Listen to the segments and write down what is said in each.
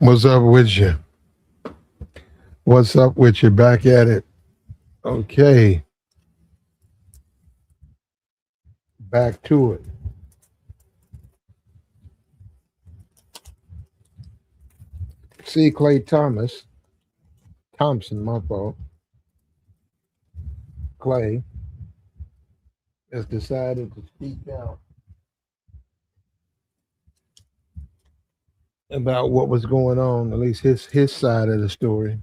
What's up with you? What's up with you? Back at it. Okay, back to it. See, Thompson, my fault. Klay has decided to speak out about what was going on, at least his side of the story.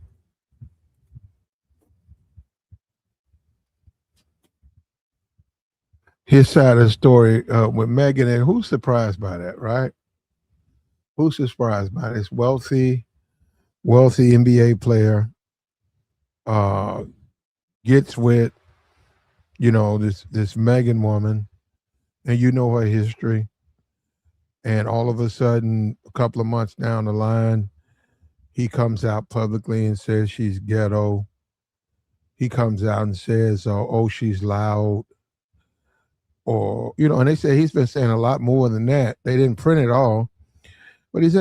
His side of the story with Megan, and who's surprised by that, right? Who's surprised by this wealthy NBA player uh, gets with this Megan woman, and you know her history, and all of a sudden, a couple of months down the line, he comes out publicly and says she's ghetto. He comes out and says, "Oh, she's loud," or and they say he's been saying a lot more than that. They didn't print it all, but he's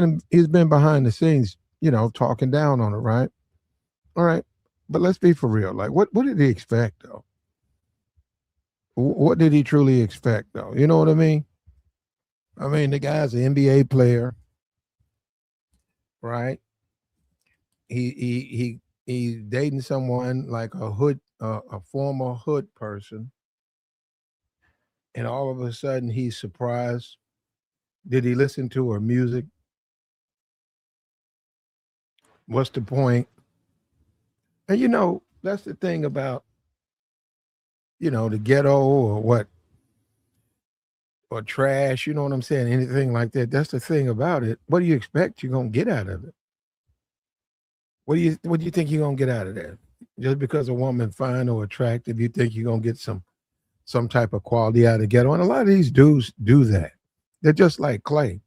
been behind the scenes, talking down on her, right? All right, but let's be for real. Like, what did he expect though? What did he truly expect though? You know what I mean? I mean, the guy's an NBA player, right? He's dating someone like a former hood person, and all of a sudden he's surprised. Did he listen to her music? What's the point? And that's the thing about the ghetto or what or trash. You know what I'm saying? Anything like that. That's the thing about it. What do you expect you're gonna get out of it? What do you think you're gonna get out of that? Just because a woman fine or attractive, you think you're gonna get some type of quality out of ghetto. And a lot of these dudes do that. They're just like Klay.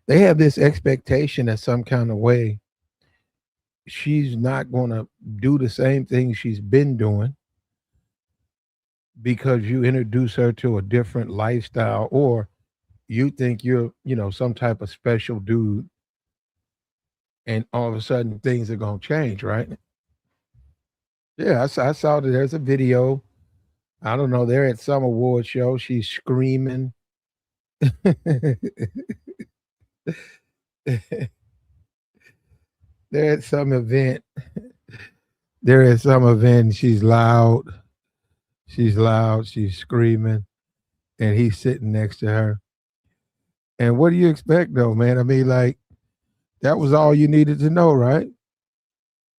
They have this expectation that some kind of way she's not gonna do the same thing she's been doing because you introduce her to a different lifestyle, or you think you're, some type of special dude, and all of a sudden things are gonna change, right? Yeah, I saw that there's a video. I don't know. They're at some award show. She's screaming. They're at some event. They're at some event. She's loud. She's loud. She's screaming, and he's sitting next to her. And what do you expect, though, man? I mean, like that was all you needed to know, right?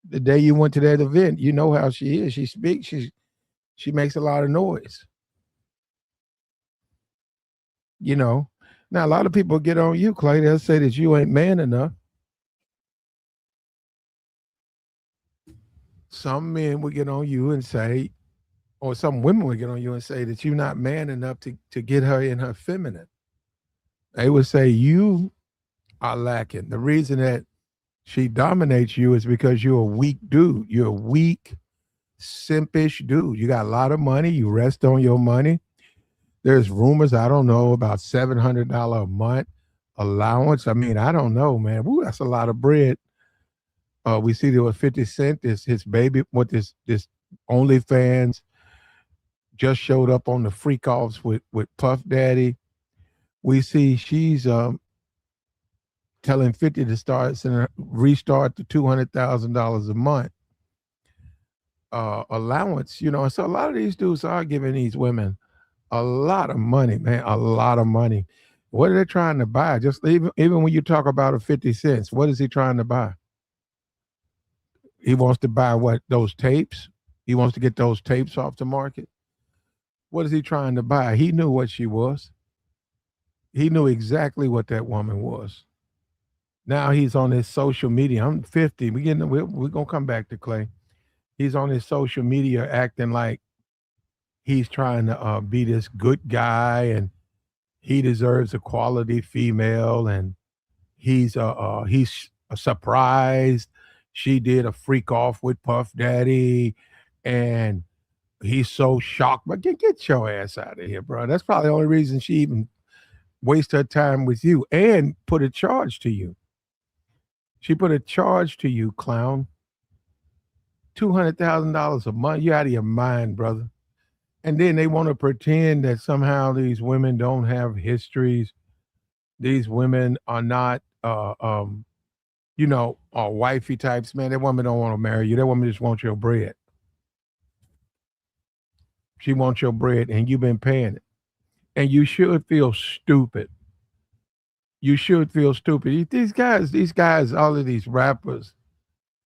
The day you went to that event, you know how she is. She speaks. She makes a lot of noise. You know. Now a lot of people get on you, Clay. They'll say that you ain't man enough. Some men will get on you and say, or some women will get on you and say that you're not man enough to get her in her feminine. They would say you are lacking. The reason that she dominates you is because you're a weak dude. You're a weak, simpish dude. You got a lot of money. You rest on your money. There's rumors, I don't know, about $700 a month allowance. I mean, I don't know, man. Woo, that's a lot of bread. We see there was 50 Cent, his baby, what this OnlyFans just showed up on the freak offs with Puff Daddy. We see she's telling 50 to restart to $200,000 a month allowance. So a lot of these dudes are giving these women a lot of money, man, a lot of money. What are they trying to buy? Just even when you talk about a 50 cents, what is he trying to buy? He wants to buy what? Those tapes? He wants to get those tapes off the market. What is he trying to buy? He knew what she was. He knew exactly what that woman was. Now he's on his social media. I'm 50. We're gonna come back to Klay. He's on his social media acting like he's trying to be this good guy, and he deserves a quality female, and he's surprised she did a freak off with Puff Daddy, and he's so shocked. But get your ass out of here, bro. That's probably the only reason she even wasted her time with you and put a charge to you. She put a charge to you, clown. $200,000 a month. You out of your mind, brother. And then they want to pretend that somehow these women don't have histories. These women are not, are wifey types. Man, that woman don't want to marry you. That woman just wants your bread. She wants your bread, and you've been paying it. And you should feel stupid. You should feel stupid. These guys, all of these rappers,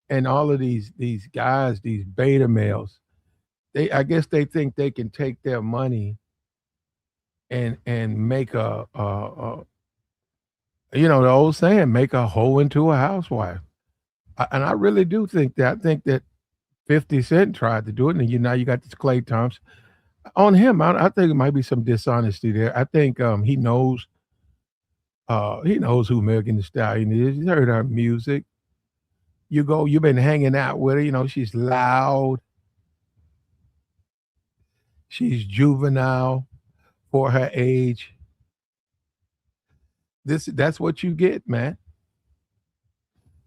and all of these guys, these beta males, I guess they think they can take their money and make the old saying, make a hoe into a housewife. And I really do think that. I think that 50 Cent tried to do it, and now you got this Klay Thompson. On him, I think it might be some dishonesty there. I think he knows who Megan Thee Stallion is. He's heard her music. You've been hanging out with her. She's loud. She's juvenile for her age. That's what you get, man.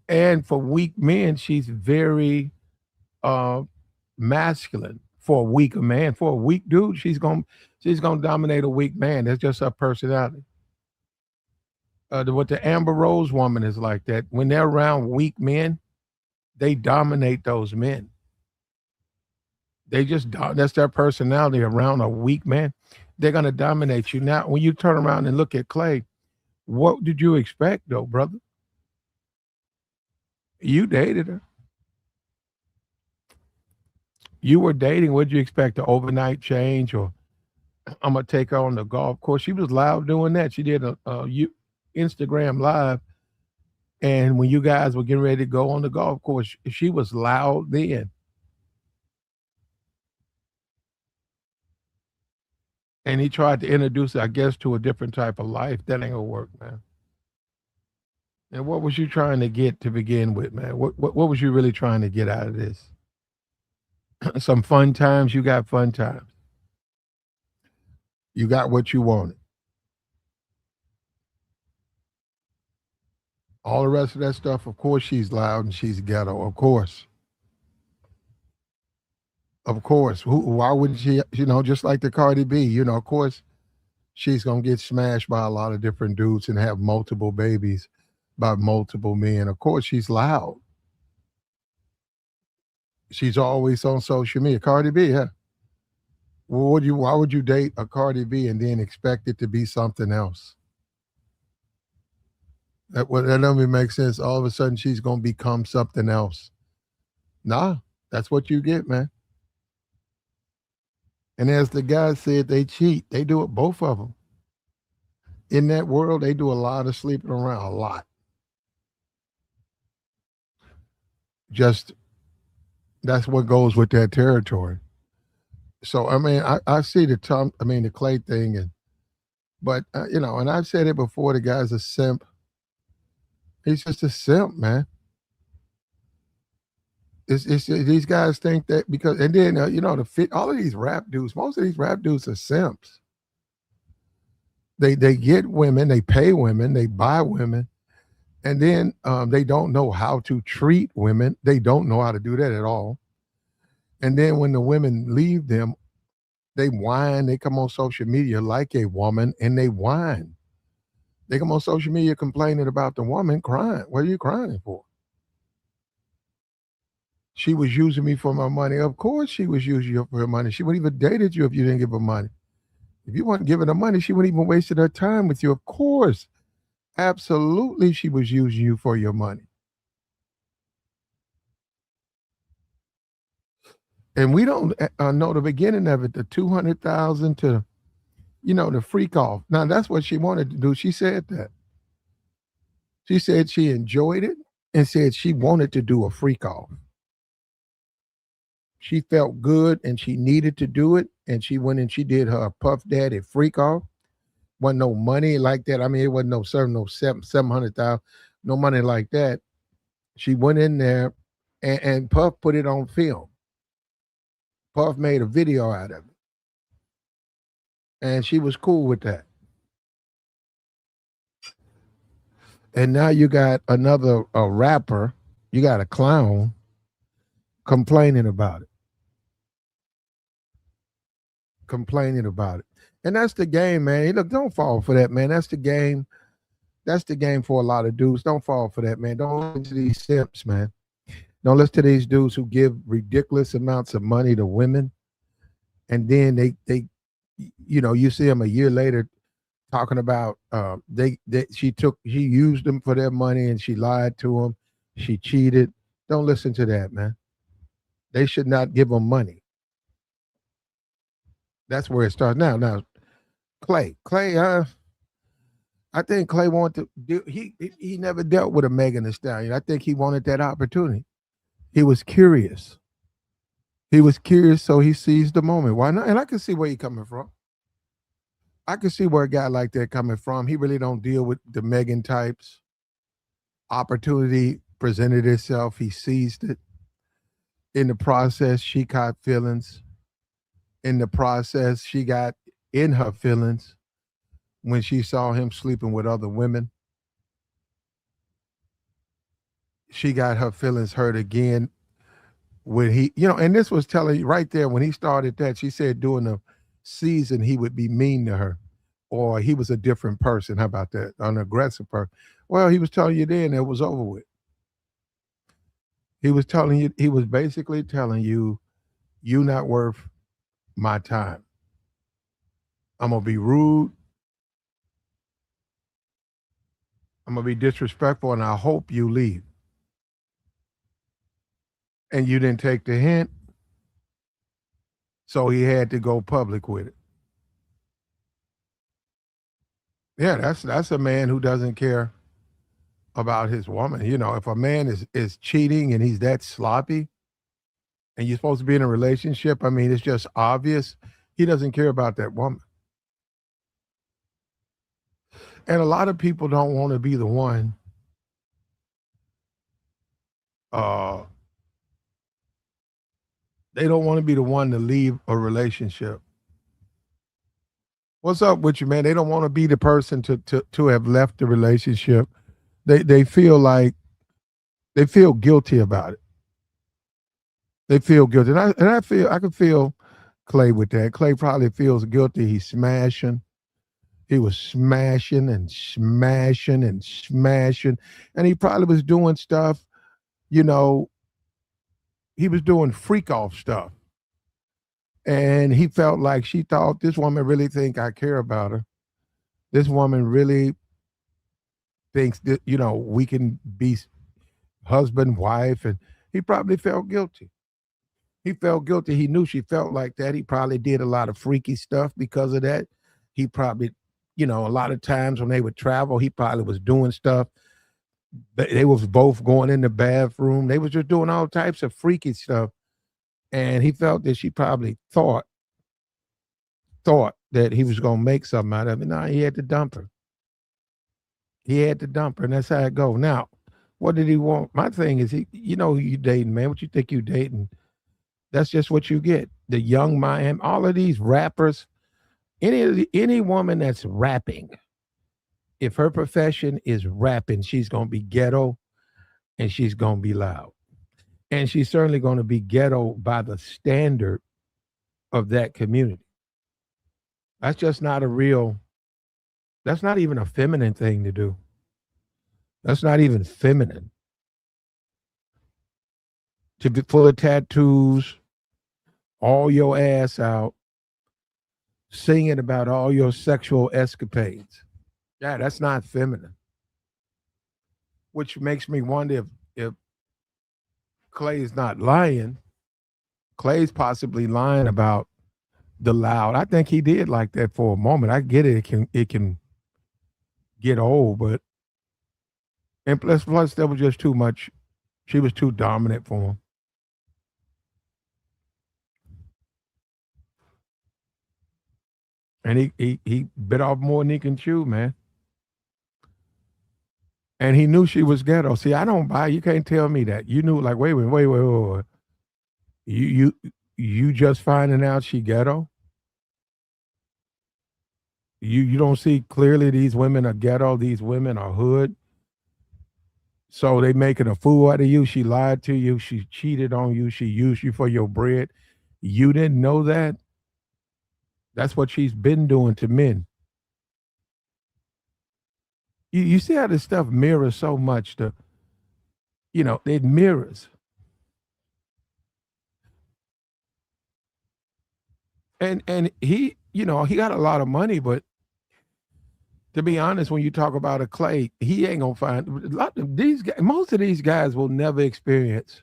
And for weak men, she's very uh masculine. For a weaker man, for a weak dude, she's gonna dominate a weak man. That's just her personality. What the Amber Rose woman is like that. When they're around weak men, they dominate those men. That's their personality around a weak man. They're gonna dominate you. Now, when you turn around and look at Clay, what did you expect, though, brother? You dated her. You were dating. What did you expect? The overnight change, or I'm gonna take her on the golf course? She was loud doing that. She did a Instagram live, and when you guys were getting ready to go on the golf course, she was loud then. And he tried to introduce, I guess, to a different type of life. That ain't gonna work, man. And what was you trying to get to begin with, man? What was you really trying to get out of this? Some fun times. You got fun times. You got what you wanted. All the rest of that stuff, of course, she's loud and she's ghetto. Of course, of course. Why wouldn't she? Just like the Cardi B. Of course, she's gonna get smashed by a lot of different dudes and have multiple babies by multiple men. Of course, she's loud. She's always on social media. Cardi B, yeah. Why would you date a Cardi B and then expect it to be something else? That doesn't make sense. All of a sudden, she's gonna become something else. Nah, that's what you get, man. And as the guy said, they cheat. They do it, both of them. In that world, they do a lot of sleeping around, a lot. Just that's what goes with that territory. So I mean, I see the Clay thing, but and I've said it before. The guy's a simp. He's just a simp, man. It's these guys think that because, and then the fit all of these rap dudes. Most of these rap dudes are simps. They get women, they pay women, they buy women, and then they don't know how to treat women. They don't know how to do that at all. And then when the women leave them, they whine. They come on social media like a woman, and they whine. They come on social media complaining about the woman, crying. What are you crying for? She was using me for my money. Of course, she was using you for her money. She wouldn't even dated you if you didn't give her money. If you weren't giving her money, she wouldn't even wasted her time with you. Of course, absolutely, she was using you for your money. And we don't know the beginning of it. The 200,000 to the freak off. Now that's what she wanted to do. She said that. She said she enjoyed it and said she wanted to do a freak off. She felt good and she needed to do it. And she went and she did her Puff Daddy freak off. Wasn't no money like that. I mean, it wasn't no 700,000, no money like that. She went in there and Puff put it on film. Puff made a video out of it. And she was cool with that. And now you got another a rapper, you got a clown complaining about it, complaining about it. And that's the game, man. Hey, look, don't fall for that, man. That's the game. That's the game for a lot of dudes. Don't fall for that, man. Don't listen to these simps, man. Don't listen to these dudes who give ridiculous amounts of money to women, and then they you see them a year later talking about she used them for their money and she lied to them, she cheated. Don't listen to that, man. They should not give them money. That's where it starts. Now, Klay, I think Klay wanted to do. He never dealt with a Megan Thee Stallion. I think he wanted that opportunity. He was curious. He was curious, so he seized the moment. Why not? And I can see where you're coming from. I can see where a guy like that coming from. He really don't deal with the Megan types. Opportunity presented itself. He seized it. In the process, she caught feelings. In the process, she got in her feelings when she saw him sleeping with other women. She got her feelings hurt again when and this was telling you right there when he started that. She said during the season he would be mean to her, or he was a different person. How about that? An aggressive person. Well, he was telling you then it was over with. He was telling you, he was basically telling you, you not worth my time. I'm gonna be rude. I'm gonna be disrespectful, and I hope you leave. And you didn't take the hint, so he had to go public with it. Yeah, that's a man who doesn't care about his woman. If a man is cheating and he's that sloppy, and you're supposed to be in a relationship, I mean, it's just obvious he doesn't care about that woman. And a lot of people don't want to be the one. Uh, they don't want to be the one to leave a relationship. What's up with you, man? They don't want to be the person to have left the relationship. They feel like they feel guilty about it. They feel guilty, and I can feel Klay with that. Klay probably feels guilty. He's smashing. He was smashing and smashing and smashing, and he probably was doing stuff. You know, he was doing freak off stuff, and he felt like she thought this woman really think I care about her. This woman really thinks that we can be husband, wife, and he probably felt guilty. He felt guilty. He knew she felt like that. He probably did a lot of freaky stuff because of that. He probably, a lot of times when they would travel, he probably was doing stuff. They was both going in the bathroom. They was just doing all types of freaky stuff. And he felt that she probably thought that he was going to make something out of it. No, he had to dump her. He had to dump her, and that's how it go. Now, what did he want? My thing is, who you dating, man. What you think you dating? That's just what you get. The young Miami, all of these rappers, any woman that's rapping, if her profession is rapping, she's gonna be ghetto and she's gonna be loud. And she's certainly gonna be ghetto by the standard of that community. That's just not that's not even a feminine thing to do. That's not even feminine. To be full of tattoos, all your ass out, singing about all your sexual escapades. Yeah, that's not feminine. Which makes me wonder if Klay is not lying. Klay's possibly lying about the loud. I think he did like that for a moment. I get it. It can get old, but and plus there was just too much. She was too dominant for him. And he bit off more than he can chew, man. And he knew she was ghetto. See, I don't buy. You can't tell me that. You knew, like, wait. You just finding out she ghetto. You don't see clearly these women are ghetto. These women are hood. So they making a fool out of you. She lied to you. She cheated on you. She used you for your bread. You didn't know that. That's what she's been doing to men. You see how this stuff mirrors so much. It mirrors. And he got a lot of money, but to be honest, when you talk about a Klay, he ain't gonna find a lot of these guys. Most of these guys will never experience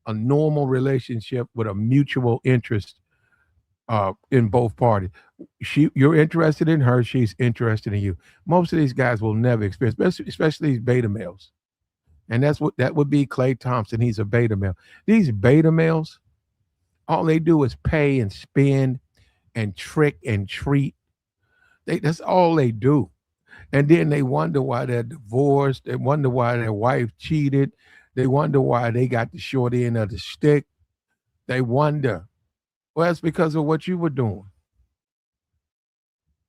a normal relationship with a mutual interest in both parties. You're interested in her, she's interested in you. Most of these guys will never experience, especially these beta males. And that would be Klay Thompson. He's a beta male. These beta males, all they do is pay and spend and trick and treat. That's all they do. And then they wonder why they're divorced. They wonder why their wife cheated. They wonder why they got the short end of the stick. They wonder. Well, that's because of what you were doing.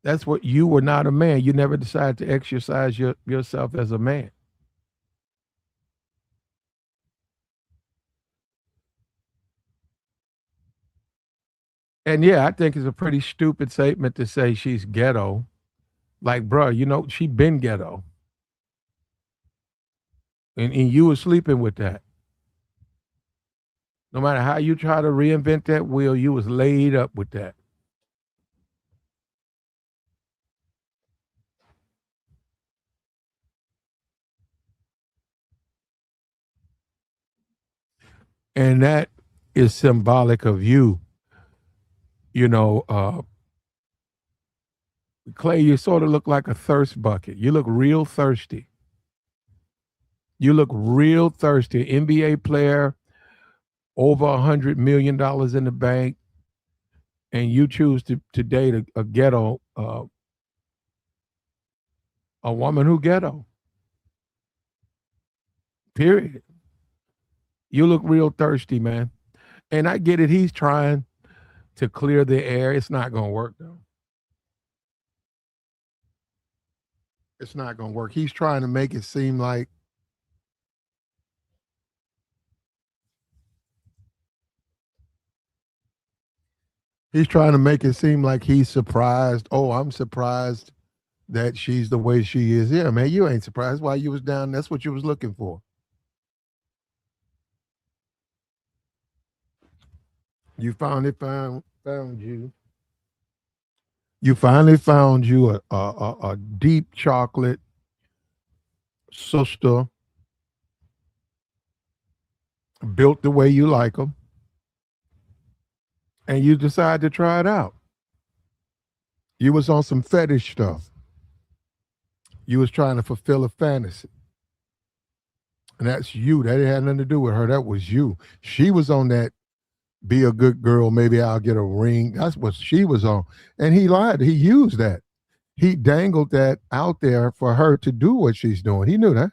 That's what you were not a man. You never decided to exercise yourself as a man. And yeah, I think it's a pretty stupid statement to say she's ghetto. Like, bro, she been ghetto. And you were sleeping with that. No matter how you try to reinvent that wheel, you was laid up with that. And that is symbolic of you. You know, Klay, you sort of look like a thirst bucket. You look real thirsty. You look real thirsty. NBA player, over $100 million in the bank, and you choose to date a ghetto, a woman who ghetto. Period. You look real thirsty, man. And I get it. He's trying to clear the air. It's not going to work, though. It's not going to work. He's trying to make it seem like he's surprised. Oh, I'm surprised that she's the way she is. Yeah, man, you ain't surprised. Why you was down? That's what you was looking for. You finally found you. You finally found you a deep chocolate sister, built the way you like them, and you decide to try it out. You was on some fetish stuff. You was trying to fulfill a fantasy. And that's you. That had nothing to do with her. That was you. She was on that be a good girl, maybe I'll get a ring. That's what she was on. And he lied. He used that. He dangled that out there for her to do what she's doing. He knew that.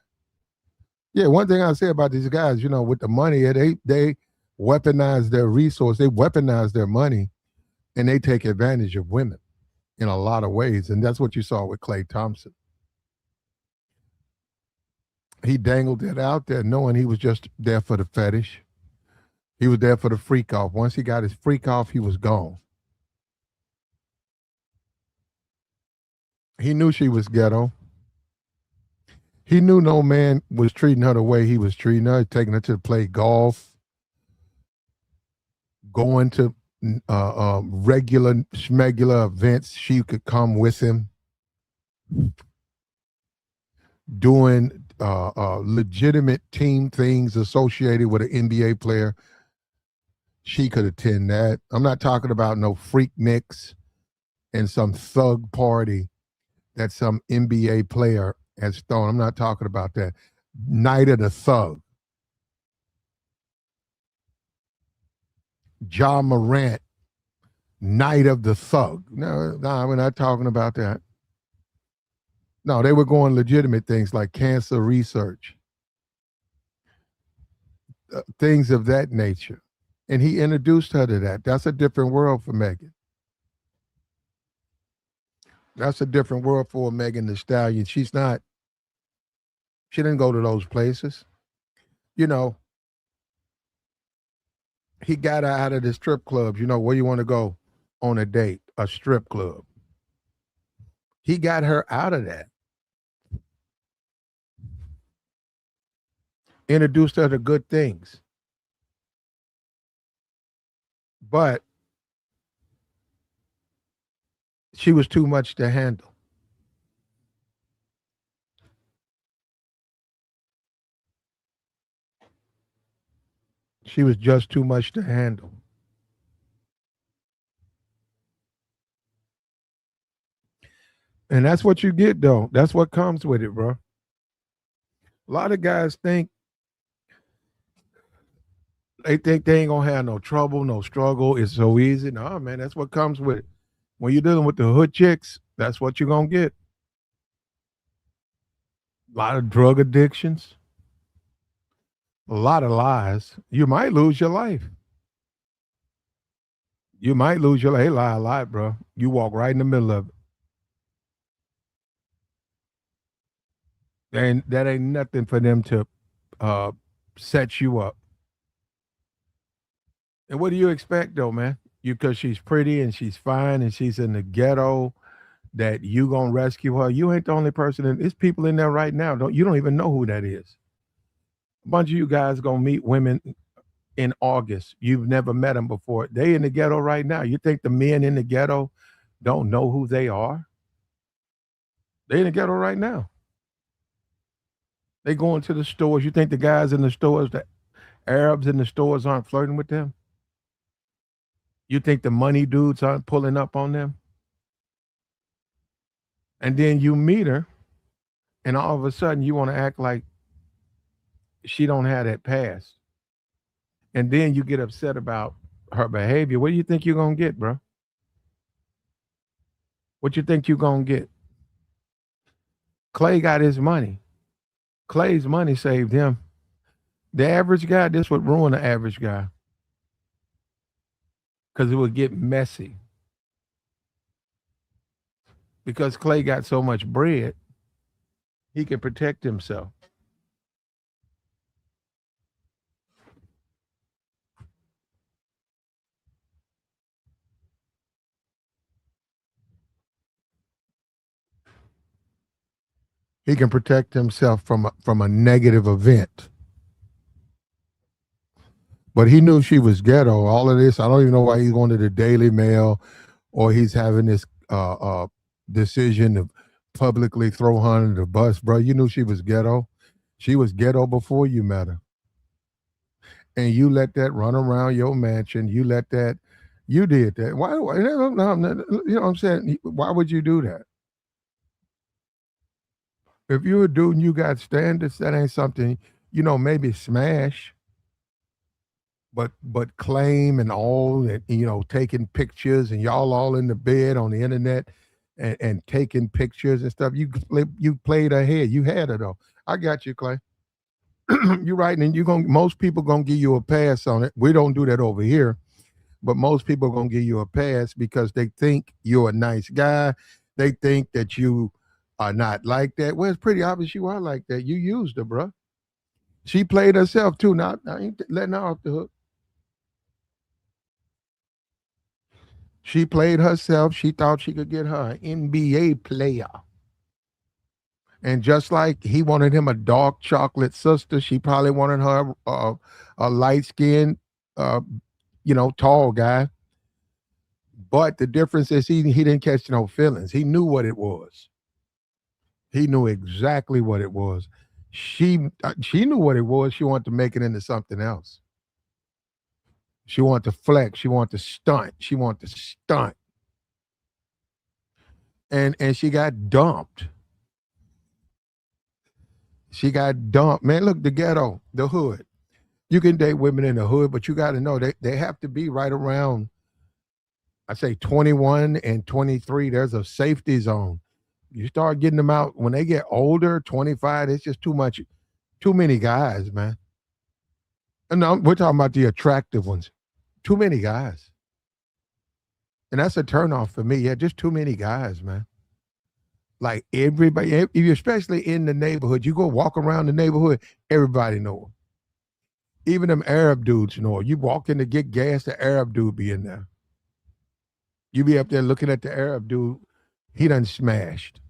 Yeah, one thing I say about these guys, with the money, they weaponize their resource, they weaponize their money, and they take advantage of women in a lot of ways. And that's what you saw with Klay Thompson. He dangled it out there knowing he was just there for the fetish. He was there for the freak off. Once he got his freak off, he was gone. He knew she was ghetto. He knew no man was treating her the way he was treating her, taking her to play golf, going to regular schmegular events. She could come with him, doing legitimate team things associated with an NBA player. She could attend that. I'm not talking about no freak nicks and some thug party that some NBA player has thrown. I'm not talking about that. Night of the Thug. John Morant, Night of the Thug. No, we're not talking about that. No, they were going legitimate things like cancer research, things of that nature. And he introduced her to that. That's a different world for Megan. That's a different world for Megan Thee Stallion. She didn't go to those places. You know, he got her out of the strip clubs. You know, where you want to go on a date? A strip club. He got her out of that. Introduced her to good things. But she was too much to handle. She was just too much to handle. And that's what you get, though. That's what comes with it, bro. A lot of guys think they ain't gonna have no trouble, no struggle. It's so easy. No, man, that's what comes with it. When you're dealing with the hood chicks, that's what you're gonna get. A lot of drug addictions, a lot of lies. You might lose your life. You might lose your life. They lie a lot, bro. You walk right in the middle of it. And that ain't nothing for them to uh, set you up. And what do you expect though, man? You because she's pretty and she's fine and she's in the ghetto that you gonna rescue her. You ain't the only person. There's people in there right now. You don't even know who that is. A bunch of you guys gonna meet women in August. You've never met them before. They in the ghetto right now. You think the men in the ghetto don't know who they are? They in the ghetto right now. They going to the stores. You think the guys in the stores, the Arabs in the stores aren't flirting with them? You think the money dudes aren't pulling up on them? And then you meet her, and all of a sudden you want to act like she don't have that past. And then you get upset about her behavior. What do you think you're gonna get, bro? What you think you're gonna get? Klay got his money. Klay's money saved him. The average guy, this would ruin the average guy. Because it would get messy. Because Klay got so much bread, he can protect himself. He can protect himself from a negative event. But he knew she was ghetto. All of this, I don't even know why he's going to the Daily Mail or he's having this decision to publicly throw her under the bus, bro. You knew she was ghetto. She was ghetto before you met her. And you let that run around your mansion. You let that, you did that. Why? You know what I'm saying? Why would you do that? If you're a dude and you got standards, that ain't something, maybe smash, but claim and all, and taking pictures and y'all all in the bed on the internet and taking pictures and stuff. You played ahead. You had it though. I got you, Klay. You're right, and most people gonna give you a pass on it. We don't do that over here, but most people gonna give you a pass because they think you're a nice guy. They think that you are not like that. Well, it's pretty obvious you are like that. You used her, bro. She played herself too. Now I ain't letting her off the hook. She played herself. She thought she could get her an NBA player. And just like he wanted him a dark chocolate sister, she probably wanted her a light skinned, tall guy. But the difference is he didn't catch no feelings. He knew what it was. He knew exactly what it was. She knew what it was. She wanted to make it into something else. She wanted to flex. She wanted to stunt. She wanted to stunt. And she got dumped. She got dumped. Man, look, the ghetto, the hood. You can date women in the hood, but you got to know they have to be right around, I say 21 and 23. There's a safety zone. You start getting them out when they get older, 25, it's just too much, too many guys, man. And no, we're talking about the attractive ones. Too many guys. And that's a turnoff for me. Yeah, just too many guys, man. Like everybody, especially in the neighborhood, you go walk around the neighborhood, everybody know them. Even them Arab dudes, you walk in to get gas, the Arab dude be in there. You be up there looking at the Arab dude, he done smashed.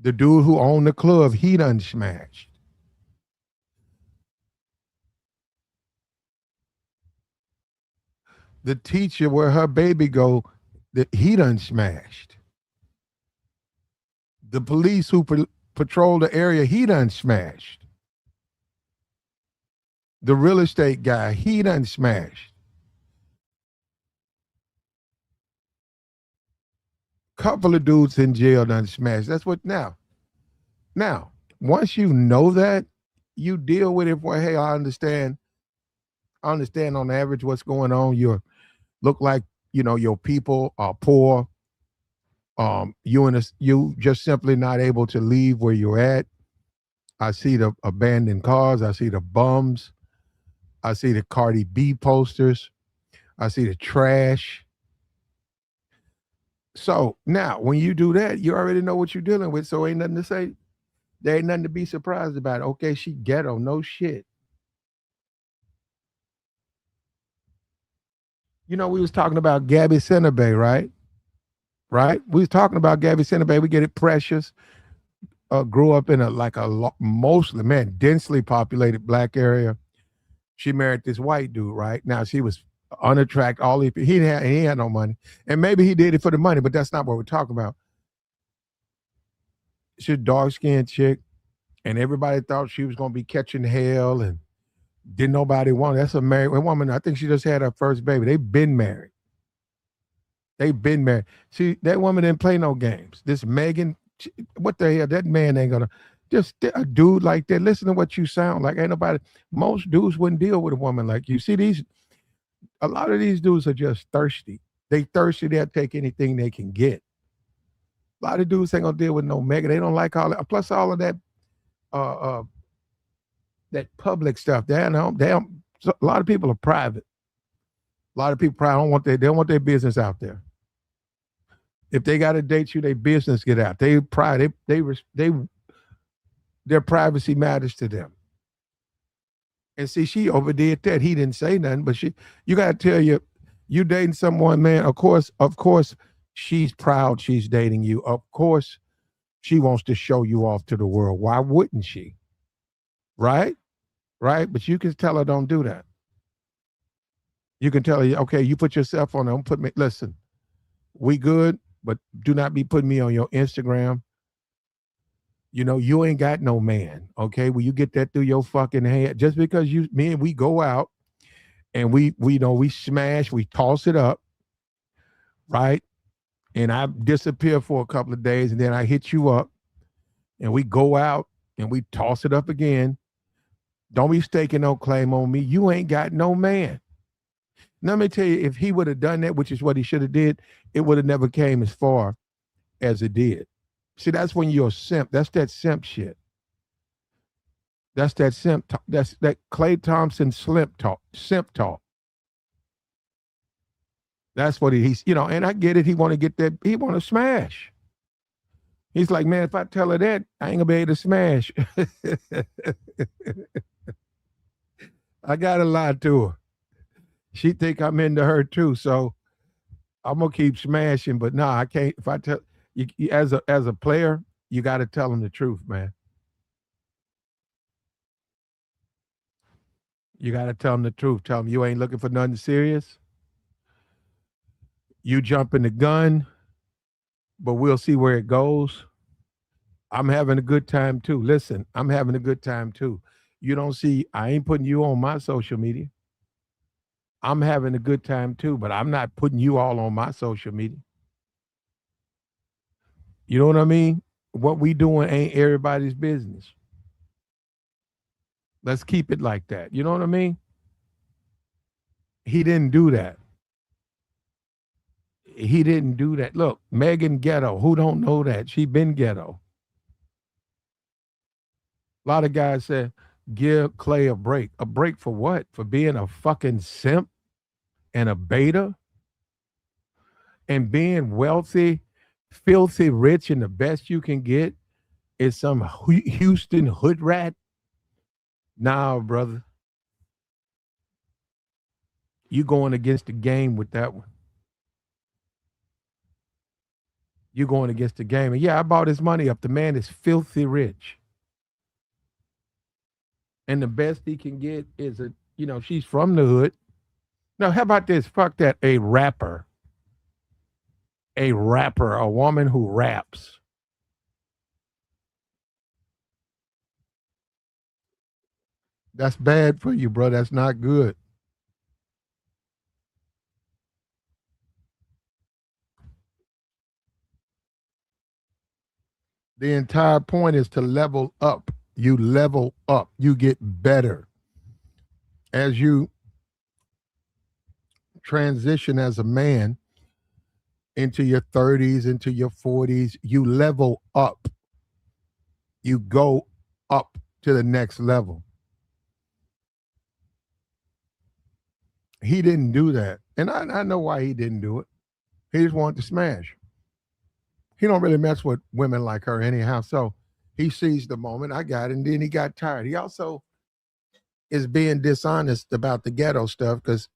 The dude who owned the club, he done smashed. The teacher where her baby go, he done smashed. The police who patrol the area, he done smashed. The real estate guy, he done smashed. Couple of dudes in jail done smashed. That's what now. Now, once you know that, you deal with it. Well, hey, I understand. I understand on average what's going on. You look like your people are poor. You just simply not able to leave where you're at. I see the abandoned cars. I see the bums. I see the Cardi B posters. I see the trash. So now, when you do that, you already know what you're dealing with. So ain't nothing to say. There ain't nothing to be surprised about. Okay, she ghetto, no shit. We was talking about Gabby Centerby, right? Right? We was talking about Gabby Centerby. We get it. Precious grew up in mostly, man, densely populated black area. She married this white dude, right? Now she was unattractive. He had no money, and maybe he did it for the money, but that's not what we're talking about. She's a dark skinned chick, and everybody thought she was gonna be catching hell, and didn't nobody want her. That's a married woman. I think she just had her first baby. They've been married. They've been married. See, that woman didn't play no games. This Megan, what the hell? That man ain't gonna. Just a dude like that. Listen to what you sound like. Ain't nobody. Most dudes wouldn't deal with a woman like you. See, a lot of these dudes are just thirsty. They thirsty. They'll take anything they can get. A lot of dudes ain't gonna deal with no Megan. They don't like all that. Plus, all of that, that public stuff. They don't. A lot of people are private. A lot of people probably they don't want their business out there. If they got to date you, their business get out. Their privacy matters to them. And see, she overdid that. He didn't say nothing, but you got to tell you dating someone, man. Of course, she's proud she's dating you. Of course, she wants to show you off to the world. Why wouldn't she? Right? Right? But you can tell her don't do that. You can tell her, okay, you put yourself on. Don't put me. Listen, we good, but do not be putting me on your Instagram. You ain't got no man. Okay, will you get that through your fucking head? Just because we go out and we smash, we toss it up, right? And I disappear for a couple of days, and then I hit you up, and we go out and we toss it up again. Don't be staking no claim on me. You ain't got no man. Now, let me tell you, if he would have done that, which is what he should have did, it would have never came as far as it did. See, that's when you're a simp. That's that simp shit. That's that simp talk. That's that Klay Thompson simp talk. That's what he's, and I get it. He want to get that. He want to smash. He's like, man, if I tell her that, I ain't gonna be able to smash. I gotta lie to her. She think I'm into her too, so I'm gonna keep smashing. But no, I can't. If I tell you as a player, you got to tell them the truth, man. You got to tell them the truth. Tell them you ain't looking for nothing serious. You jumping the gun, but we'll see where it goes. I'm having a good time too. Listen, I'm having a good time too. You don't see, I ain't putting you on my social media. I'm having a good time too, but I'm not putting you all on my social media. You know what I mean? What we doing ain't everybody's business. Let's keep it like that. You know what I mean? He didn't do that. He didn't do that. Look, Megan ghetto. Who don't know that? She been ghetto. A lot of guys said, give Klay a break. A break for what? For being a fucking simp and a beta? And being wealthy, filthy rich and the best you can get is some Houston hood rat. Nah, brother, you going against the game with that one. You're going against the game. And yeah, I bought his money up. The man is filthy rich. And the best he can get is she's from the hood. Now, how about this? Fuck that. A rapper. A rapper, a woman who raps. That's bad for you, bro. That's not good. The entire point is to level up. You level up. You get better. As you transition as a man into your 30s, into your 40s, you level up. You go up to the next level. He didn't do that. And I know why he didn't do it. He just wanted to smash. He don't really mess with women like her anyhow. So he seized the moment. I got it. And then he got tired. He also is being dishonest about the ghetto stuff because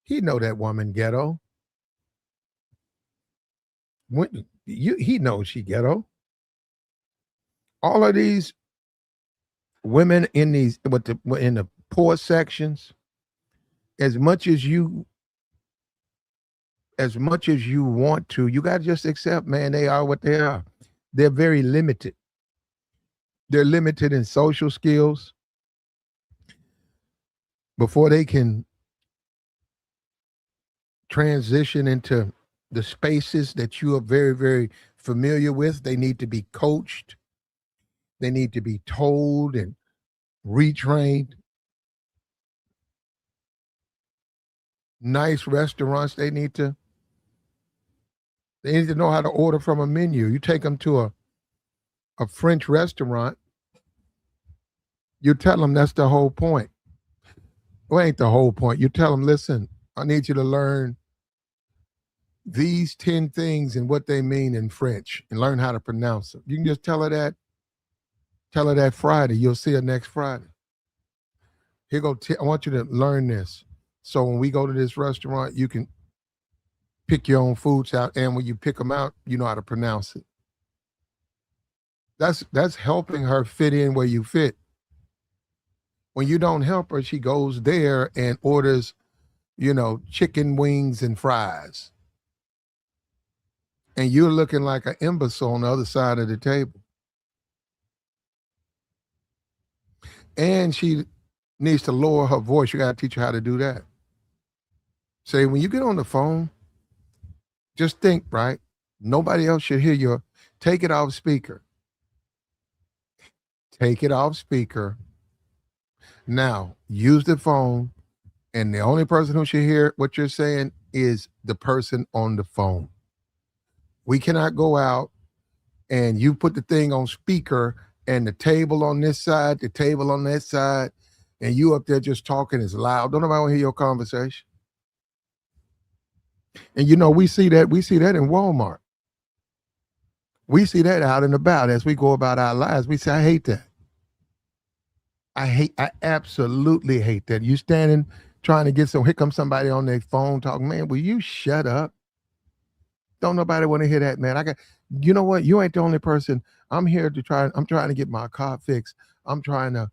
he know that woman ghetto. He knows she ghetto. All of these women in the poor sections, as much as you want to, you got to just accept, man, they are what they are. They're very limited. They're limited in social skills. Before they can transition into the spaces that you are very, very familiar with, they need to be coached. They need to be told and retrained. Nice restaurants, they need to know how to order from a menu. You take them to a French restaurant, you tell them that's the whole point. Well, ain't the whole point. You tell them, listen, I need you to learn these 10 things and what they mean in French and learn how to pronounce them. You can just tell her that. Tell her that Friday. You'll see her next Friday. Here go. I want you to learn this. So when we go to this restaurant, you can pick your own foods out, and when you pick them out, you know how to pronounce it. That's helping her fit in where you fit. When you don't help her, she goes there and orders, chicken wings and fries. And you're looking like an imbecile on the other side of the table. And she needs to lower her voice. You got to teach her how to do that. Say, when you get on the phone, just think, right? Nobody else should hear take it off speaker. Take it off speaker. Now, use the phone, and the only person who should hear what you're saying is the person on the phone. We cannot go out and you put the thing on speaker and the table on this side, the table on that side, and you up there just talking as loud. Don't nobody want to hear your conversation. And we see that in Walmart. We see that out and about as we go about our lives. We say, I hate that. I absolutely hate that. You standing trying to get here comes somebody on their phone talking, man, will you shut up? Don't nobody want to hear that, man. You know what? You ain't the only person. I'm trying to get my car fixed. I'm trying to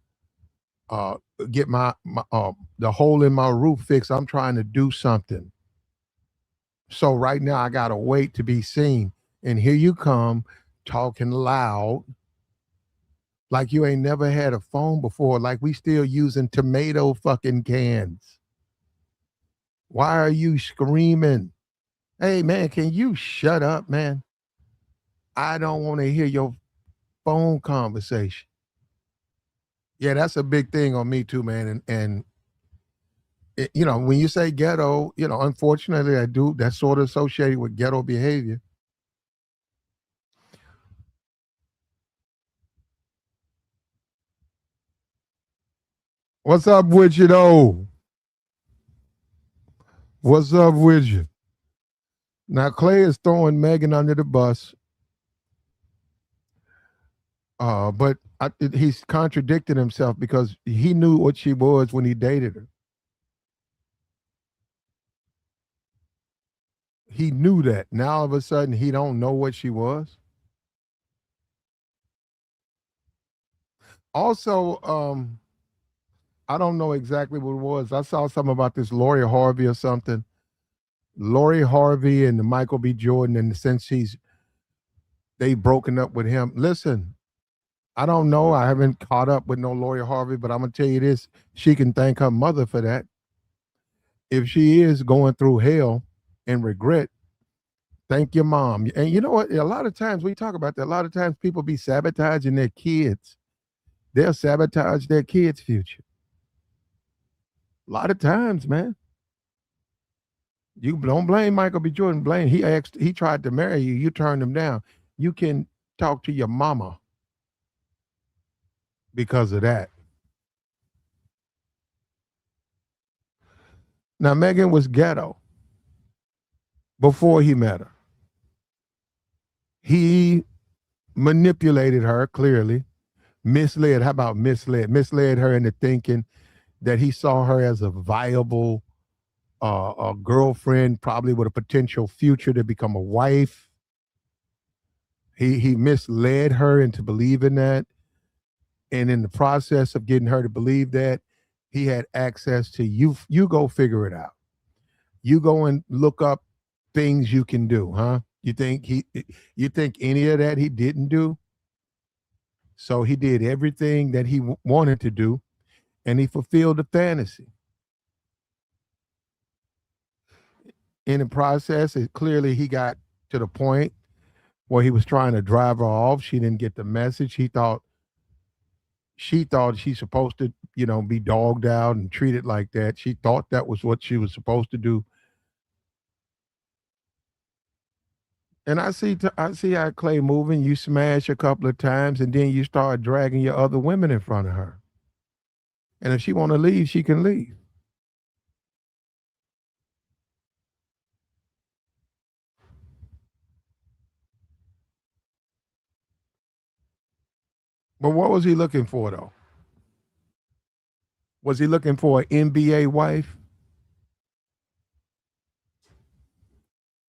get my the hole in my roof fixed. I'm trying to do something. So right now I gotta wait to be seen. And here you come talking loud like you ain't never had a phone before, like we still using tomato fucking cans. Why are you screaming? Hey man, can you shut up, man? I don't want to hear your phone conversation. Yeah, that's a big thing on me too, man. And when you say ghetto, unfortunately, that's sort of associated with ghetto behavior. What's up with you, though? What's up with you? Now, Klay is throwing Megan under the bus. But he's contradicted himself because he knew what she was when he dated her. He knew that. Now all of a sudden he don't know what she was. Also, I don't know exactly what it was. I saw something about this Lori Harvey or something. Lori Harvey and Michael B. Jordan, in the sense they broken up with him. Listen, I don't know. I haven't caught up with no Lori Harvey, but I'm gonna tell you this: she can thank her mother for that. If she is going through hell and regret, thank your mom. And you know what? A lot of times we talk about that. A lot of times people be sabotaging their kids. They'll sabotage their kids' future. A lot of times, man. You don't blame Michael B. Jordan. Blame he tried to marry you. You turned him down. You can talk to your mama because of that. Now Megan was ghetto before he met her. He manipulated her clearly, misled. How about misled? Misled her into thinking that he saw her as a viable a girlfriend, probably with a potential future to become a wife. He misled her into believing that, and in the process of getting her to believe that, he had access to you. You go figure it out. You go and look up things you can do, huh? You think any of that he didn't do? So he did everything that he wanted to do, and he fulfilled the fantasy. In the process, clearly he got to the point where he was trying to drive her off. She didn't get the message. She thought she's supposed to, be dogged out and treated like that. She thought that was what she was supposed to do. And I see how Klay moving. You smash a couple of times, and then you start dragging your other women in front of her. And if she want to leave, she can leave. But what was he looking for though? Was he looking for an NBA wife?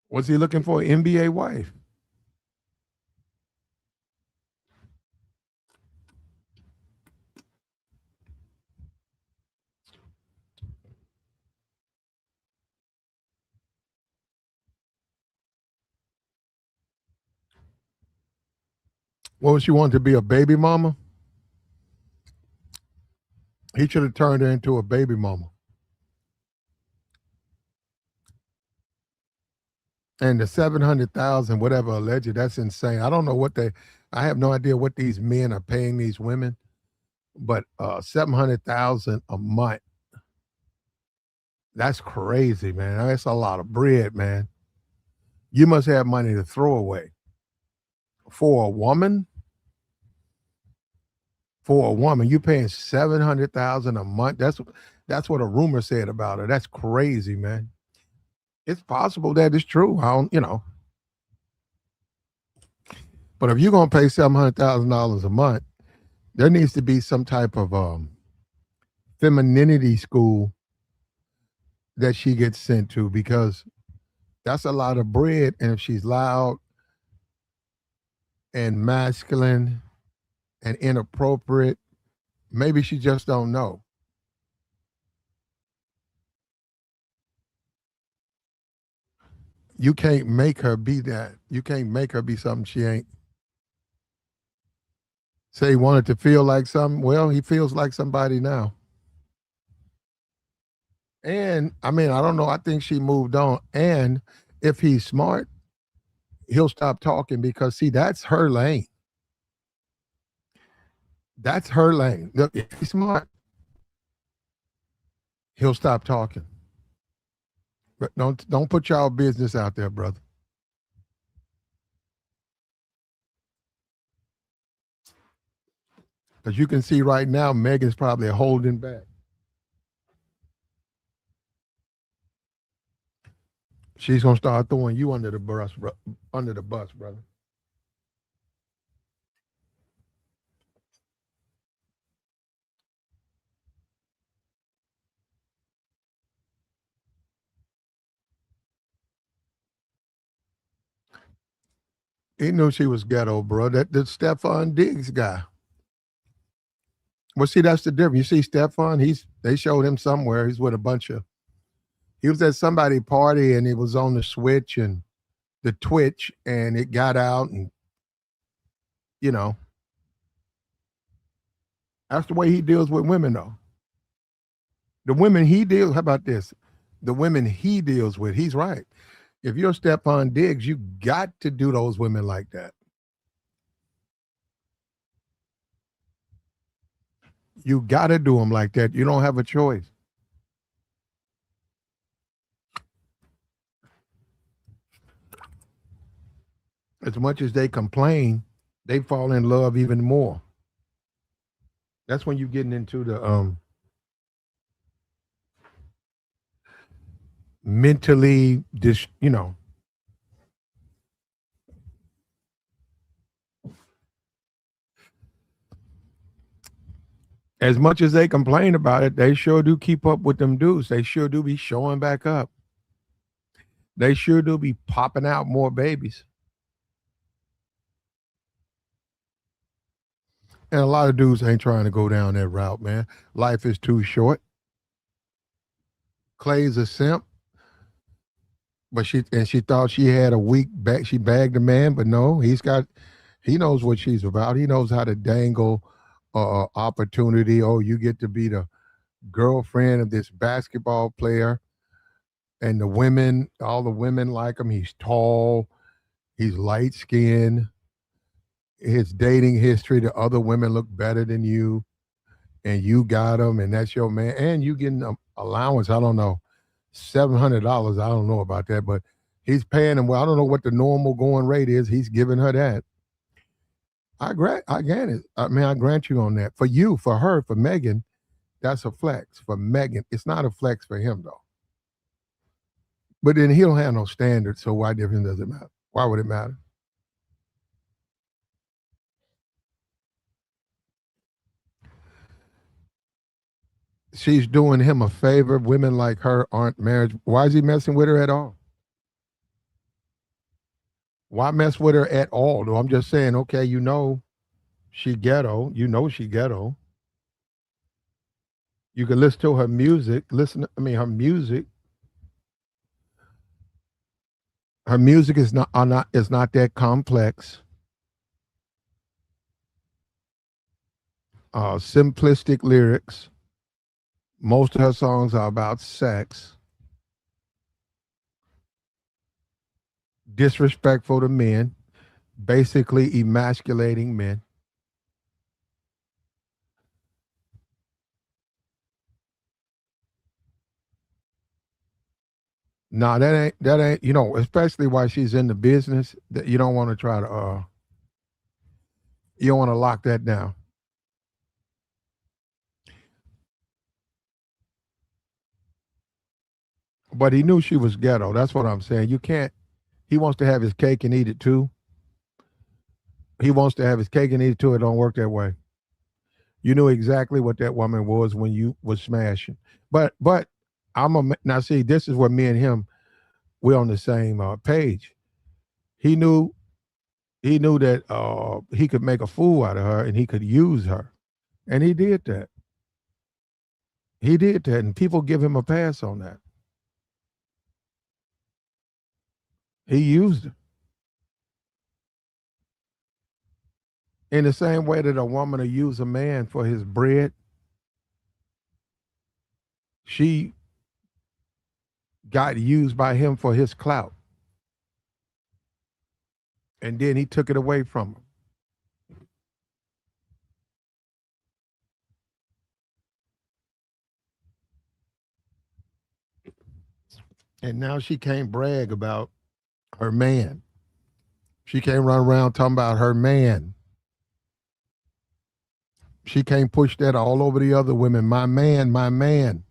Was he looking for an NBA wife? Well, she wanted to be a baby mama. He should have turned her into a baby mama. And the 700,000, whatever alleged, that's insane. I don't know what I have no idea what these men are paying these women, but 700,000 a month, that's crazy, man. That's a lot of bread, man. You must have money to throw away. For a woman, you paying 700,000 a month. That's what a rumor said about her. That's crazy, man. It's possible that it's true. I don't. But if you're gonna pay $700,000 a month, there needs to be some type of femininity school that she gets sent to, because that's a lot of bread. And if she's loud and masculine and inappropriate, maybe she just don't know. You can't make her be that. You can't make her be something she ain't. Say he wanted to feel like something. Well, he feels like somebody now. And I mean, I don't know. I think she moved on. And if he's smart, he'll stop talking, because see, that's her lane. That's her lane. Look, if he's smart, he'll stop talking. But don't put y'all business out there, brother. Because you can see right now, Megan's probably holding back. She's gonna start throwing you under the bus, brother. He knew she was ghetto, bro. That the Stephon Diggs guy. Well, see, that's the difference. You see, Stephon, they showed him somewhere. He's with a bunch of. He was at somebody party and he was on the switch and the Twitch, and it got out, and you know that's the way he deals with women, though. The women he deals. How about this? The women he deals with. He's right. If you're Stephon Diggs, you got to do those women like that. You got to do them like that. You don't have a choice. As much as they complain, they fall in love even more. That's when you're getting into the mentally as much as they complain about it, they sure do keep up with them dudes. They sure do be showing back up. They sure do be popping out more babies. And a lot of dudes ain't trying to go down that route, man. Life is too short. Klay's a simp, but she thought she had a weak back. She bagged a man, but no, he knows what she's about. He knows how to dangle opportunity. Oh, you get to be the girlfriend of this basketball player, and all the women like him. He's tall, he's light skinned. His dating history, the other women look better than you, and you got him, and that's your man, and you getting an allowance. I don't know, $700. I don't know about that, but he's paying him. Well, I don't know what the normal going rate is. He's giving her that. I grant it. I mean, I grant you on that. For you, for her, for Megan, that's a flex. For Megan, it's not a flex for him though. But then he don't have no standards, so why difference does it matter? Why would it matter? She's doing him a favor. Women like her aren't marriage. Why is he messing with her at all? Why mess with her at all? Though I'm just saying, okay, she ghetto. She ghetto. You can listen to her music. Her music. Her music is not that complex. Simplistic lyrics. Most of her songs are about sex, disrespectful to men, basically emasculating men. No, that ain't especially while she's in the business, that you don't want to try to you don't want to lock that down. But he knew she was ghetto. That's what I'm saying. You can't He wants to have his cake and eat it too. He wants to have his cake and eat it too. It don't work that way. You knew exactly what that woman was when you was smashing. But now see, this is where me and him, we're on the same page. He knew that he could make a fool out of her and he could use her. And he did that. He did that. And people give him a pass on that. He used her. In the same way that a woman will use a man for his bread, she got used by him for his clout. And then he took it away from her. And now she can't brag about her man. She can't run around talking about her man. She can't push that all over the other women. My man, my man.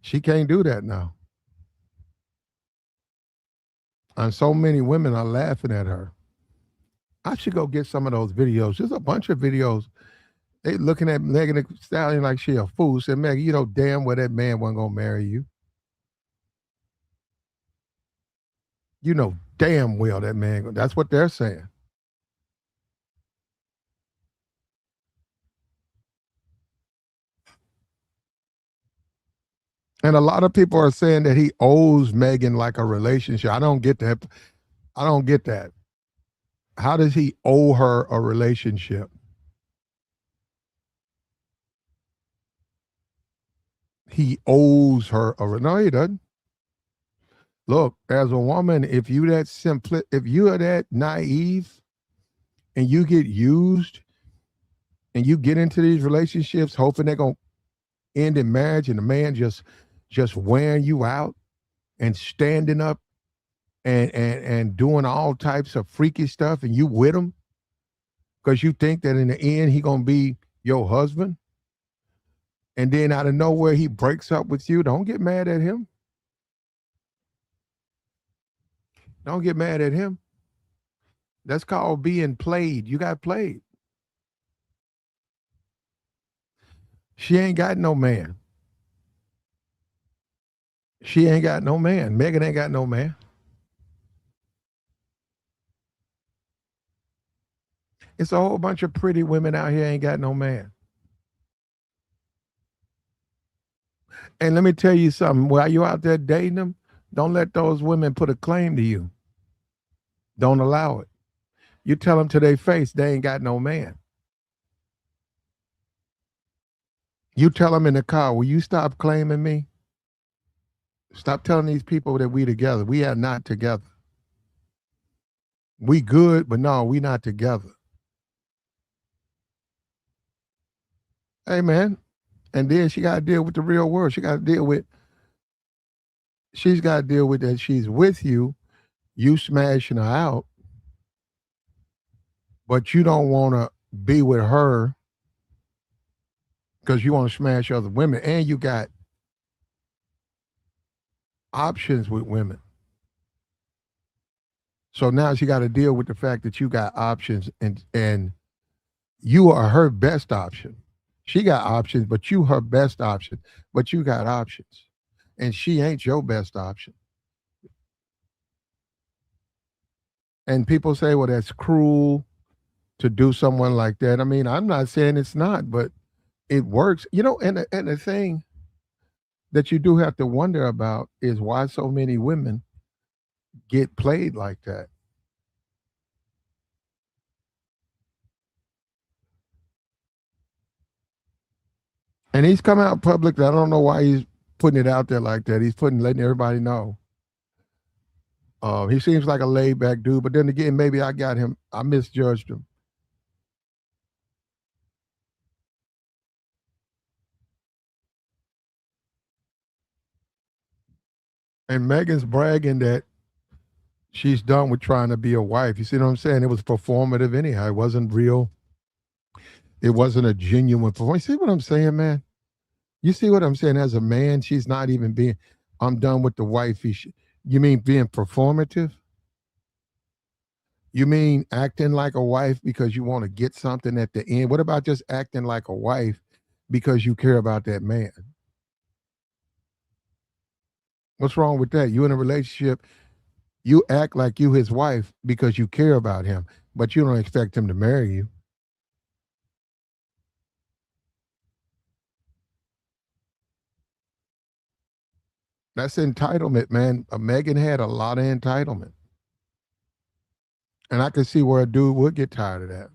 She can't do that now. And so many women are laughing at her. I should go get some of those videos. There's a bunch of videos. They looking at Megan Thee Stallion like she a fool. Said, Megan, you know damn well that man wasn't gonna marry you. You know damn well that man. That's what they're saying. And a lot of people are saying that he owes Megan like a relationship. I don't get that. I don't get that. How does he owe her a relationship? He owes her a no, he doesn't. Look, as a woman, if you are that naive and you get used and you get into these relationships hoping they're gonna end in marriage and the man just wearing you out and standing up and doing all types of freaky stuff and you with him because you think that in the end he gonna be your husband and then out of nowhere he breaks up with you, don't get mad at him. Don't get mad at him. That's called being played. You got played. She ain't got no man. She ain't got no man. Megan ain't got no man. It's a whole bunch of pretty women out here ain't got no man. And let me tell you something. While you out there dating them, don't let those women put a claim to you. Don't allow it. You tell them to their face they ain't got no man. You tell them in the car, will you stop claiming me? Stop telling these people that we together. We are not together. We good, but no, we not together. Hey man. And then she got to deal with the real world. She's got to deal with that she's with you, you smashing her out, but you don't want to be with her because you want to smash other women and you got options with women. So now she got to deal with the fact that you got options and you are her best option. She got options, but you her best option, but you got options. And she ain't your best option. And people say, well, that's cruel to do someone like that. I mean, I'm not saying it's not, but it works. You know, and the thing that you do have to wonder about is why so many women get played like that. And he's come out public. I don't know why he's putting it out there like that. He's letting everybody know. He seems like a laid back dude, but then again, maybe I got him. I misjudged him. And Megan's bragging that she's done with trying to be a wife. You see what I'm saying? It was performative anyhow. It wasn't real. It wasn't a genuine performance. You see what I'm saying, man? You see what I'm saying? As a man, she's not even being. I'm done with the wifey. You mean being performative? You mean acting like a wife because you want to get something at the end? What about just acting like a wife because you care about that man? What's wrong with that? You in a relationship, you act like you his wife because you care about him, but you don't expect him to marry you. That's entitlement, man. Megan had a lot of entitlement. And I could see where a dude would get tired of that.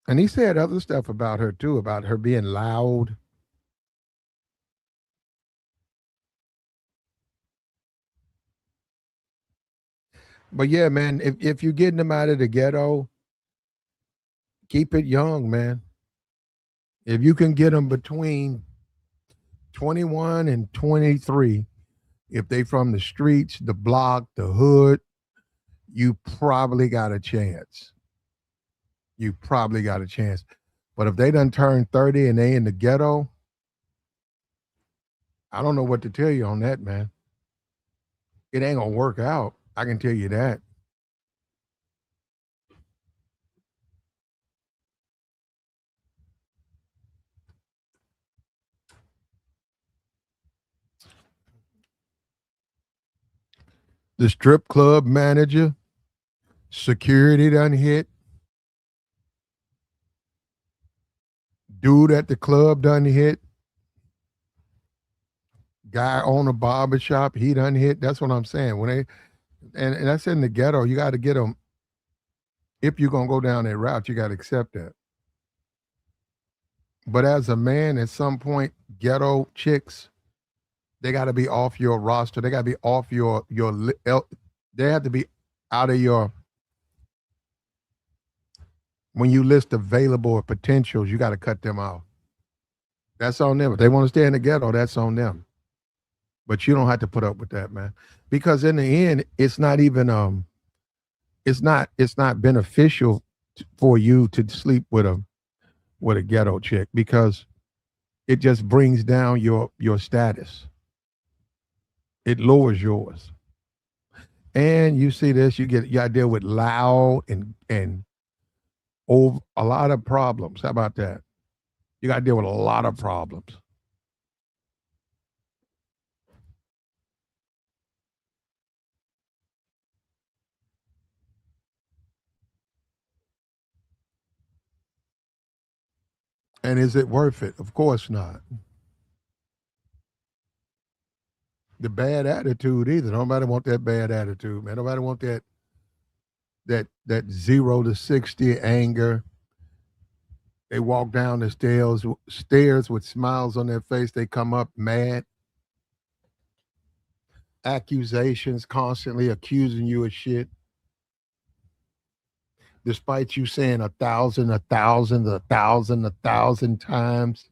And he said other stuff about her too, about her being loud. But yeah, man, if you're getting them out of the ghetto, keep it young, man. If you can get them between 21 and 23, if they from the streets, the block, the hood, you probably got a chance. You probably got a chance. But if they done turn 30 and they in the ghetto, I don't know what to tell you on that, man. It ain't gonna work out. I can tell you that. The strip club manager. Security done hit. Dude at the club done hit. Guy on a barber shop, he done hit. That's what I'm saying. When they and that's in the ghetto, you got to get them. If you're gonna go down that route, you got to accept that. But as a man, at some point, ghetto chicks, they got to be off your roster. They got to be off they have to be out of your when you list available potentials. You got to cut them off. That's on them. If they want to stay in the ghetto, that's on them. But you don't have to put up with that, man. Because in the end, it's not even it's not beneficial for you to sleep with a ghetto chick because it just brings down your status. It lowers yours. And you see this, you got to deal with loud and over a lot of problems. How about that? You got to deal with a lot of problems. And is it worth it? Of course not. The bad attitude either. Nobody want that bad attitude, man. Nobody want that 0 to 60 anger. They walk down the stairs with smiles on their face. They come up mad. Accusations, constantly accusing you of shit. Despite you saying 1,000, 1,000, 1,000, 1,000 times.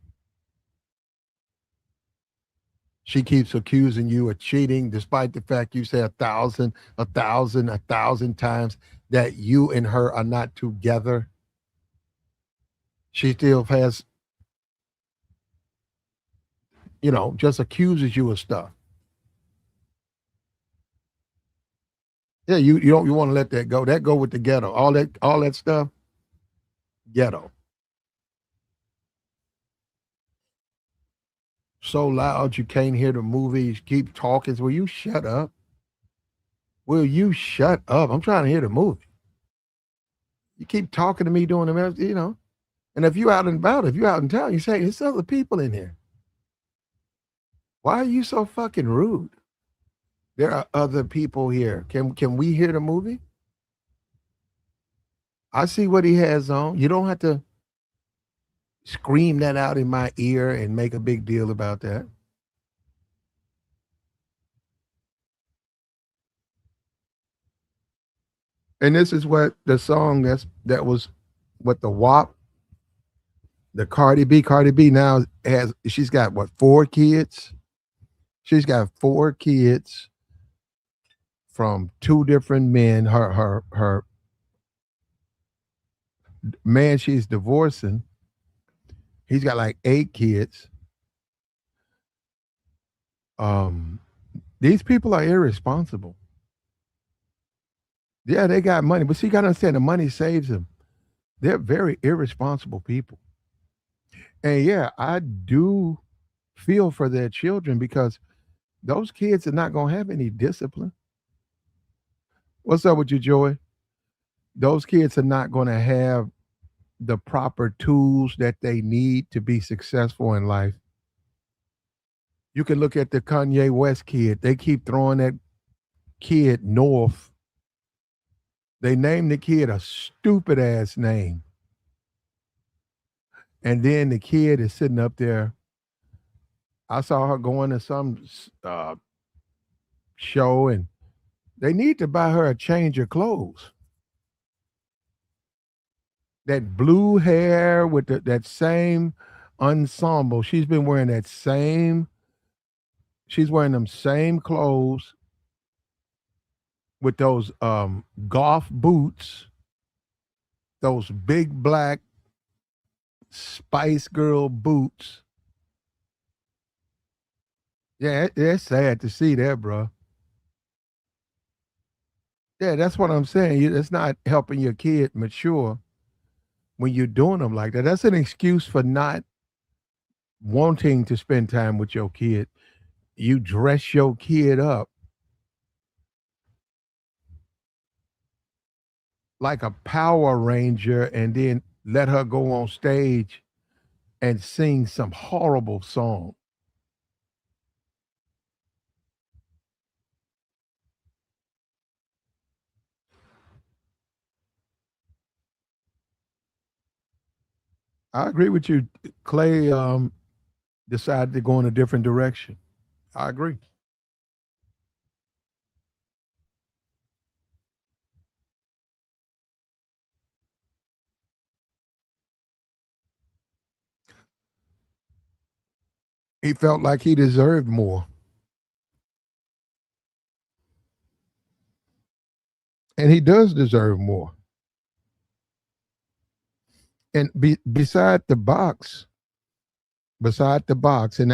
She keeps accusing you of cheating, despite the fact you say 1,000, 1,000, 1,000 times that you and her are not together. She still has, just accuses you of stuff. Yeah, you want to let that go. That go with the ghetto. All that stuff, ghetto. So loud you can't hear the movies. Keep talking. Will you shut up? Will you shut up? I'm trying to hear the movie. You keep talking to me doing the. And if you out and about, if you out in town, you say there's other people in here. Why are you so fucking rude? There are other people here. Can we hear the movie? I see what he has on. You don't have to scream that out in my ear and make a big deal about that. And this is what the song that was what the WAP, the Cardi B now she's got what, 4 kids? She's got 4 kids from 2 different men. Her man she's divorcing, he's got like 8 kids. These people are irresponsible. Yeah, they got money, but see, you gotta understand the money saves them. They're very irresponsible people. And yeah, I do feel for their children because those kids are not gonna have any discipline. What's up with you, Joy? Those kids are not gonna have the proper tools that they need to be successful in life. You can look at the Kanye West kid. They keep throwing that kid north. They named the kid a stupid ass name. And then the kid is sitting up there. I saw her going to some show, and they need to buy her a change of clothes. That blue hair with that same ensemble. She's been wearing she's wearing them same clothes with those golf boots, those big black Spice Girl boots. Yeah, it's sad to see that, bro. Yeah, that's what I'm saying. It's not helping your kid mature when you're doing them like that. That's an excuse for not wanting to spend time with your kid. You dress your kid up. like a Power Ranger and then let her go on stage and sing some horrible song. I agree with you. Clay decided to go in a different direction. I agree. He felt like he deserved more. And he does deserve more. And beside the box, and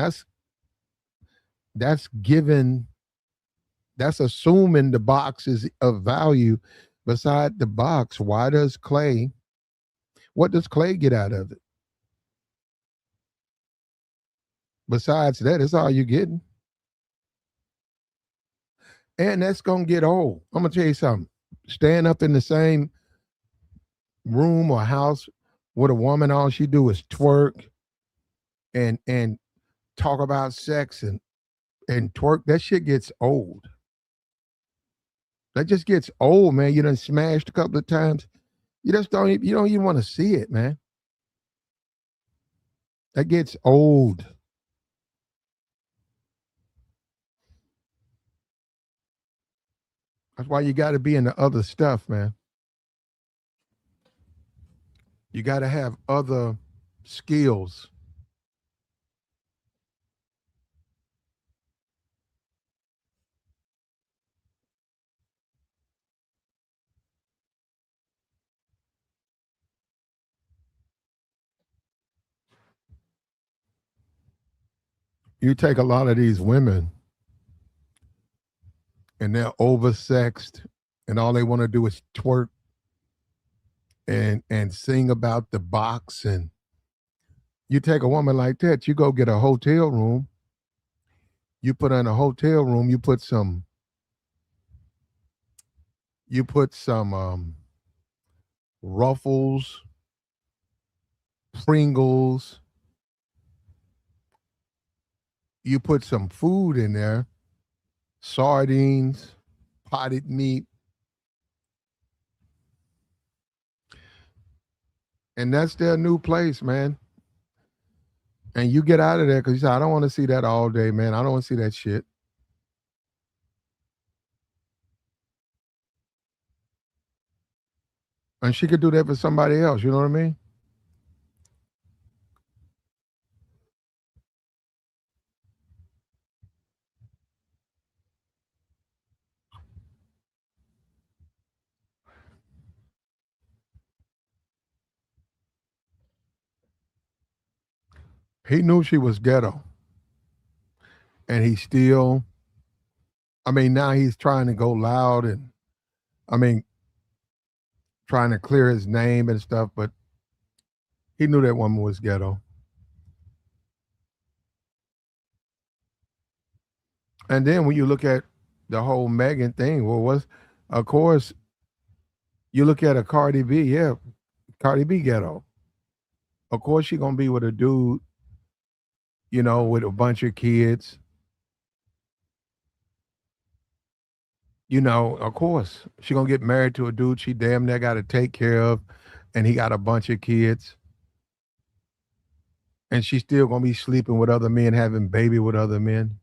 that's given that's assuming the box is of value. Beside the box, what does Clay get out of it? Besides that, it's all you getting. And that's gonna get old. I'm gonna tell you something. Staying up in the same room or house with a woman, all she do is twerk and talk about sex and twerk. That shit gets old. That just gets old, man. You done smashed a couple of times. You don't even want to see it, man. That gets old. That's why you got to be in the other stuff, man. You got to have other skills. You take a lot of these women and they're oversexed and all they want to do is twerk and sing about the box, and you take a woman like that, you go get a hotel room, you put her in a hotel room, you put some Ruffles, Pringles, you put some food in there, sardines, potted meat, and that's their new place, man. And you get out of there because you say, I don't want to see that all day, man. I don't want to see that shit. And she could do that for somebody else. You know what I mean? He knew she was ghetto, and he still. I mean, now he's trying to go loud and, I mean, trying to clear his name and stuff, but he knew that woman was ghetto. And then when you look at the whole Megan thing, well, of course, you look at a Cardi B, yeah, Cardi B ghetto. Of course, she gonna be with a dude, with a bunch of kids. Of course, she gonna get married to a dude she damn near got to take care of, and he got a bunch of kids, and she's still gonna be sleeping with other men, having baby with other men.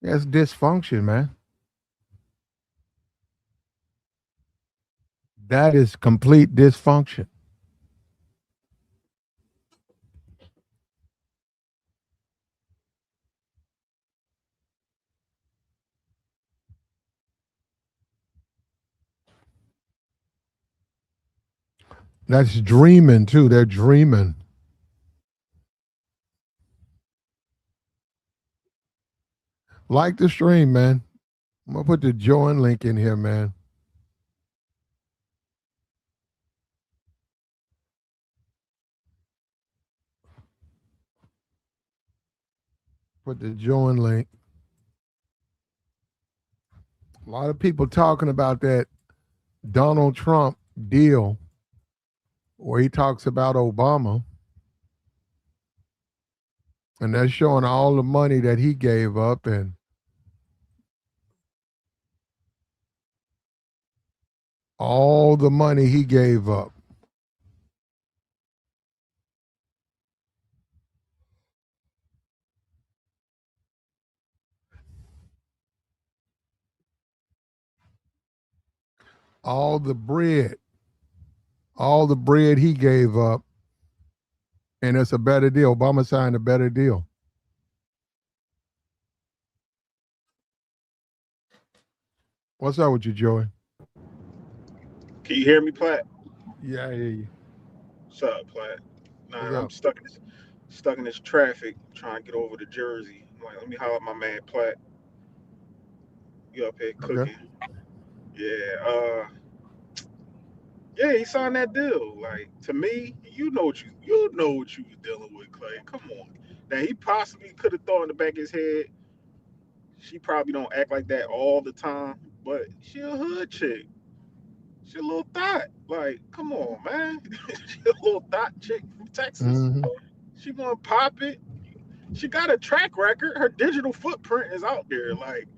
That's dysfunction, man. That is complete dysfunction. That's dreaming too. They're dreaming. Like the stream, man. I'm gonna put the join link in here, man. Put the join link. A lot of people talking about that Donald Trump deal where he talks about Obama, and they're showing all the money that he gave up and all the money he gave up. All the bread, all the bread he gave up, and it's a better deal. Obama signed a better deal. What's up with you, Joey? Can you hear me, Platt? Yeah, I hear you. What's up, Platt? What's Nah, I'm up? stuck in this traffic trying to get over to Jersey. I'm like, let me holler at my man Platt. You up here Okay. cooking? Yeah. Yeah, he signed that deal. Like to me, you know what you was dealing with, Clay. Come on. Now he possibly could have thought in the back of his head. She probably don't act like that all the time, but she a hood chick. She a little thought. Like, come on, man. She a little thought chick from Texas. Mm-hmm. She gonna pop it. She got a track record. Her digital footprint is out there. Like,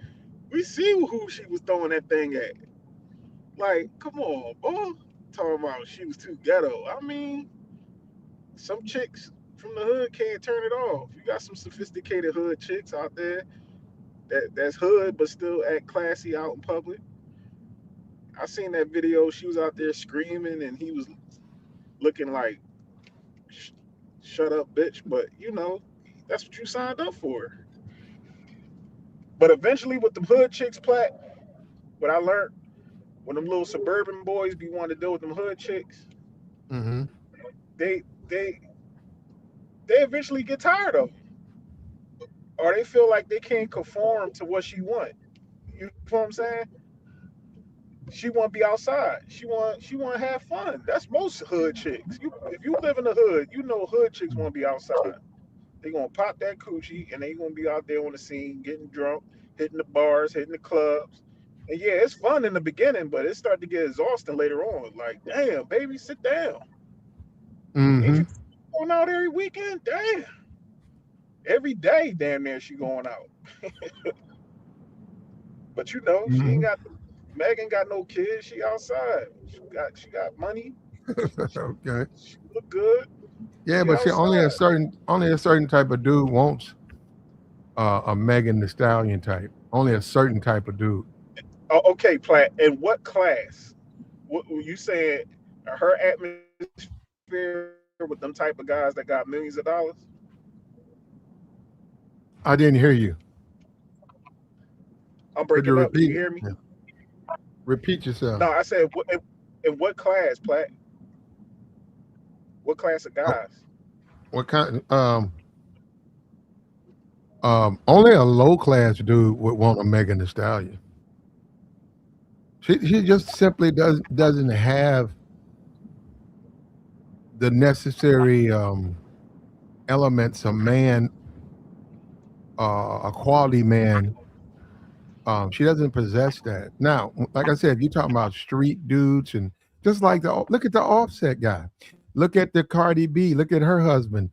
we see who she was throwing that thing at. Like, come on, boy. Talking about she was too ghetto. I mean, some chicks from the hood can't turn it off. You got some sophisticated hood chicks out there that's hood but still act classy out in public. I seen that video. She was out there screaming and he was looking like, shut up, bitch. But that's what you signed up for. But eventually, with the hood chicks, Plat, what I learned when them little suburban boys be wanting to deal with them hood chicks, Mm-hmm. they they they eventually get tired of them, or they feel like they can't conform to what she want. You know what I'm saying? She want to be outside. She want to have fun. That's most hood chicks. If you live in the hood, you know hood chicks want to be outside. They gonna pop that coochie and they gonna be out there on the scene, getting drunk, hitting the bars, hitting the clubs. And yeah, it's fun in the beginning, but it started to get exhausting later on. Like, damn, baby, sit down. Ain't Mm-hmm. you going out every weekend? Damn. Every day, damn near she going out. But she ain't Mm-hmm. got Megan got no kids. She outside. She got money. Okay. She look good. Yeah, She but see, outside. only a certain type of dude wants a Megan the Stallion type. Only a certain type of dude. Oh, okay, Platt. In what class? What were you saying? Her atmosphere with them type of guys that got millions of dollars? I didn't hear you. I'm breaking Could up. you Can you hear repeat me? it? Yeah. Repeat No, yourself. I said in what class, Platt? What class of Oh, guys? what kind? Only a low class dude would want a Megan the Stallion. She just simply doesn't have the necessary elements a man, a quality man. She doesn't possess that. Now, like I said, if you're talking about street dudes and just like look at the Offset guy, look at the Cardi B, look at her husband.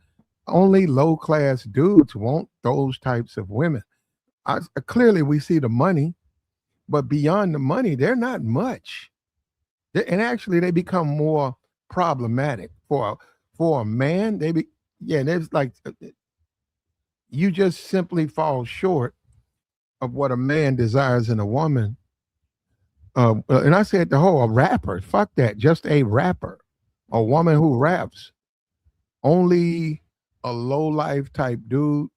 Only low class dudes want those types of women. Clearly, we see the money, but beyond the money, they're not much. And actually, they become more problematic for a man. Yeah, there's like you just simply fall short of what a man desires in a woman. And I said the whole a rapper. Fuck that. Just a rapper, a woman who raps. Only a low life type dude.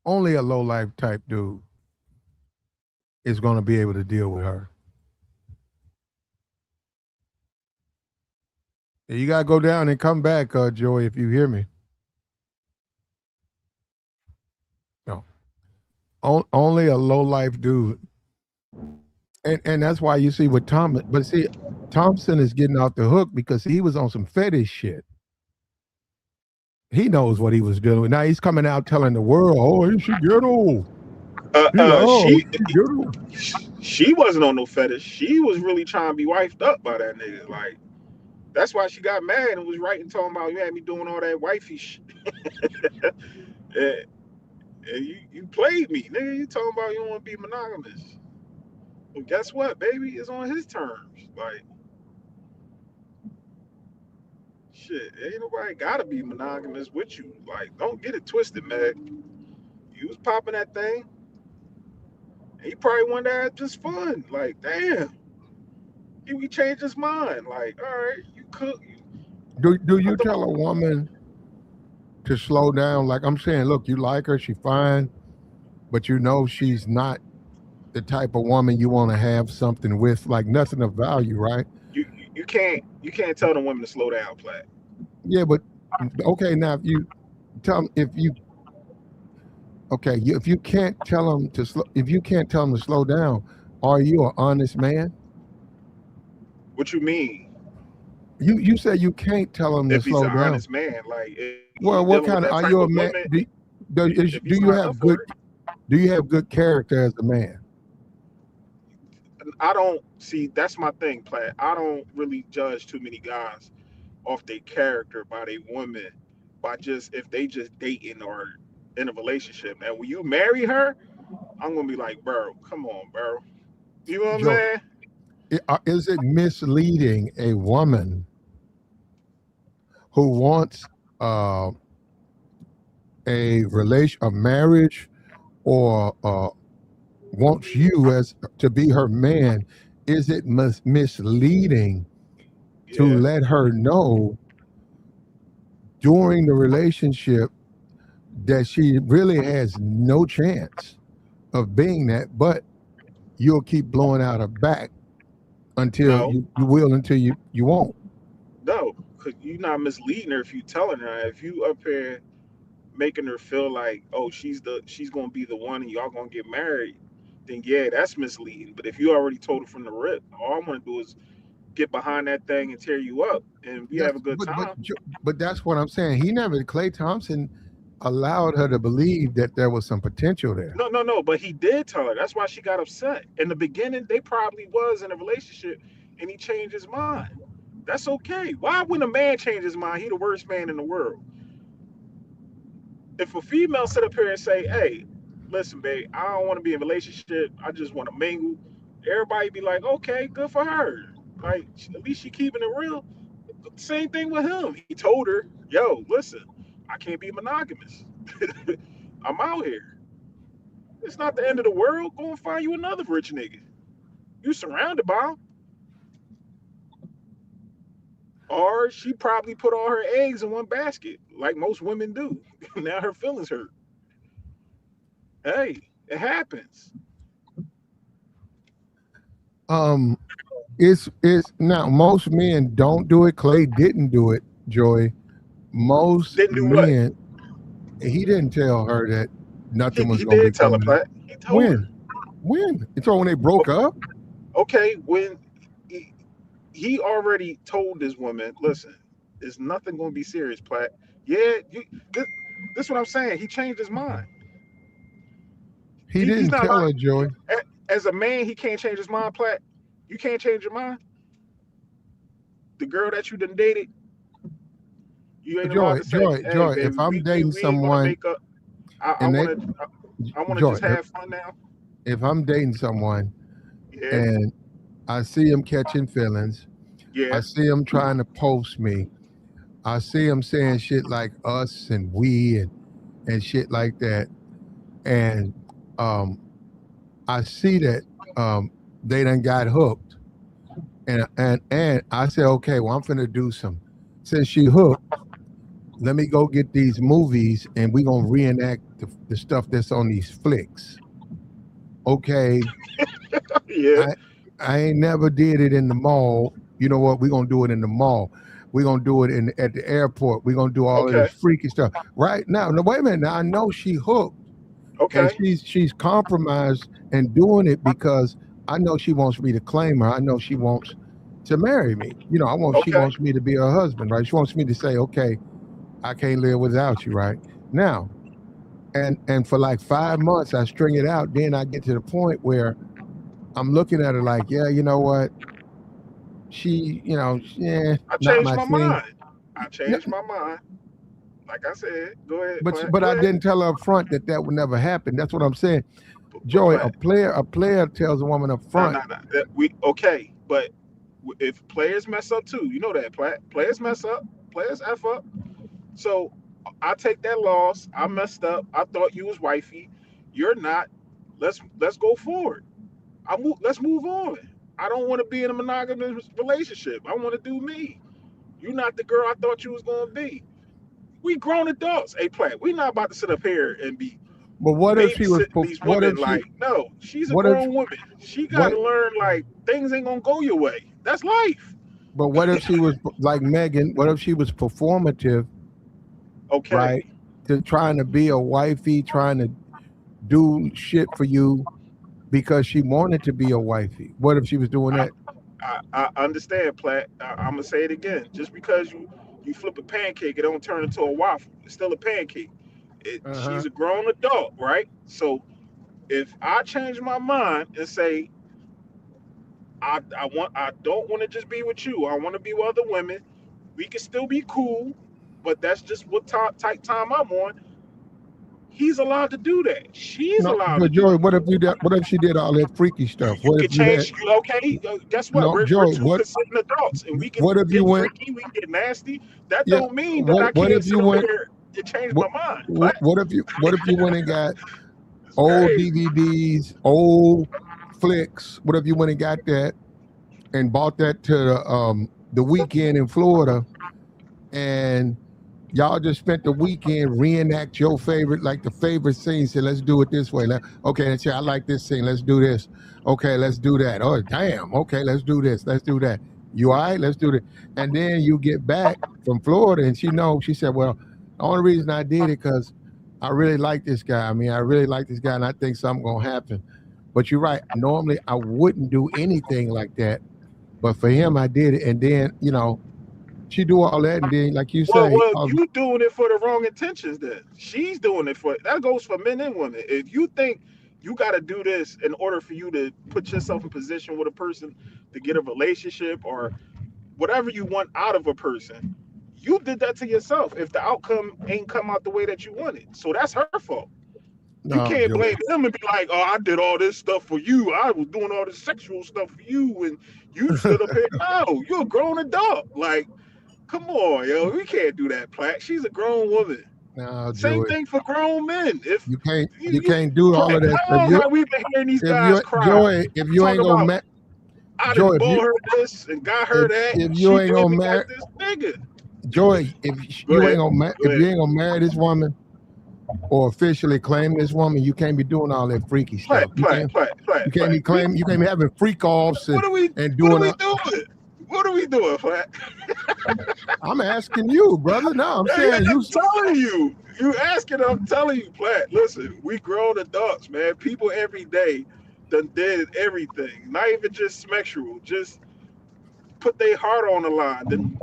Only a low life type dude is going to be able to deal with her. You got to go down and come back, Joey, if you hear me. No, only a low life dude, and that's why you see with Thomas. But see, Thompson is getting off the hook because he was on some fetish shit. He knows what he was doing. Now he's coming out telling the world, "Oh, you should get old." He's like, oh, She she's beautiful. she wasn't on no fetish. She was really trying to be wifed up by that nigga. Like that's why she got mad and was writing talking about you had me doing all that wifey shit. and, and you played me, nigga. You talking about you don't want to be monogamous. Well, guess what, baby? It's on his terms. Like shit, ain't nobody gotta be monogamous with you. Like, don't get it twisted, man. You was popping that thing, and he probably wanted to have just fun. Like, damn, he changed his mind. Like, all right, you cook. Do I you thought, tell a woman to slow down? Like I'm saying, look, you like her, she's fine, but you know she's not the type of woman you want to have something with, like nothing of value, right? you can't tell the women to slow down, Platt. Yeah, but okay, now if you okay, if you can't tell them to slow, if you can't tell them to slow down, are you an honest man? What you mean? You say you can't tell them to If he's slow an down. honest man, like if he's Well, what dealing with kind of that are type you a of man? woman, if he Do you signed up have for good it, do you have good character as a man? I don't see. That's my thing, Platt. I don't really judge too many guys off their character by their woman, by just if they just dating or in a relationship. And when you marry her, I'm gonna be like, bro, come on, bro. You know what I'm Joe, saying? is it misleading a woman who wants uh, a marriage, or wants you as to be her man? Is it misleading to Yeah. let her know during the relationship that she really has no chance of being that, but you'll keep blowing out her back until No, you will, until you won't? no, because you're not misleading her if you telling her. If you up here making her feel like, oh, she's gonna be the one and y'all gonna get married, then yeah, that's misleading. But if you already told her from the rip, all I want to do is get behind that thing and tear you up, and we have a That's good time. but that's what I'm saying. Clay Thompson allowed her to believe that there was some potential there. No, no, no. But he did tell her. That's why she got upset. In the beginning, they probably was in a relationship, and he changed his mind. That's okay. Why, when a man changes his mind, he the worst man in the world? If a female sit up here and say, "Hey, listen, babe, I don't want to be in a relationship. I just want to mingle," everybody be like, "Okay, good for her. Like, at least she keeping it real." Same thing with him. He told her, "Yo, listen, I can't be monogamous. I'm out here. It's not the end of the world. Go and find you another rich nigga. You surrounded by them." Or she probably put all her eggs in one basket, like most women do. Now her feelings hurt. Hey, it happens. Um, it's now most men don't do it. Clay didn't do it, Joy. Most Didn't do what? men, he didn't tell her that He, nothing was he going to be did tell her, coming. Platt. He told her. When? When? It's when they broke up. Okay, when he, he already told this woman, listen, there's nothing going to be serious, Platt. Yeah, this is what I'm saying. He changed his mind. He He's didn't not tell lying. her, Joy. As a man, he can't change his mind, Platt. You can't change your mind. The girl that you done dated, you ain't allowed to say, "Hey, Joy. If baby, I'm dating we ain't gonna someone make up. I and they, want to I want to Joy, just have fun now." if I'm dating someone Yeah, and I see him catching feelings, I yeah. see him trying to post me, I see him saying shit like us and we and shit like that, and um, I see that they done got hooked, and I say, okay, well I'm finna do some. Since she hooked, let me go get these movies and we gonna reenact the stuff that's on these flicks. Okay, Yeah. I I ain't never did it in the mall. You know what? We're gonna do it in the mall. We're gonna do it in at the airport. We're gonna do all of Okay. this freaky stuff. Right now, no, wait a minute. Now I know she hooked and Okay. she's compromised and doing it because I know she wants me to claim her. I know she wants to marry me. She Okay. wants me to be her husband, right? She wants me to say, okay, I can't live without you, right? Now, And for like 5 months, I string it out. Then I get to the point where I'm looking at her like, yeah, you know what? Yeah, I not changed my my thing. mind. I No, changed my mind. Like I said, go ahead, but Platt. but Go I ahead. didn't tell her up front that that would never happen. That's what I'm saying. But Joey, Platt, a player tells a woman up no, front. no, no. We okay, but if players mess up too, you know that Platt. Players mess up. Players f up. So I take that loss. I messed up. I thought you was wifey. You're not. Let's go forward. Let's move on. I don't want to be in a monogamous relationship. I want to do me. You're not the girl I thought you was gonna be. We grown adults. Hey, Platt, we not about to sit up here and be But what if she was? babysitting these What women. if she? Like, no, she's a What if? grown woman. She got What? to learn like things ain't gonna go your way. That's life. But what if she was like Megan? What if she was performative, right? Okay. To trying to be a wifey, trying to do shit for you because she wanted to be a wifey. What if she was doing I, that? I understand, Platt. I'm gonna say it again. Just because you flip a pancake, it don't turn into a waffle. It's still a pancake. Uh huh. She's a grown adult, right? So if I change my mind and say I don't want to just be with you. I want to be with other women. We can still be cool, but that's just what type time I'm on. He's allowed to do that. She's No, allowed to but do Joey, it. what if you did? What if she did all that freaky stuff? You What if can you had? change. Okay, guess what? No, We're Joey. two consenting adults, and we can What if you get went? freaky. We can get nasty. That Yeah. don't mean that I What can't if you sit up went? here and change What my mind. But what if you went and got it's old crazy. DVDs, old flicks? What if you went and got that and bought that to the weekend in Florida, and y'all just spent the weekend reenact your favorite, like the favorite scene. Say, let's do it this way. Okay, let's say I like this scene. Let's do this. Okay, let's do that. Oh, damn. Okay, let's do this. Let's do that. You all right? Let's do it. And then you get back from Florida, and she knows. She said, "Well, the only reason I did it because I really like this guy. I mean, I really like this guy, and I think something gonna happen." But you're right. Normally, I wouldn't do anything like that, but for him, I did it. And then, she do all that, and then, like you say, Well, you doing it for the wrong intentions. Then she's doing it for that goes for men and women. If you think you got to do this in order for you to put yourself in position with a person to get a relationship or whatever you want out of a person, you did that to yourself. If the outcome ain't come out the way that you wanted, so that's her fault. You no, can't Joe. blame them and be like, "Oh, I did all this stuff for you. I was doing all this sexual stuff for you, and you stood up here." No, you're a grown adult. Like, come on, yo, we can't do that, Platt. She's a grown woman. No, Same Joey. thing for grown men. If You you can't do all Platt, of that. how long have we been hearing these If guys you cry? Joy, if you Talk ain't gonna about I Joy, done bought her this and got her that. if you She ain't did gonna me marry like this, nigga. Joy, Go ahead. Go if you ahead. ain't gonna marry this woman or officially claim this woman, you can't be doing all that freaky Platt, stuff. Platt, Platt, You Platt, can't be Platt. claiming, you can't be having freak offs and What are doing. we doing? What are we doing, Platt? I'm asking you, brother. No, I'm Yeah, saying I'm you. telling you. You asking, I'm telling you, Platt. Listen, we grown adults, man. People every day done did everything. Not even just sexual. Just put their heart on the line. Then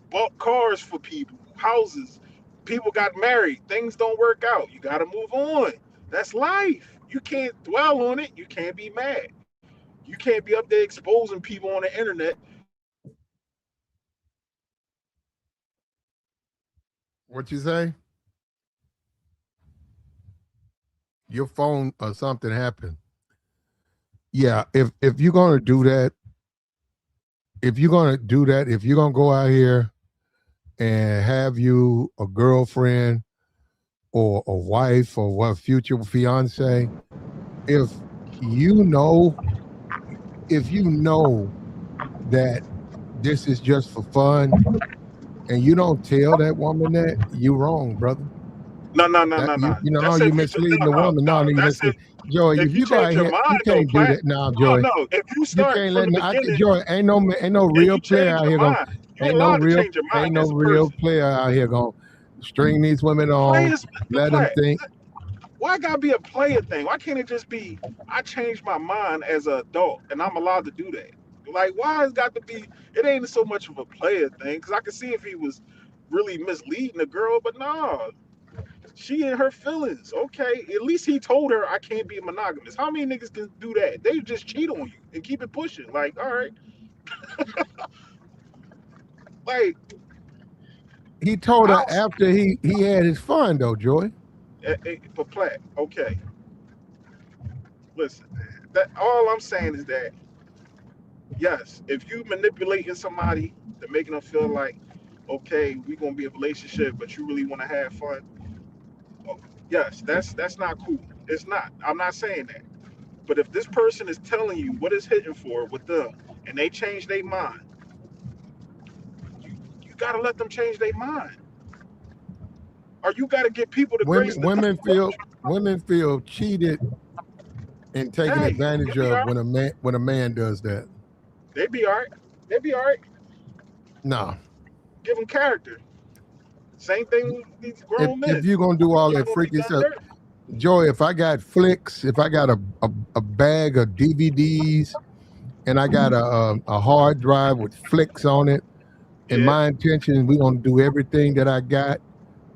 bought cars for people, houses. People got married. Things don't work out. You got to move on. That's life. You can't dwell on it. You can't be mad. You can't be up there exposing people on the internet. What you say? Your phone or something happened. Yeah, if you're gonna do that, if you're gonna go out here and have you a girlfriend or a wife or what future fiance, if you know if you know that this is just for fun and you don't tell that woman that, you wrong, brother. No, no, no, That no, no. no, That's you if you misleading no, the no, woman. no. No, you That's mislead Joey. if If you you go out change your here, you mind though, can't do Platt. that now, No, Joey. no. If you You start can't from let the no, beginning Joey. Ain't no and real you player change out your here going. mind, you ain't allowed to change your mind Ain't no as a real person. player out here going to string these women on. Players, Let them Platt. think. Why gotta be a player thing? Why can't it just be I changed my mind as an adult and I'm allowed to do that? Like, why it's got to be? It ain't so much of a player thing because I can see if he was really misleading the girl, but no, She in her feelings. Okay, at least he told her I can't be monogamous. How many niggas can do that? They just cheat on you and keep it pushing. Like, all right, like He told I her don't. after he had his fun though, Joy. But Platt, okay, listen. That all I'm saying is that yes, if you manipulating somebody to making them feel like, okay, we gonna be a relationship, but you really want to have fun. Oh, yes, that's not cool. It's not. I'm not saying that. But if this person is telling you what is hitting for with them, and they change their mind, you gotta let them change their mind, or you gotta give people the grace Women to think women about feel women feel cheated and you. taken Hey, advantage they be of all right. when a man does that. They be all right. They be all right. No. Give them character. Same thing with these grown If men. you're gonna do You're all not that gonna be freaky done stuff, dirty. Joy, if I got flicks, if I got a bag of DVDs and I got a hard drive with flicks on it, and Yeah. my intention, we're gonna do everything that I got.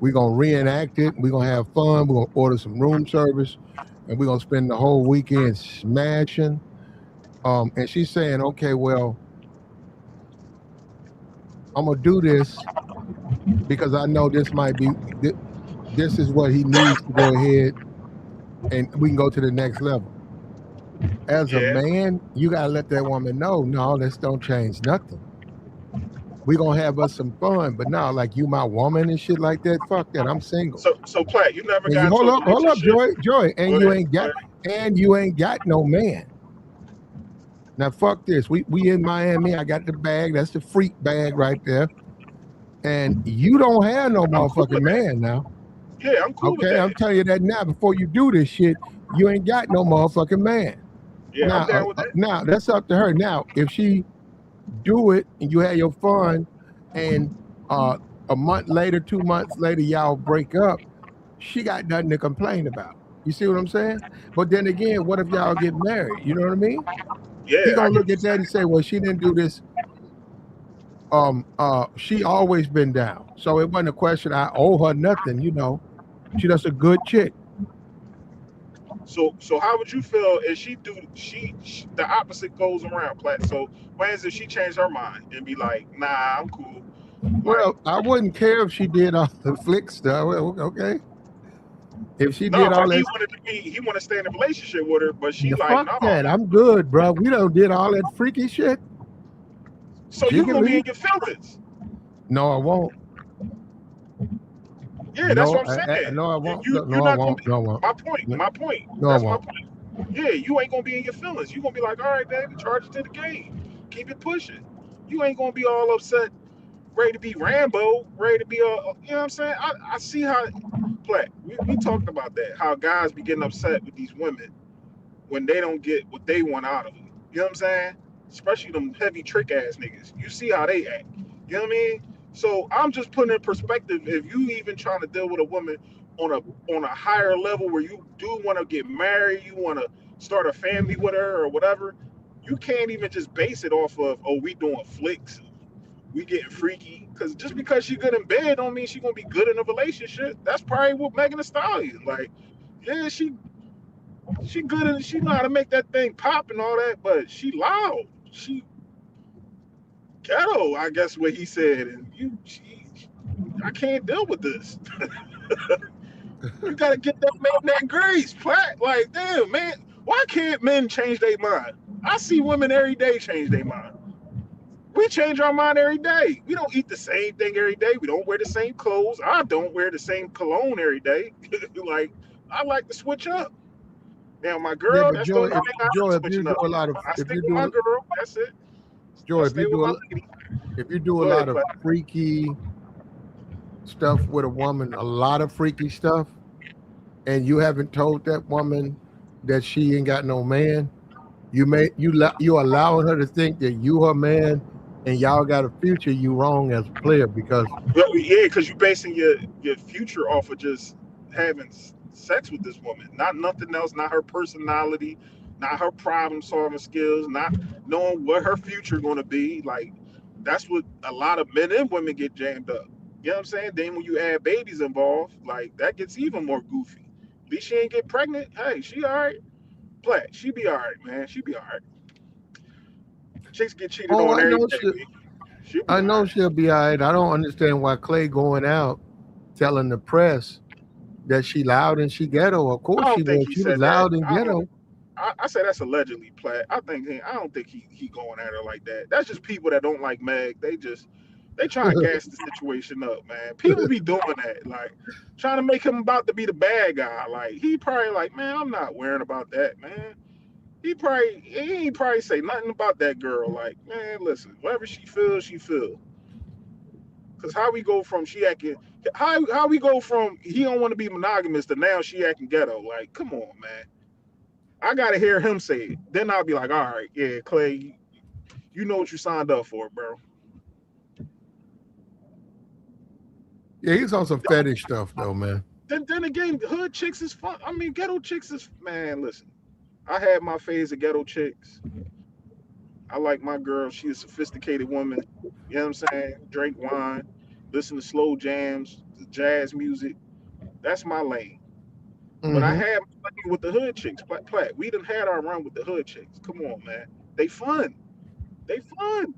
We're gonna reenact it. We're gonna have fun. We're gonna order some room service, and we're gonna spend the whole weekend smashing. And she's saying, okay, well, I'm gonna do this because I know this might be this is what he needs to go ahead and we can go to the next level. As a Yeah. man, you gotta let that woman know, no, this don't change nothing. We gonna have us some fun, but now, like you, my woman and shit like that. Fuck that. I'm single. So Platt, you never And got you into a hold up, relationship. Joy, Go ahead. Go ahead. and you ain't got no man. Now fuck this. We in Miami. I got the bag. That's the freak bag right there. And you don't have no I'm cool motherfucking with that. man now. Yeah, I'm cool with Okay, I'm that. telling you that now. Before you do this shit, you ain't got no motherfucking man. Yeah, I'm down with that. Now that's up to her. Now, if she do it and you have your fun, and a month later, 2 months later, y'all break up, she got nothing to complain about. You see what I'm saying? But then again, what if y'all get married? You know what I mean? He Yeah, I gonna get look what you're at that and saying. say, well, she didn't do this. She always been down. So it wasn't a question I owe her nothing, you know. She does a good chick. So how would you feel if she the opposite goes around, Platt? So when is if she changed her mind and be like, nah, I'm cool. Like, Well, I wouldn't care if she did all the flick stuff. Well, okay. If she no, did but all that, he wanted to stay in a relationship with her, but she like, fuck no. that. I'm good, bro. We don't did all that freaky shit. So She you can gonna be in leave. your feelings. No, I won't. Yeah, that's No, what I'm saying. no, I won't. You're No, I not gonna won't. be No, I won't. my point. No, My point. no, I That's my won't. point. Yeah, you ain't gonna be in your feelings. You gonna be like, all right, baby, charge it to the game. Keep it pushing. You ain't gonna be all upset, ready to be Rambo, ready to be you know what I'm saying? I see how play. We talked about that. How guys be getting upset with these women when they don't get what they want out of them. You know what I'm saying? Especially them heavy trick ass niggas. You see how they act. You know what I mean? So I'm just putting in perspective. If you even trying to deal with a woman on a higher level where you do want to get married, you want to start a family with her or whatever, you can't even just base it off of we doing flicks, we getting freaky. Because just because she good in bed don't mean she gonna be good in a relationship. That's probably what Megan Thee Stallion. Like, yeah, she good and she know how to make that thing pop and all that, but she loud. She ghetto, I guess what he said. And I can't deal with this. You gotta get that man that grace, Platt. Like, damn, man, why can't men change their mind? I see women every day change their mind. We change our mind every day. We don't eat the same thing every day. We don't wear the same clothes. I don't wear the same cologne every day. Like, I like to switch up. Now, my Yeah, girl, but that's the only thing I'm If you switching do up. a lot of, I if stick you with my do, girl. That's it. I Joy, stay with my lady. if you do a Go lot ahead, of Platt. freaky stuff with a woman, a lot of freaky stuff, and you haven't told that woman that she ain't got no man, you allowing her to think that you her man and y'all got a future. You wrong as a player because Well, yeah, because you're basing your future off of just having sex with this woman, not nothing else, not her personality, not her problem solving skills, not knowing what her future going to be. Like, that's what a lot of men and women get jammed up. You know what I'm saying? Then when you add babies involved, like that gets even more goofy. At least she ain't get pregnant. Hey, she all right. Black, she be all right, man. She be all right. Chicks get cheated Oh, on every day, B. She'll be I all know right. she'll be all right. I don't understand why Klay going out telling the press that she loud and she ghetto. Of I course she don't think was. he She was said that. loud and I don't. ghetto. I say that's allegedly Platt. I don't think he going at her like that. That's just people that don't like Meg. They trying to gas the situation up, man. People be doing that, like trying to make him about to be the bad guy. Like he probably like, man, I'm not worrying about that, man. He ain't probably say nothing about that girl. Like, man, listen, whatever she feels, she feels. Cause how we go from she acting, how we go from he don't want to be monogamous to now she acting ghetto. Like, come on, man. I gotta hear him say it. Then I'll be like, all right, yeah, Klay, you know what you signed up for, bro. Yeah, he's on some fetish stuff though, man. Then again, hood chicks is fun. I mean, ghetto chicks is man. Listen, I had my phase of ghetto chicks. I like my girl. She a sophisticated woman. You know what I'm saying? Drink wine, listen to slow jams, jazz music. That's my lane. But I Hmm. had my lane with the hood chicks. Platt. We done had our run with the hood chicks. Come on, man. They fun. They fun.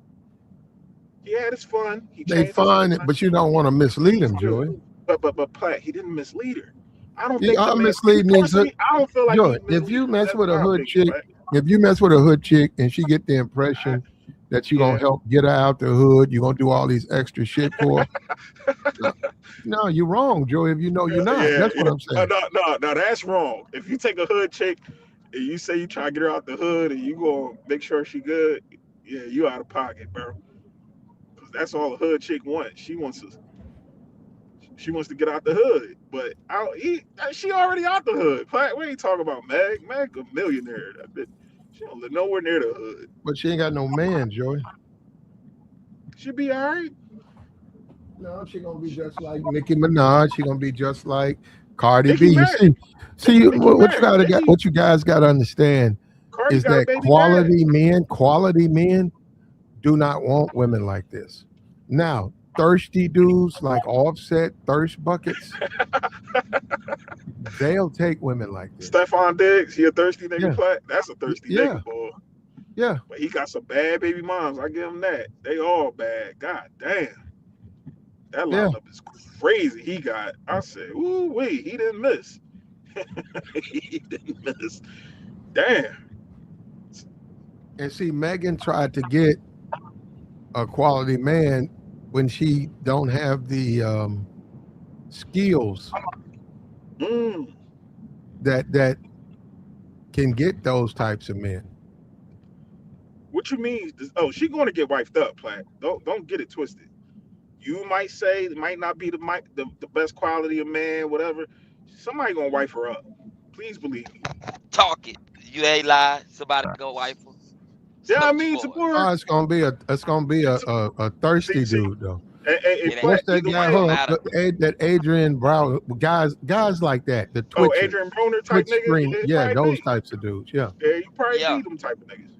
He had his fun. He They changed his fine, mind. but you don't want to mislead He's him, good. Joy. But Platt, he didn't mislead her. I don't Yeah, think the man, me mislead means personally, I don't feel like Joy. he If mislead you her. mess That's with a my hood opinion, chick, Platt. if you mess with a hood chick and she get the I, impression that you're gonna yeah. help get her out the hood, you're gonna do all these extra shit for her. No, you're wrong, Joey. If you know you're not. Yeah, That's yeah. what I'm saying. No, that's wrong. If you take a hood chick and you say you try to get her out the hood and you go make sure she good, yeah, you out of pocket, bro. Because that's all a hood chick wants. She wants to get out the hood. But she already out the hood. We ain't talking about Meg. Meg a millionaire. That bitch, she don't live nowhere near the hood. But she ain't got no man, Joey. She be all right. No, she gonna be just like Nicki Minaj. She gonna be just like Cardi B. Nicki You married. see, Nicki married. Nicki what you guys gotta understand Cardi is got a that baby dad. quality men do not want women like this. Now, thirsty dudes like Offset, thirst buckets, they'll take women like this. Stephon Diggs, he a thirsty nigga. Yeah, Platt. That's a thirsty yeah, nigga, boy. yeah, But he got some bad baby moms. I give him that. They all bad. God damn. That yeah. lineup is crazy. He got, I said, ooh, wait, he didn't miss. He didn't miss. Damn. And see, Megan tried to get a quality man when she don't have the skills Mm. that can get those types of men. What you mean? Oh, she going to get wifed up, Platt. Don't get it twisted. You might say it might not be the best quality of man, whatever. Somebody gonna wife her up. Please believe me. Talk it. You ain't lie. Somebody go wife her. Yeah, I Search mean, for it. Tabor. It's gonna be a thirsty See, dude though. hey, It ain't Platt. What's that Either guy? it don't way. Hold matter. on, that Adrian Brown guys like that, the Oh, Twitchers, Adrian Broner type Twitch nigga. stream, Yeah, it yeah, probably those be. types of dudes, yeah. Yeah, you probably Yeah. be them type of niggas.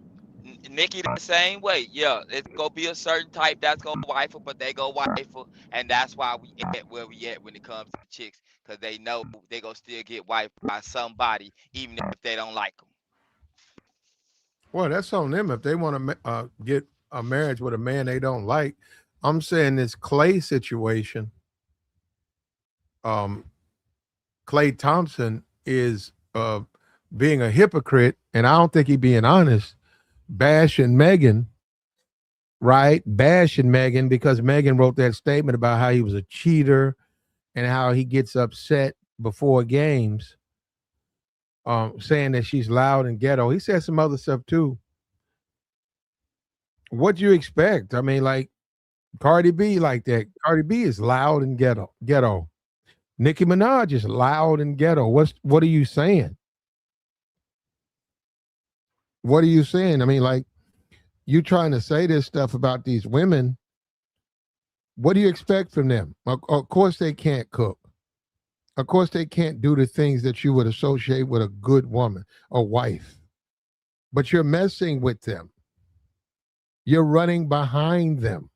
Nikki the same way. Yeah. It's gonna be a certain type that's gonna wife her, but they go wife her. And that's why we at where we at when it comes to chicks. Cause they know they gonna still get wifed by somebody, even if they don't like them. Well, that's on them if they want to get a marriage with a man they don't like. I'm saying this Clay situation. Um, Clay Thompson is being a hypocrite, and I don't think he being honest, bashing Megan, right? Bashing Megan because Megan wrote that statement about how he was a cheater and how he gets upset before games, saying that she's loud and ghetto. He said some other stuff too. What do you expect? I mean, like Cardi B, like that. Cardi B is loud and ghetto. Ghetto. Nicki Minaj is loud and ghetto. What are you saying? What are you saying? I mean, like you trying to say this stuff about these women. What do you expect from them? Of course, they can't cook. Of course, they can't do the things that you would associate with a good woman, a wife. But you're messing with them. You're running behind them.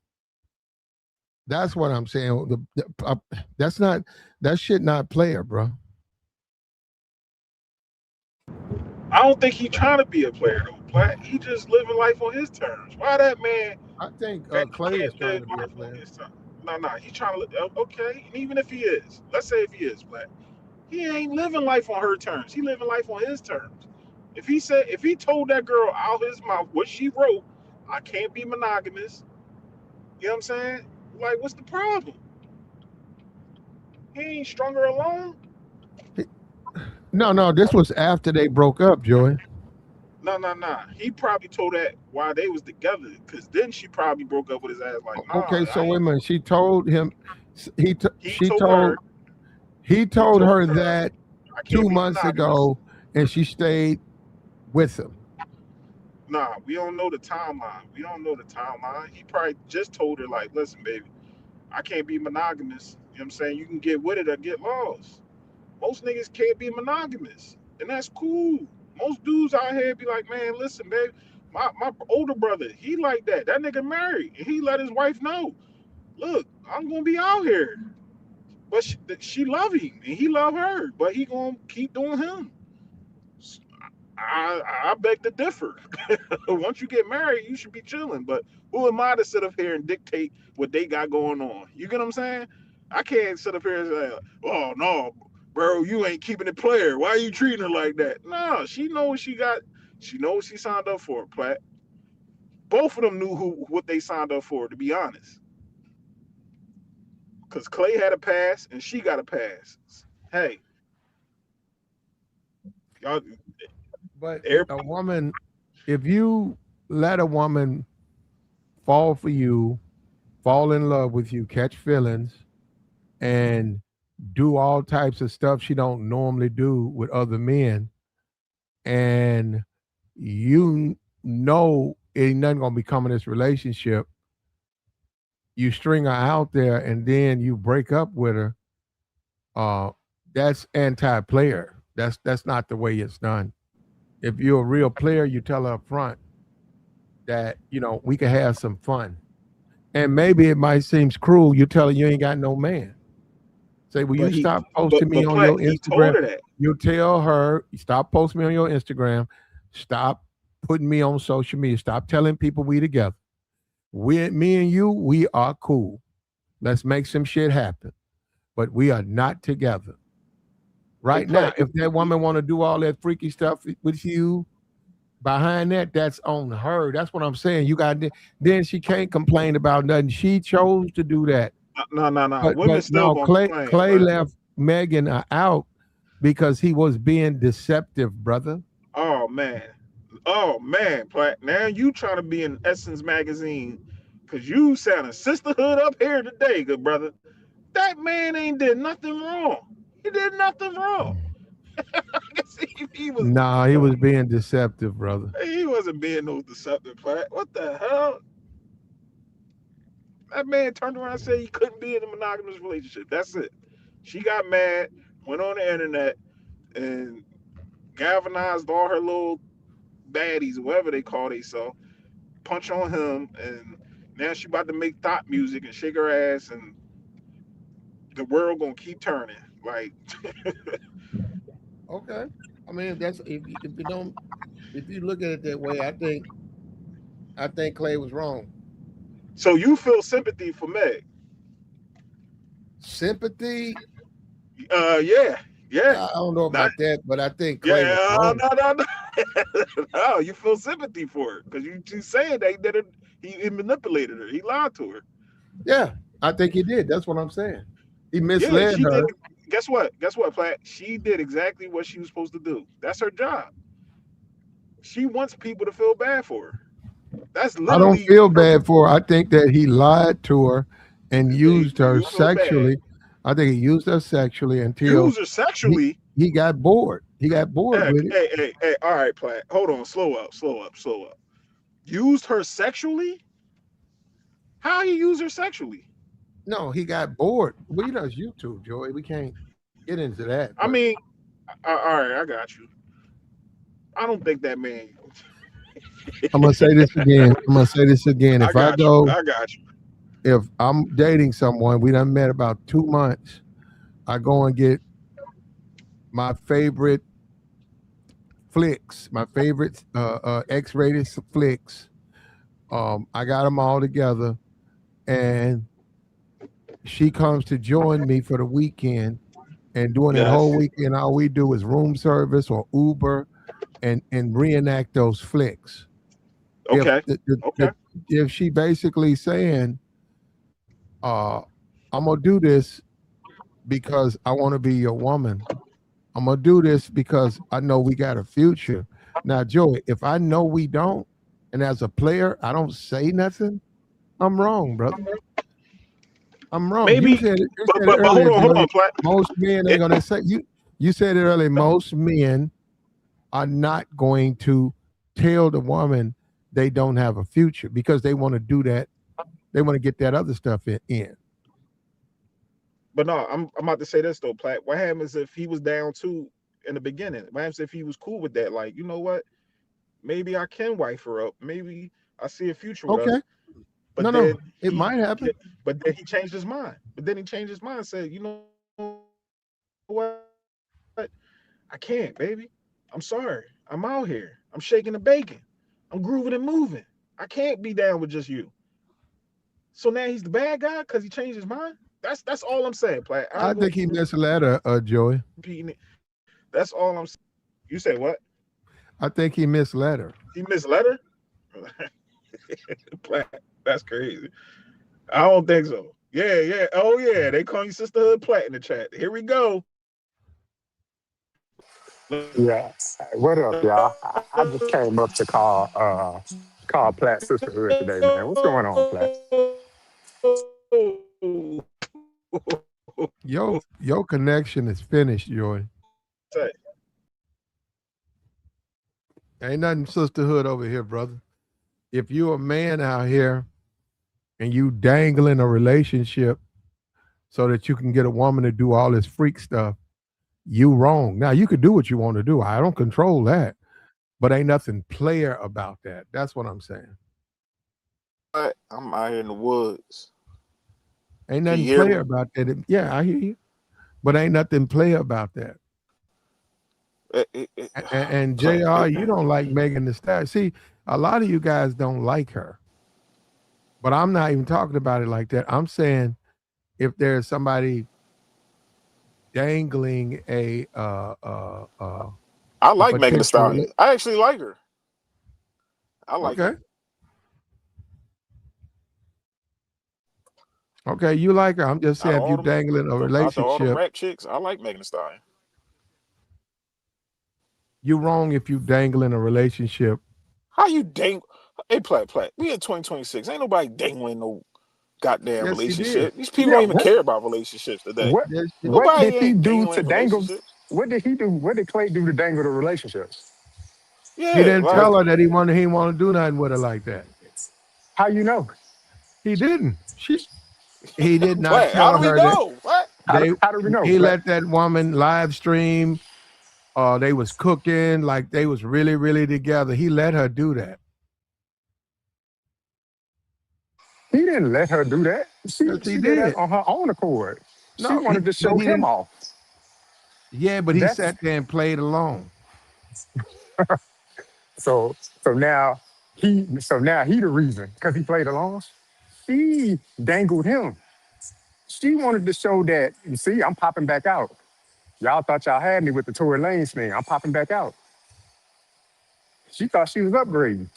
That's what I'm saying. That's not that shit not player, bro. I don't think he trying to be a player though, Platt. He just living life on his terms. Why that man I think Clay is can't trying live to be a life on player. his terms? No, he's trying to okay. And even if he is, let's say if he is, Platt, he ain't living life on her terms. He living life on his terms. If he told that girl out his mouth what she wrote, I can't be monogamous. You know what I'm saying? Like, what's the problem? He ain't strung her along. No, this was after they broke up, Joey. No. He probably told that while they was together, because then she probably broke up with his ass. Like, nah, Okay, so I wait a ain't. minute. She told him. He t- He she told told her. he He told told her her that I can't two be months monogamous. ago, and she stayed with him. Nah, we don't know the timeline. We don't know the timeline. He probably just told her, like, listen, baby, I can't be monogamous. You know what I'm saying? You can get with it or get lost. Most niggas can't be monogamous. And that's cool. Most dudes out here be like, man, listen, baby, my older brother, he like that. That nigga married. And he let his wife know, look, I'm gonna be out here. But she love him and he love her. But he gonna keep doing him. I beg to differ. Once you get married, you should be chilling. But who am I to sit up here and dictate what they got going on? You get what I'm saying? I can't sit up here and say, "Oh no, bro, you ain't keeping it player. Why are you treating her like that?" No, she knows what she got. She knows what she signed up for. Platt. Both of them knew what they signed up for. To be honest, because Klay had a pass and she got a pass. Hey, y'all, But a everybody, woman, if you let a woman fall for you, fall in love with you, catch feelings, and do all types of stuff she don't normally do with other men, and you know ain't nothing gonna become in this relationship, you string her out there and then you break up with her, uh, that's anti-player. That's not the way it's done. If you're a real player, you tell her up front that we can have some fun. And maybe it might seem cruel. You tell her you ain't got no man. Say, will but you he, stop posting me but on Platt, your he told Instagram? her that. You tell her, stop posting me on your Instagram. Stop putting me on social media. Stop telling people we together. Me and you, we are cool. Let's make some shit happen. But we are not together. Hey, Right now, Platt, if that woman want to do all that freaky stuff with you, behind that, that's on her. That's what I'm saying. You got then she can't complain about nothing. She chose to do that. no. But Women still no, gonna Clay complain, Clay but left Megan out because he was being deceptive, brother. oh man, oh man, Platt. Now you trying to be in Essence magazine because you sound a sisterhood up here today, good brother. That man ain't did nothing wrong. He did nothing wrong. I guess he was. Nah, he was being deceptive, brother. He wasn't being no deceptive, Platt. What the hell? That man turned around and said he couldn't be in a monogamous relationship. That's it. She got mad, went on the internet, and galvanized all her little baddies, whatever they call themselves, punch on him, and now she about to make thought music and shake her ass, and the world gonna keep turning. Like, Okay. I mean, if you don't if you look at it that way, I think Clay was wrong. so you feel sympathy for Meg? Sympathy, Yeah, yeah, I don't know not about that, but I think Clay was yeah, wrong. no. No, you feel sympathy for her because you saying that he manipulated her, he lied to her. Yeah, I think he did. That's what I'm saying. He Yeah, misled she did. her. Guess what? Guess what, Platt? She did exactly what she was supposed to do. That's her job. She wants people to feel bad for her. That's I don't literally feel her. bad for her. I think that he lied to her and used her You feel bad. sexually. I think he used her sexually until Use her he sexually. he got bored. He got bored with it. Hey. All right, Platt. Hold on. Slow up. Used her sexually? How he used her sexually? No, he got bored. We does YouTube, Joey. We can't get into that. I But mean, all right, I got you. I don't think that man. I'm gonna say this again. I'm gonna say this again. I If I got you. go, I got you. if I'm dating someone, we done met about 2 months, I go and get my favorite flicks, my favorite X-rated flicks. I got them all together, and she comes to join me for the weekend. And during that whole Yes. weekend, all we do is room service or Uber, and reenact those flicks. If Okay. Okay. if she basically saying, uh, "I'm gonna do this because I want to be your woman. I'm gonna do this because I know we got a future." Now, Joey, if I know we don't, and as a player, I don't say nothing, I'm wrong, brother. I'm wrong. You Maybe, said it. You but said it hold earlier, on, hold on, Joey. Plat. Most men ain't It, gonna say you. You said it earlier. Most men are not going to tell the woman they don't have a future because they want to do that. They want to get that other stuff in. but no, I'm about to say this though, Plat. What happens if he was down too in the beginning? What happens if he was cool with that? Like, you know what? Maybe I can wife her up. Maybe I see a future with Okay. us. No, But no. then It might happen. he changed his mind. But then he changed his mind and said, you know what? I can't, baby. I'm sorry. I'm out here. I'm shaking the bacon. I'm grooving and moving. I can't be down with just you. So now he's the bad guy because he changed his mind. That's all I'm saying, Plat. I I ain't gonna think he misled her, Joey. repeating it. That's all I'm saying. You say what? I think he misled her. He misled her? Plat. That's crazy. I don't think so. Yeah, yeah. Oh yeah. They call you sisterhood Plat in the chat. Here we go. Yeah. What up, y'all? I just came up to call Platt Sisterhood today, man. What's going on, Platt? Your connection is finished, Joey. Say, Ain't nothing sisterhood over here, brother. If you a man out here and you dangling a relationship so that you can get a woman to do all this freak stuff, you wrong. Now you can do what you want to do. I don't control that. But ain't nothing player about that. That's what I'm saying. I'm out here in the woods. Ain't Can you nothing hear player me? about that. Yeah, I hear you. But ain't nothing player about that. And Plat. JR, you don't like Megan the Stallion. See, a lot of you guys don't like her. But I'm not even talking about it like that. I'm saying if there's somebody dangling I a like Megan Thee potential Stallion. I actually like her. I like okay. her. Okay, you like her. I'm just Out saying of if you all dangling a them relationship, rap chicks, I like Megan Thee Stallion. you wrong if you dangling a relationship. How you dang? Hey, Plat. We in 2026. Ain't nobody dangling no goddamn Yes, you did. relationship. These people Yeah, don't even care about relationships today. what Yes, what Nobody did he ain't do to dangling dangle? relationships. What did he do? What did Clay do to dangle the relationships? he Yeah, didn't like tell her that he didn't want to do nothing with her like that. How you know? He didn't. He did not Plat. How tell do we her that know? What? they How do we know? he let that woman live stream. They was cooking like they was really, really together. He let her do that. He didn't let her do that. Yes, he She did that did. on her own accord. She No, wanted to but show he him didn't. off. Yeah, but he That's sat there and played along. so so now he the reason because he played along. She dangled him. She wanted to show that, you see, I'm popping back out. Y'all thought y'all had me with the Tory Lanez thing. I'm popping back out. She thought she was upgrading.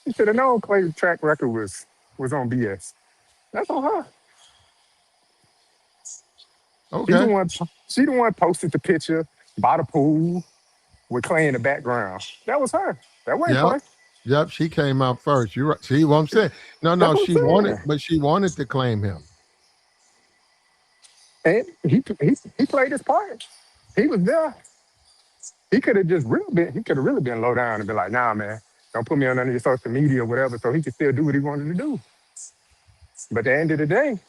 She should have known Clay's track record was on BS. That's on her. She the Okay. one. She the one posted the picture by the pool with Clay in the background. That was her. That wasn't Yep. Clay. Yep. She came out first. You right. See what I'm saying? No, That's no. what She I'm wanted, saying. but she wanted to claim him. And he played his part. He was there. He could have just really been. He could have really been low down and been like, "Nah, man, don't put me on any of your social media or whatever," so he could still do what he wanted to do. But at the end of the day,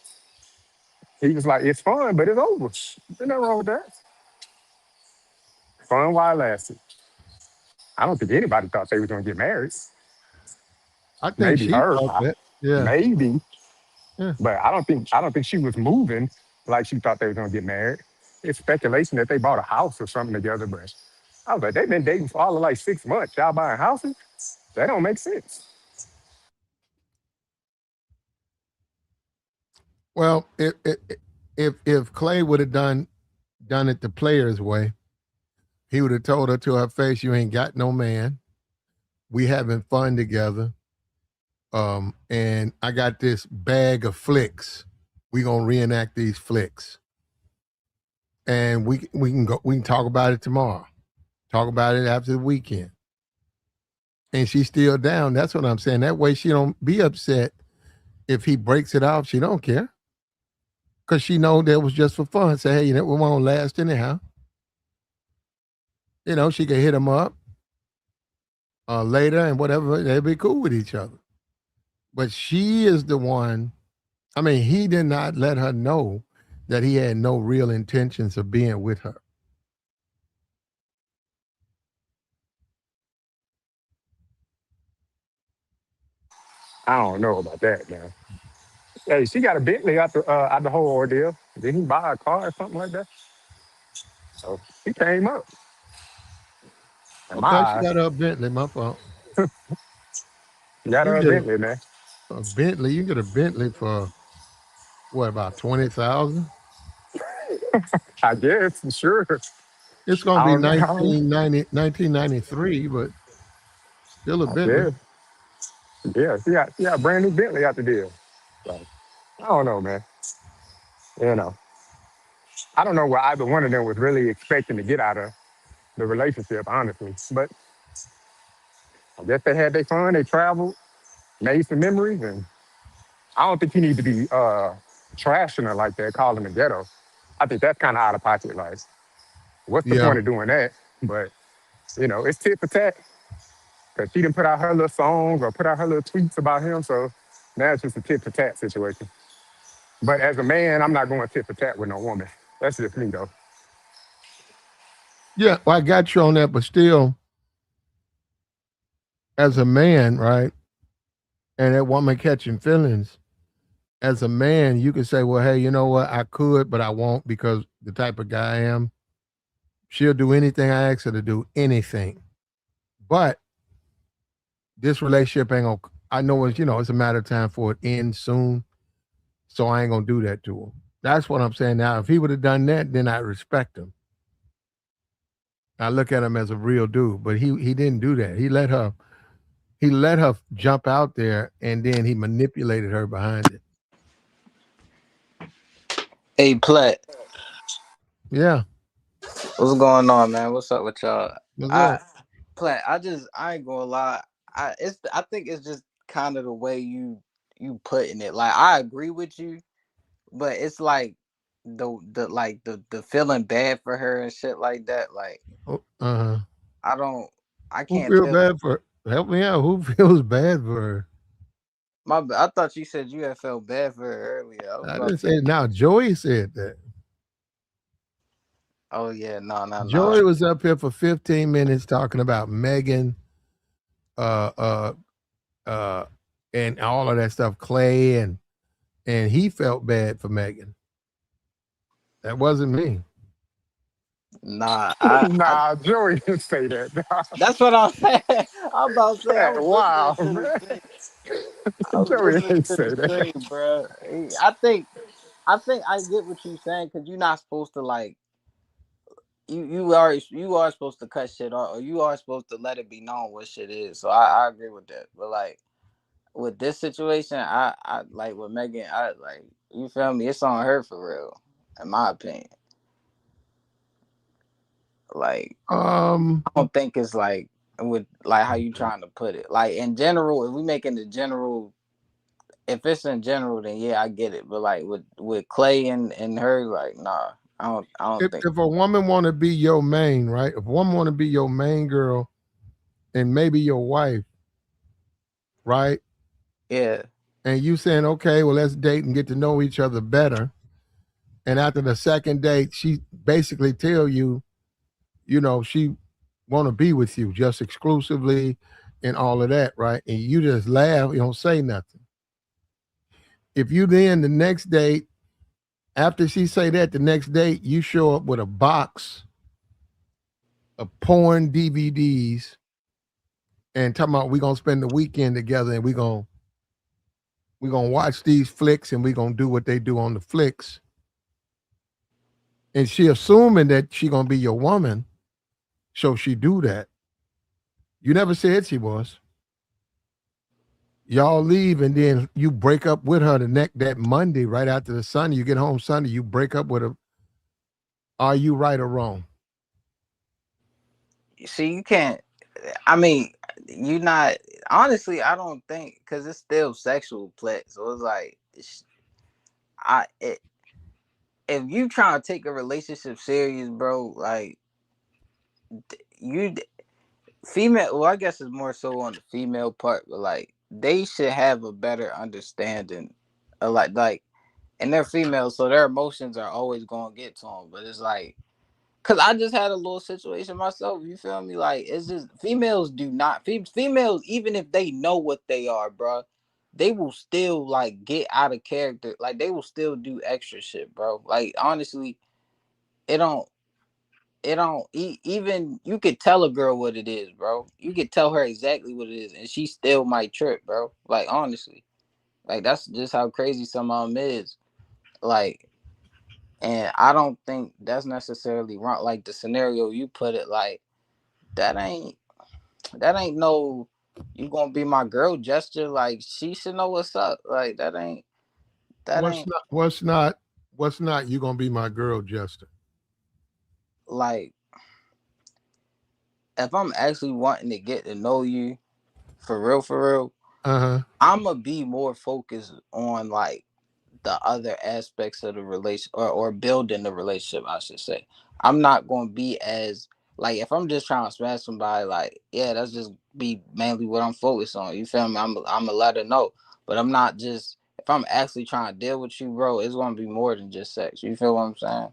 he was like, "It's fun, but it's over." There's nothing wrong with that. Fun while it lasted. I don't think anybody thought they was gonna get married. I think Maybe she her. thought that. Yeah. Maybe. Yeah. But I don't think she was moving like she thought they were gonna get married. It's speculation that they bought a house or something together, but I was like, they've been dating for all of like 6 months. Y'all buying houses? That don't make sense. Well, if Klay would have done it the player's way, he would have told her to her face, "You ain't got no man. We having fun together. And I got this bag of flicks. We gonna reenact these flicks, and we can talk about it tomorrow. Talk about it after the weekend." And she's still down. That's what I'm saying. That way she don't be upset if he breaks it off. She don't care because she know that was just for fun. Say, hey, it won't last anyhow. She could hit him up later and whatever. They'll be cool with each other. But she is the one. I mean, he did not let her know that he had no real intentions of being with her. I don't know about that, man. Hey, she got a Bentley out the whole ordeal. Did he buy a car or something like that? So he came up. In my Okay, she eyes, got her a Bentley. My fault. got You her can a get Bentley, man. a Bentley. You can get a Bentley for what, about 20,000? I guess, sure. It's gonna I be don't know. 1993, but still a I Bentley. guess. Yeah, she got a brand new Bentley out the deal. So, I don't know, man. You know, I don't know what either one of them was really expecting to get out of the relationship, honestly. But I guess they had their fun, they traveled, made some memories, and I don't think you need to be trashing her like that, calling the ghetto. I think that's kind of out of pocket. Like, what's the Yeah. point of doing that? But it's tit for tat because she didn't put out her little songs or put out her little tweets about him. So now it's just a tit for tat situation. But as a man, I'm not going tit for tat with no woman. That's just me, though. Yeah, well, I got you on that, but still, as a man, right? And that woman catching feelings, as a man, you could say, well, hey, you know what? I could, but I won't because the type of guy I am. She'll do anything I ask her to do, anything. But this relationship ain't gonna, I know it's a matter of time for it ends soon. So I ain't gonna do that to him. That's what I'm saying now. If he would have done that, then I respect him. I look at him as a real dude, but he didn't do that. He let her jump out there and then he manipulated her behind it. Hey, Plat, Yeah. what's going on, man? What's up with y'all? What's I up? Plat, I ain't gonna lie. I think it's just kind of the way you putting it. Like I agree with you, but it's like the feeling bad for her and shit like that. Like Oh, uh-huh. I don't, I Who can't feel tell. bad for help me out? Who feels bad for her? I thought you said you had felt bad for her earlier. I was I about didn't to say say, it now. Joey said that. oh yeah, no. Joey was up here for 15 minutes talking about Megan, uh, uh, uh, and all of that stuff, Klay, and he felt bad for Megan. That wasn't me. Nah, I Nah, Joey didn't say that. that's what I'm saying. I'm about to say I was listening Wow, to the man. stream. I was Joey listening ain't to the say that. stream, bro. I think I get what you're saying because you're not supposed to like you are supposed to cut shit off or you are supposed to let it be known what shit is. So I agree with that. But like with this situation, I like with Megan, I like you feel me. It's on her for real, in my opinion. Like Um, I don't think it's like with like how you trying to put it. Like in general, if we making the general if it's in general, then yeah, I get it. But like with Klay and her, like nah, I don't if think. if a woman want to be your main, right? If a woman want to be your main girl and maybe your wife, right? Yeah, And you saying, okay, well, let's date and get to know each other better. And after the second date, she basically tell you, she want to be with you just exclusively and all of that, right? And you just laugh, you don't say nothing. If you then the next date, after she say that, the next date you show up with a box of porn DVDs and talking about we gonna spend the weekend together and we gonna watch these flicks and we gonna do what they do on the flicks. And she assuming that she gonna be your woman, so she do that. You never said she was. Y'all leave and then you break up with her that Monday right after the Sunday. You get home Sunday, you break up with her. Are you right or wrong? See, you can't. I mean, you not. Honestly, I don't think because it's still sexual play. So it's like, if you trying to take a relationship serious, bro, like you female. Well, I guess it's more so on the female part, but like they should have a better understanding of like, and they're female, so their emotions are always gonna get to them. But it's like. Cause I just had a little situation myself. You feel me? Like it's just females do not females, even if they know what they are, bro, they will still like get out of character. Like they will still do extra shit, bro. Like honestly, it don't even you could tell a girl what it is, bro. You could tell her exactly what it is, and she still might trip, bro. Like honestly, like that's just how crazy some of them is. Like. And I don't think that's necessarily wrong. Like the scenario you put it, like that ain't no you gonna be my girl gesture. Like she should know what's up. Like that ain't What's not? What's not? What's not? You gonna be my girl, Justin? like if I'm actually wanting to get to know you for real, I'm gonna be more focused on like the other aspects of the relation or building the relationship, I should say. I'm not going to be as like if I'm just trying to smash somebody, like yeah, that's just be mainly what I'm focused on. You feel me? I'm gonna let her know, but I'm not just if I'm actually trying to deal with you, bro. It's going to be more than just sex. You feel what I'm saying?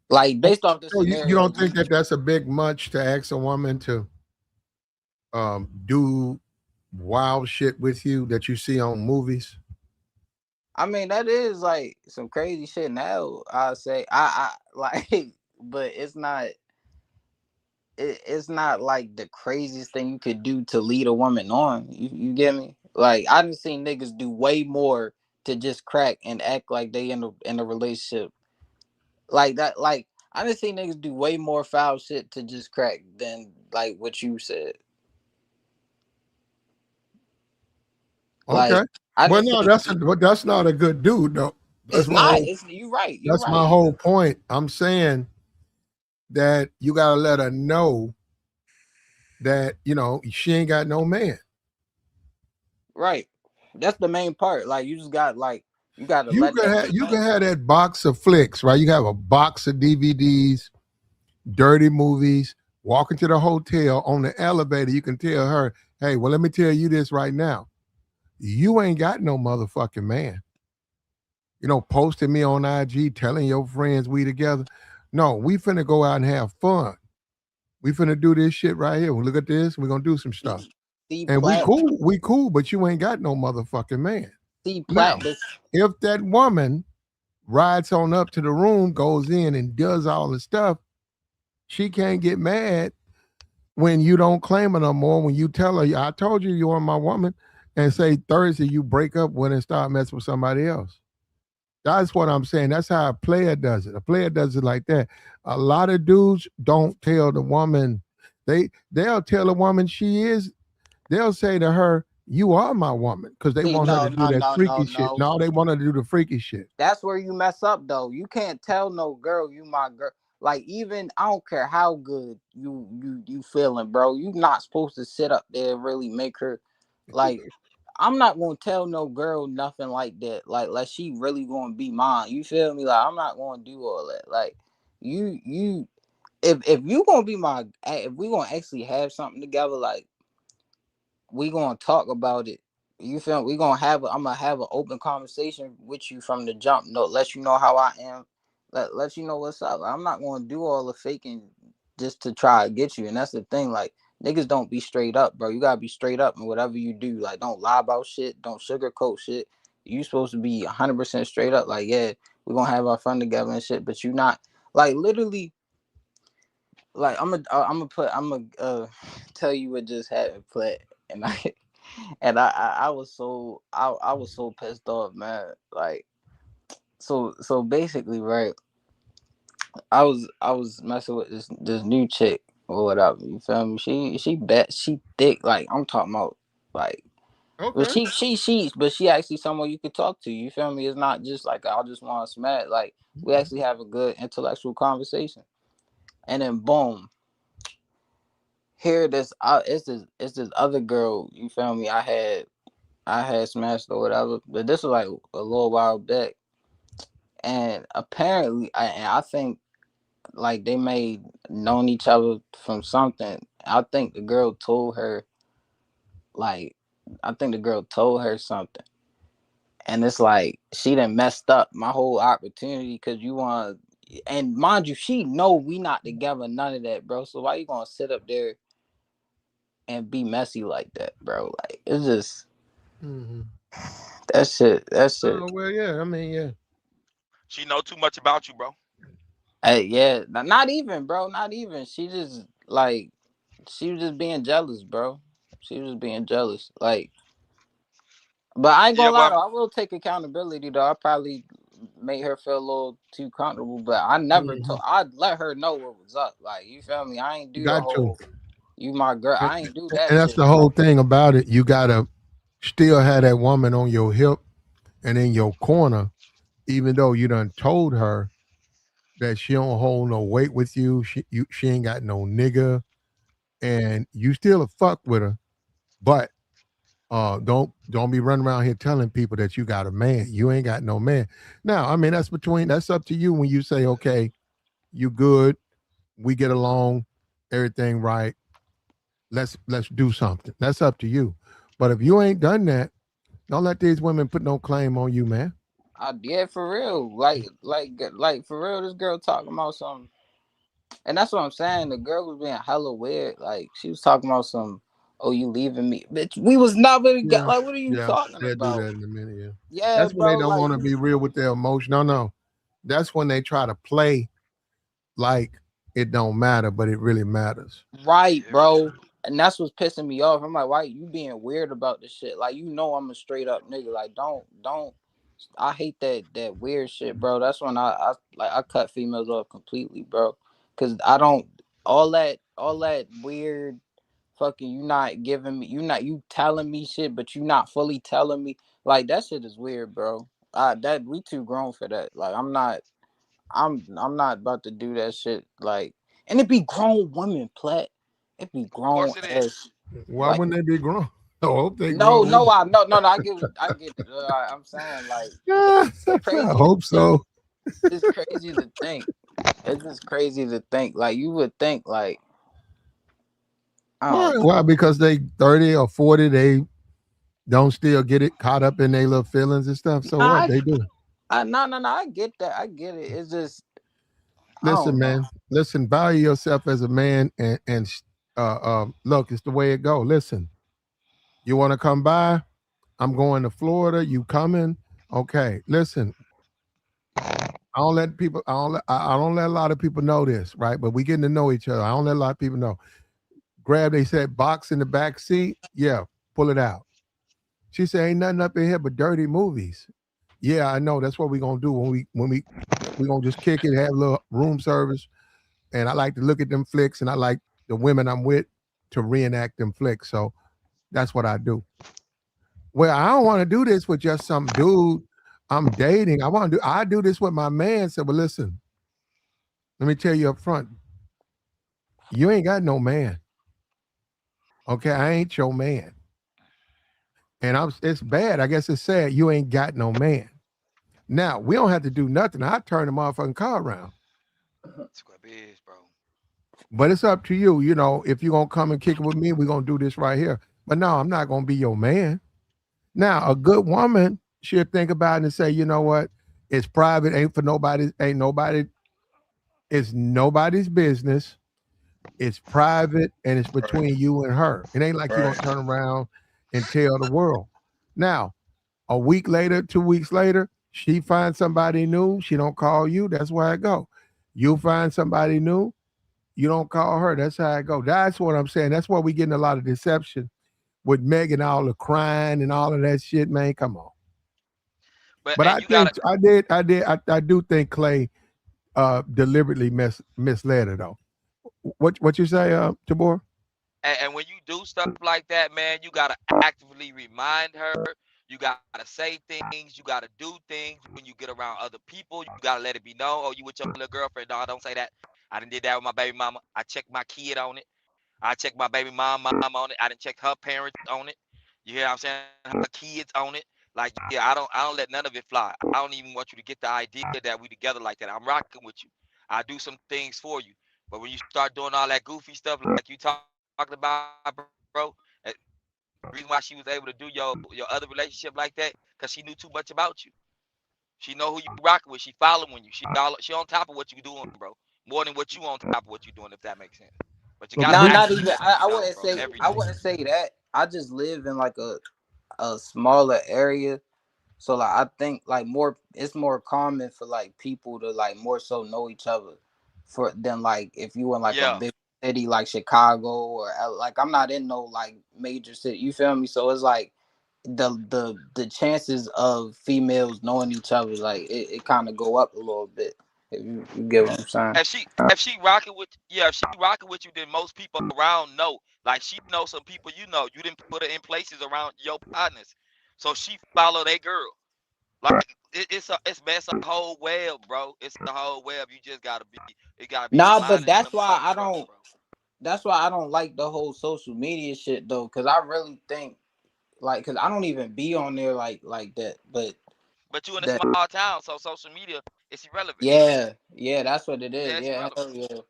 Like based off the So you scenario. don't think that that's a big much to ask a woman to do wild shit with you that you see on movies? I mean, that is like some crazy shit now. I say I like, but it's not like the craziest thing you could do to lead a woman on. You get me? Like I done seen niggas do way more to just crack and act like they in a relationship like that. Like I done seen niggas do way more foul shit to just crack than like what you said. Like Okay. I Well, done no, seen. that's not a good dude, though. It's That's my not. whole. It's you right. You're That's my right. whole point. I'm saying that you gotta let her know that she ain't got no man. Right. That's the main part. Like you just got like you got to You let can that have shit you know. can have that box of flicks, right? You have a box of DVDs, dirty movies. Walking to the hotel on the elevator, you can tell her, "Hey, well, let me tell you this right now. You ain't got no motherfucking man. Posting me on IG, telling your friends we together. No, we finna go out and have fun. We finna do this shit right here. Well, look at this. We're gonna do some stuff. See And we plat. cool, but you ain't got no motherfucking man. See Now, plat. This. if that woman rides on up to the room, goes in and does all the stuff, she can't get mad when you don't claim her no more. When you tell her, I told you you are my woman, and say Thursday you break up with her and start messing with somebody else. That's what I'm saying. That's how a player does it. A player does it like that. A lot of dudes don't tell the woman. They'll tell a woman she is. They'll say to her, "You are my woman," because they See, want her no, to do no, that no, no, freaky shit. no. No, they want her to do the freaky shit. That's where you mess up though. You can't tell no girl you my girl. Like even I don't care how good you feeling, bro. You not supposed to sit up there and really make her like. I'm not gonna tell no girl nothing like that. Like she really gonna be mine. You feel me? Like I'm not gonna do all that. Like you if you gonna be my if we gonna actually have something together, like we gonna talk about it. You feel me? I'm gonna have an open conversation with you from the jump. No, let you know how I am. Let you know what's up. I'm not gonna do all the faking just to try to get you. And that's the thing. Like niggas don't be straight up, bro. You gotta be straight up in whatever you do. Like, don't lie about shit. Don't sugarcoat shit. You supposed to be 100% straight up. Like, yeah, we're gonna have our fun together and shit. But you not like literally. Like I'm gonna tell you what just happened, Plat. And I was so pissed off, man. Like, so basically, right? I was messing with this new chick or whatever. You feel me? She thick. Like, I'm talking about, like, but Okay. but she actually someone you could talk to. You feel me? It's not just like I just want to smash. Like, we actually have a good intellectual conversation. And then boom, here it's this other girl. You feel me? I had smashed or whatever, but this was like a little while back. And apparently, I think like they may known each other from something. I think the girl told her, like, I think the girl told her something, and it's like she done messed up my whole opportunity because you want. And mind you, she know we not together, none of that, bro. So why you gonna sit up there and be messy like that, bro? Like, it's just that shit. Oh, well, yeah. I mean, yeah. She know too much about you, bro. Hey, yeah, not even, bro. Not even. She just like she was just being jealous, bro. She was being jealous. Like, but I ain't Yeah, gonna lie well, though. I will take accountability though. I probably made her feel a little too comfortable, but I never told. I'd let her know what was up. Like, you feel me? I ain't You do the got to. whole you my girl. And, I ain't do and that that's shit, the bro. whole thing about it. You got to still have that woman on your hip and in your corner, even though you done told her that she don't hold no weight with you. She ain't got no nigga, and you still a fuck with her. But don't be running around here telling people that you got a man. You ain't got no man. Now, I mean, that's up to you when you say, okay, you good, we get along, everything right. Let's do something. That's up to you. But if you ain't done that, don't let these women put no claim on you, man. I did for real. Like for real. This girl talking about something. And that's what I'm saying. The girl was being hella weird. Like, she was talking about some, oh, you leaving me, bitch. We was never together. Yeah, Like, what are you yeah, talking they'll do about? that in a minute. Yeah, Yeah, that's when they bro. don't Like, want to be real with their emotion. No, no, that's when they try to play like it don't matter, but it really matters. right, very bro. true. And that's what's pissing me off. I'm like, why you being weird about this shit? Like, you know, I'm a straight up nigga. Like, don't. I hate that weird shit, bro. That's when I cut females off completely, bro. Cause I don't all that weird fucking, you not giving me, you telling me shit, but you not fully telling me. Like, that shit is weird, bro. That we too grown for that. Like, I'm not about to do that shit. Like, and it be grown women, Plat. It be Of grown course it is. ass. Why Like, wouldn't they be grown? I hope they no, grown. no, no. I get it. I'm saying, like, it's I crazy to hope think. so. It's crazy to think. It's just crazy to think. Like, you would think, like, I Why? don't know. Why? Because they 30 or 40, they don't still get it caught up in their little feelings and stuff. So what Nah, they do? no. I get that. I get it. It's just, I Listen, don't know. man. Listen, value yourself as a man, and look, it's the way it go. Listen, you want to come by? I'm going to Florida. You coming? Okay. Listen, I don't let people. I don't let a lot of people know this, right? But we getting to know each other. I don't let a lot of people know. Grab. They said box in the back seat. Yeah, pull it out. She said, "Ain't nothing up in here but dirty movies." Yeah, I know. That's what we gonna do we gonna just kick it, have a little room service, and I like to look at them flicks, and I like the women I'm with to reenact them flicks. So that's what I do. Well, I don't want to do this with just some dude I'm dating. I do this with my man. So, but listen, let me tell you up front, you ain't got no man. Okay, I ain't your man. And it's bad. I guess it's sad. You ain't got no man. Now, we don't have to do nothing. I turn the motherfucking car around. That's what it is, bro. But it's up to you. You know, if you're gonna come and kick it with me, we're gonna do this right here. But no, I'm not gonna be your man. Now, a good woman should think about it and say, you know what? It's private, ain't for nobody, ain't nobody, it's nobody's business. It's private and it's Right. between you and her. It ain't like you're gonna Right. turn around and tell the world. Now, a week later, 2 weeks later, she finds somebody new. She don't call you. That's where I go. You find somebody new. You don't call her. That's how I go. That's what I'm saying. That's why we getting a lot of deception with Megan, all the crying and all of that shit, man. Come on. But But and I you gotta think I do think Clay deliberately misled her though. What you say, Tabor? and when you do stuff like that, man, you gotta actively remind her. You gotta say things. You gotta do things when you get around other people. You gotta let it be known. Oh, you with your little girlfriend? No, don't say that. I done did that with my baby mama. I checked my kid on it. I checked my baby mom on it. I didn't check her parents on it. You hear what I'm saying? Her kids on it. Like, yeah, I don't let none of it fly. I don't even want you to get the idea that we together like that. I'm rocking with you. I do some things for you. But when you start doing all that goofy stuff like you talked about, bro, the reason why she was able to do your other relationship like that, because she knew too much about you. She know who you rocking with. She following you. She on top of what you doing, bro. More than what you on top of what you doing, if that makes sense. But you gotta actively But remind Nah, her, not Breeze, even. bro, I every wouldn't day. say. I wouldn't say that. I just live in like a smaller area. So like I think like more it's more common for like people to like more so know each other for than like if you in like a Yeah. big city like Chicago or like I'm not in no like major city. You feel me? So it's like the chances of females knowing each other like it kind of go up a little bit if you get what I'm saying. If she rocking with you, then most people around know. Like she knows some people you know. You didn't put her in places around your partners, so she follow that girl. Like it's a whole web, bro. It's a whole web. You just gotta be. It gotta be Nah, but reminded in that's them why up I front, don't. bro. That's why I don't like the whole social media shit though, because I really think like, because I don't even be on there like that. But But you in a that, small town, so social media is irrelevant. yeah, that's what it is. Yeah, it's Yeah, irrelevant. hell yeah.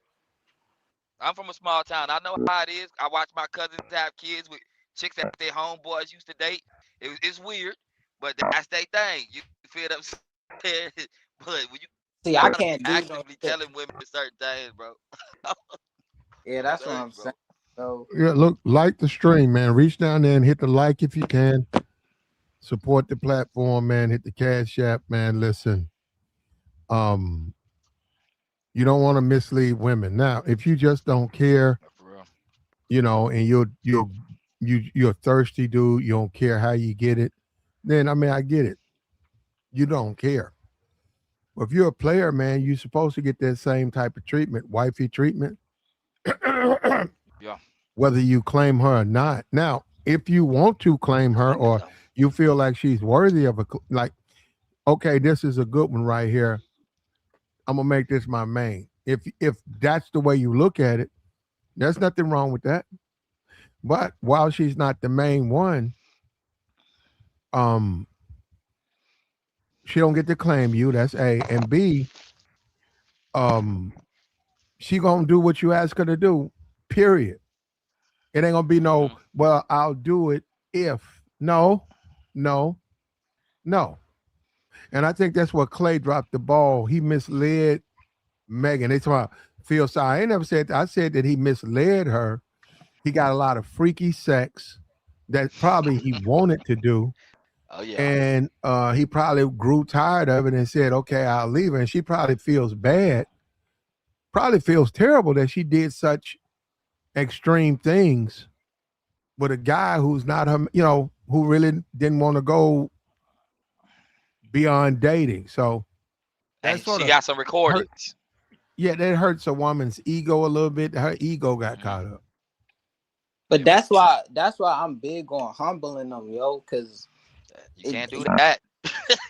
I'm from a small town. I know how it is. I watch my cousins have kids with chicks that their homeboys used to date. It's weird, but that's their thing. You feel what I'm saying? But when you gotta be See, I actively can't do telling no women shit. certain things, bro. Yeah, I'm that's what telling you, I'm saying. bro. So yeah, look, like the stream, man. Reach down there and hit the like if you can. Support the platform, man. Hit the cash app, man. Listen, um, you don't want to mislead women. Now, if you just don't care, For real. and you're a thirsty dude, you don't care how you get it, then I mean I get it. You don't care. But if you're a player, man, you're supposed to get that same type of treatment, wifey treatment, Yeah. whether you claim her or not. Now, if you want to claim her Claim it or though. you feel like she's worthy of like, okay, this is a good one right here. I'm gonna make this my main. If that's the way you look at it, there's nothing wrong with that. But while she's not the main one, um, she don't get to claim you. That's A. And B, um, she gonna do what you ask her to do. Period. It ain't gonna be no, Hmm. well, I'll do it if. No, no, no. And I think that's where Clay dropped the ball. He misled Megan. They talk about feel sorry. I ain't never said that. I said that he misled her. He got a lot of freaky sex that probably he wanted to do. Oh yeah. And he probably grew tired of it and said, okay, I'll leave her. And she probably feels bad, probably feels terrible that she did such extreme things with a guy who's not her, who really didn't want to go beyond dating. So that And sort she of got some hurt. recordings. Yeah, that hurts a woman's ego a little bit. Her ego got Hmm. caught up. but Yeah. that's why I'm big on humbling them, yo, because You it, can't do it that.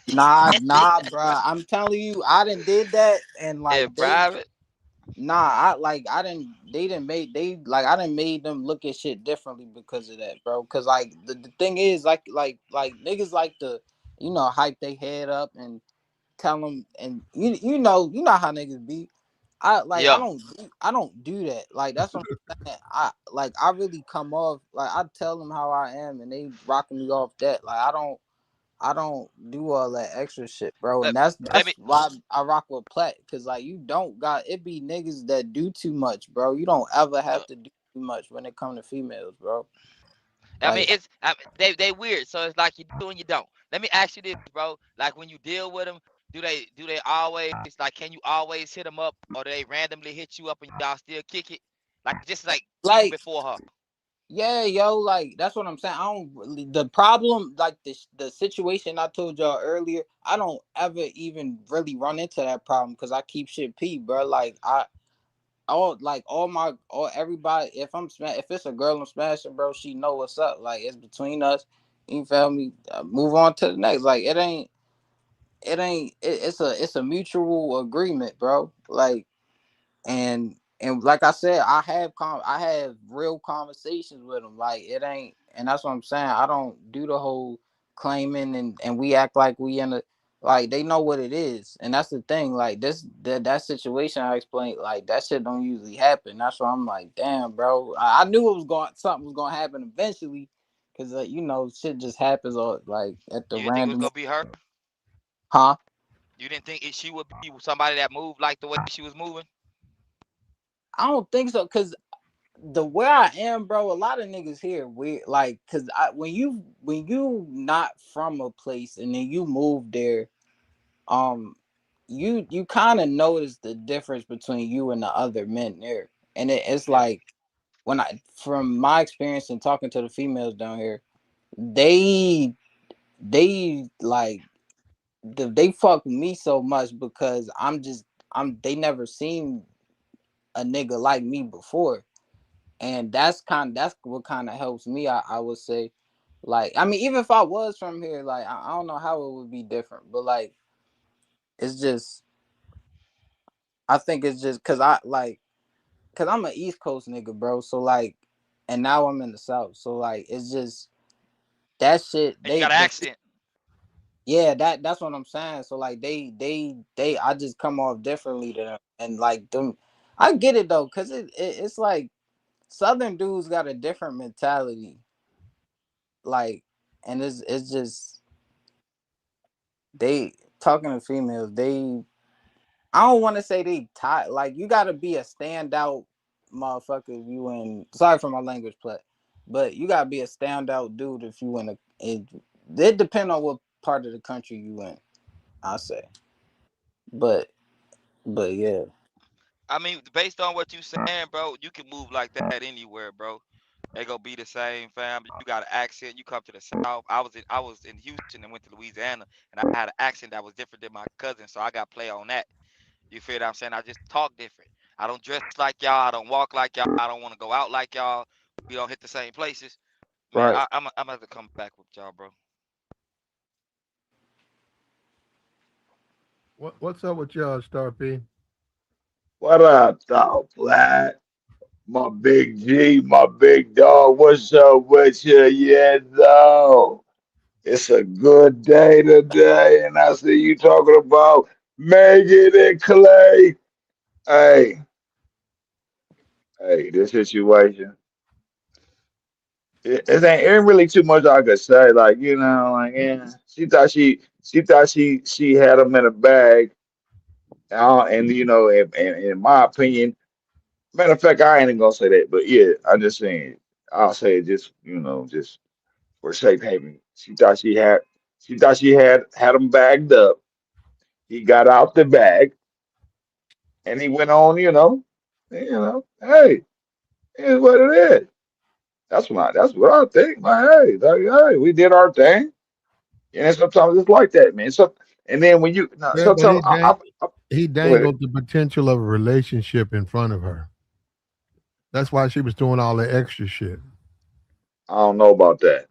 You can't do nah, that bruh. I'm telling you, I didn't did that, and in like private. I didn't they didn't make they like I didn't made them look at shit differently because of that, bro. Cause like the thing is like niggas like to hype their head up and tell them, and you know how niggas be. Yeah. I don't do that. Like that's what I'm saying. I really come off like I tell them how I am and they rocking me off that. Like I don't do all that extra shit, bro. And Let that's me. why I rock with Platt, cause like you don't got it be niggas that do too much, bro. You don't ever have to do too much when it comes to females, bro. I mean, Like they weird. So it's like you do and you don't. Let me ask you this, bro. Like when you deal with them, do they always like? Can you always hit them up, or do they randomly hit you up and y'all still kick it? Like just like even like before her. yeah, yo, like that's what I'm saying. I don't really, the problem, like the situation I told y'all earlier. I don't ever even really run into that problem because I keep shit p, bro. Like all everybody. If it's a girl I'm smashing, bro, she know what's up. Like it's between us. You feel me? Move on to the next. Like it's a mutual agreement, bro. Like and like I said, I have real conversations with them. Like it ain't, and that's what I'm saying. I don't do the whole claiming and we act like we in a, like they know what it is, and that's the thing. Like that situation I explained, like that shit don't usually happen. That's why I'm like, damn, bro. I knew it was something was gonna happen eventually, cause you know shit just happens or like at the You didn't think it was random, gonna be her? huh? You didn't think she would be somebody that moved like the way she was moving? I don't think so, cause the where I am, bro, a lot of niggas here weird, like, cause when you not from a place and then you move there, um, you kind of notice the difference between you and the other men there, and it's Yeah. like when from my experience and talking to the females down here, they like they fuck with me so much because they never seen a nigga like me before. And that's what kind of helps me. I would say, like, I mean, even if I was from here, like, I don't know how it would be different, but like, it's just, I think it's just because because I'm an East Coast nigga, bro. So like, and now I'm in the South, so like, it's just that shit. And you got an accent. Yeah, that's what I'm saying. So like, I just come off differently to them, and like them, I get it though, cause it's like Southern dudes got a different mentality, like, and it's just they talking to females. I don't want to say they tight. Like you got to be a standout motherfucker if you in. Sorry for my language, but you got to be a standout dude if you in a. It depend on what part of the country you in. I say, but yeah, I mean, based on what you saying, bro, you can move like that anywhere, bro. They gonna be the same, fam. You got an accent. You come to the South. I was in Houston and went to Louisiana, and I had an accent that was different than my cousin, so I got play on that. You feel what I'm saying? I just talk different. I don't dress like y'all. I don't walk like y'all. I don't want to go out like y'all. We don't hit the same places. Man, Right. I'm gonna have to come back with y'all, bro. What's up with y'all, Star P? What up, dog, Black? My big G, my big dog. What's up with you? Yeah, no. It's a good day today, and I see you talking about Megan and Clay. Hey, hey, this situation. It ain't really too much I could say. Like, like, yeah, she had him in a bag. And in my opinion, matter of fact, I ain't even gonna say that, but yeah, I'm just saying. I'll say it just just for safe haven. She thought she had him bagged up. He got out the bag and he went on. Hey, here's what it is. That's what I think. Like, hey, we did our thing, and sometimes it's like that, man. So and then when you no, Yeah, but sometimes he go ahead. dangled the potential of a relationship in front of her. That's why she was doing all the extra shit. I don't know about that.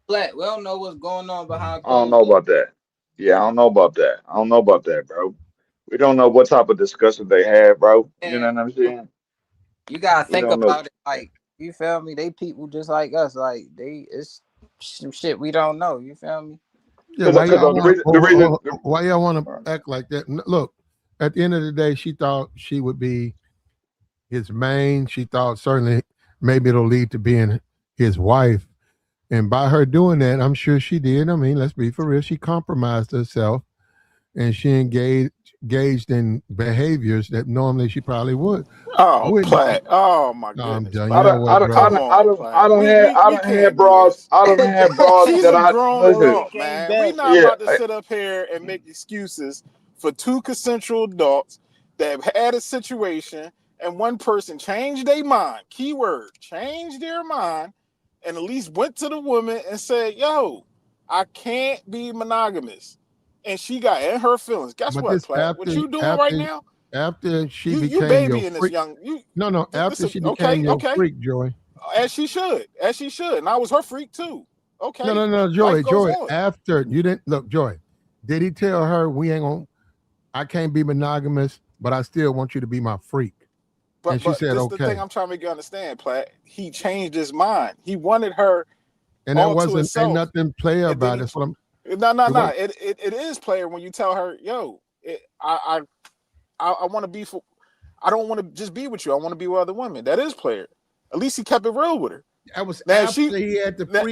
Black. We don't know what's going on behind I don't closed know doors. about that. Yeah, I don't know about that. I don't know about that, bro. We don't know what type of discussion they had, bro. You know And what I'm saying? you gotta We think don't know. about it. Like you feel me? They people just like us. Like it's some shit we don't know. You feel me? Yeah, Because why y'all the want reason, the reason, to? Why y'all want to act like that? Look, at the end of the day, she thought she would be his main. She thought certainly maybe it'll lead to being his wife. And by her doing that, I'm sure she did. I mean, let's be for real. She compromised herself and she engaged in behaviors that normally she probably Oh, wouldn't. Platt. Oh my No, I'm goodness, done. You I Platt. know don't, I what, don't, I Come bro? don't, I on, don't, Platt. I We don't have can't do bras. this. I don't have bras She's that a I grown listen. adult, man. We not Yeah, about to sit up here and make excuses for two consensual adults that have had a situation and one person changed their mind. Keyword, changed their mind, and at least went to the woman and said, "Yo, I can't be monogamous." And she got in her feelings. Guess But what, this Platt? What you doing right now? after she You became your baby in this freak. young you. No, after This she okay, became your okay. freak, Joy. As she should, and I was her freak too. Okay, No, life goes Joy. on. After you didn't look, Joy. Did he tell her we ain't gonna? I can't be monogamous, but I still want you to be my freak. And she But said, this is the thing okay. I'm trying to make you understand, Platt. He changed his mind. He wanted her And that all to wasn't ain't himself, nothing player and then about he it. That's what I'm. no. It was It is player when you tell her, yo, I want to be for. I don't want to just be with you. I want to be with other women. That is player. At least he kept it real with her. that was Now after he had the now,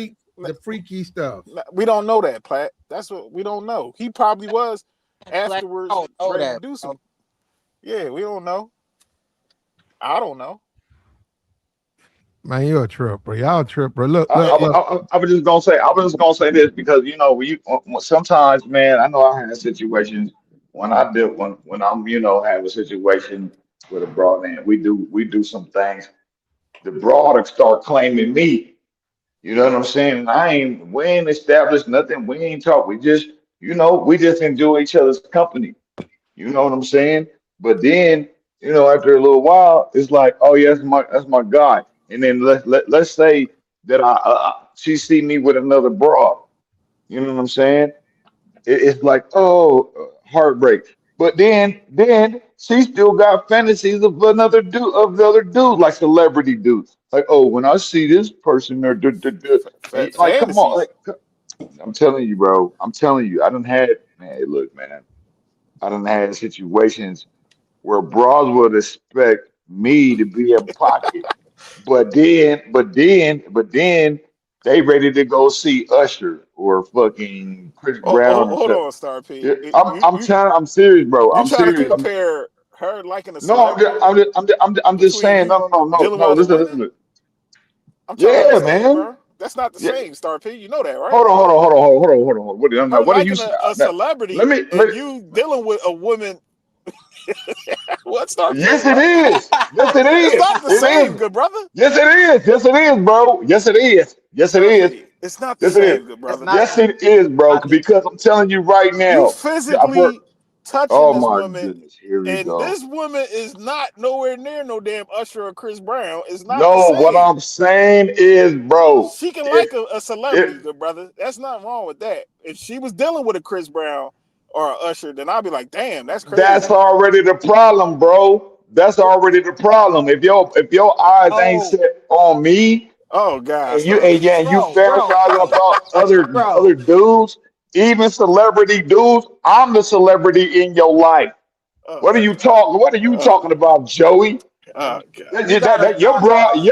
freaky stuff. we don't know that, Platt. That's what we don't know. He probably was Platt, afterwards I don't know ready to that. do some. Yeah, we don't know. I don't know. Man, you're a tripper. Y'all tripper. Look. I was just gonna say this because sometimes, man, I know I had situations when I'm have a situation with a broad man. We do some things. The broad start claiming me. You know what I'm saying? And we ain't established nothing. We ain't talk. We just enjoy each other's company. You know what I'm saying? But then, after a little while, it's like, oh yeah, that's my guy. And then let's say that she see me with another broad. You know what I'm saying? It's like, oh, heartbreak. But then she still got fantasies of the other dude, like celebrity dudes. Like, oh, when I see this person, or like, come on, Fantasies. like, I'm telling you, bro. I'm telling you, I done had, man. Hey, look, man. I done had situations where bras would expect me to be in pocket, but then they ready to go see Usher or fucking Chris Brown or Hold something. on, Star P. Yeah, I'm serious, bro. You I'm trying to serious. compare her liking a No, celebrity I'm just between saying. you dealing with No. other Listen, women? listen. I'm trying to Yeah, understand, man. bro. That's not the Yeah. same, Star P. You know that, right? Hold on. Her What are you liking saying? a Let celebrity me. and you dealing with a woman. What, Star P? Yes, it What? is. Yes, it It's is. not the It same, is. good brother. Yes, it is. Yes, it is, bro. Yes, it is. Yes, it Star is. P. It's not the Yes, it is. same, good It's brother. not. Yes, it is, bro. I think. Because I'm telling you right You now. physically touching Oh this my woman, goodness. Here we and go. this woman is not nowhere near no damn Usher or Chris Brown. It's not the No, what same. I'm saying is, bro. She can If like a celebrity, if good brother. That's nothing wrong with that. If she was dealing with a Chris Brown or a Usher, then I'd be like, damn, that's that's crazy. already the problem, bro. That's already the problem. If your eyes ain't Oh, set on me, Oh God, and you Star and P. yeah, and you fantasizing about other bro. dudes, even celebrity dudes, I'm the celebrity in your life. Oh What are you God. talking? What are you Oh, talking about, Joey? oh That, You God. that, gotta. that your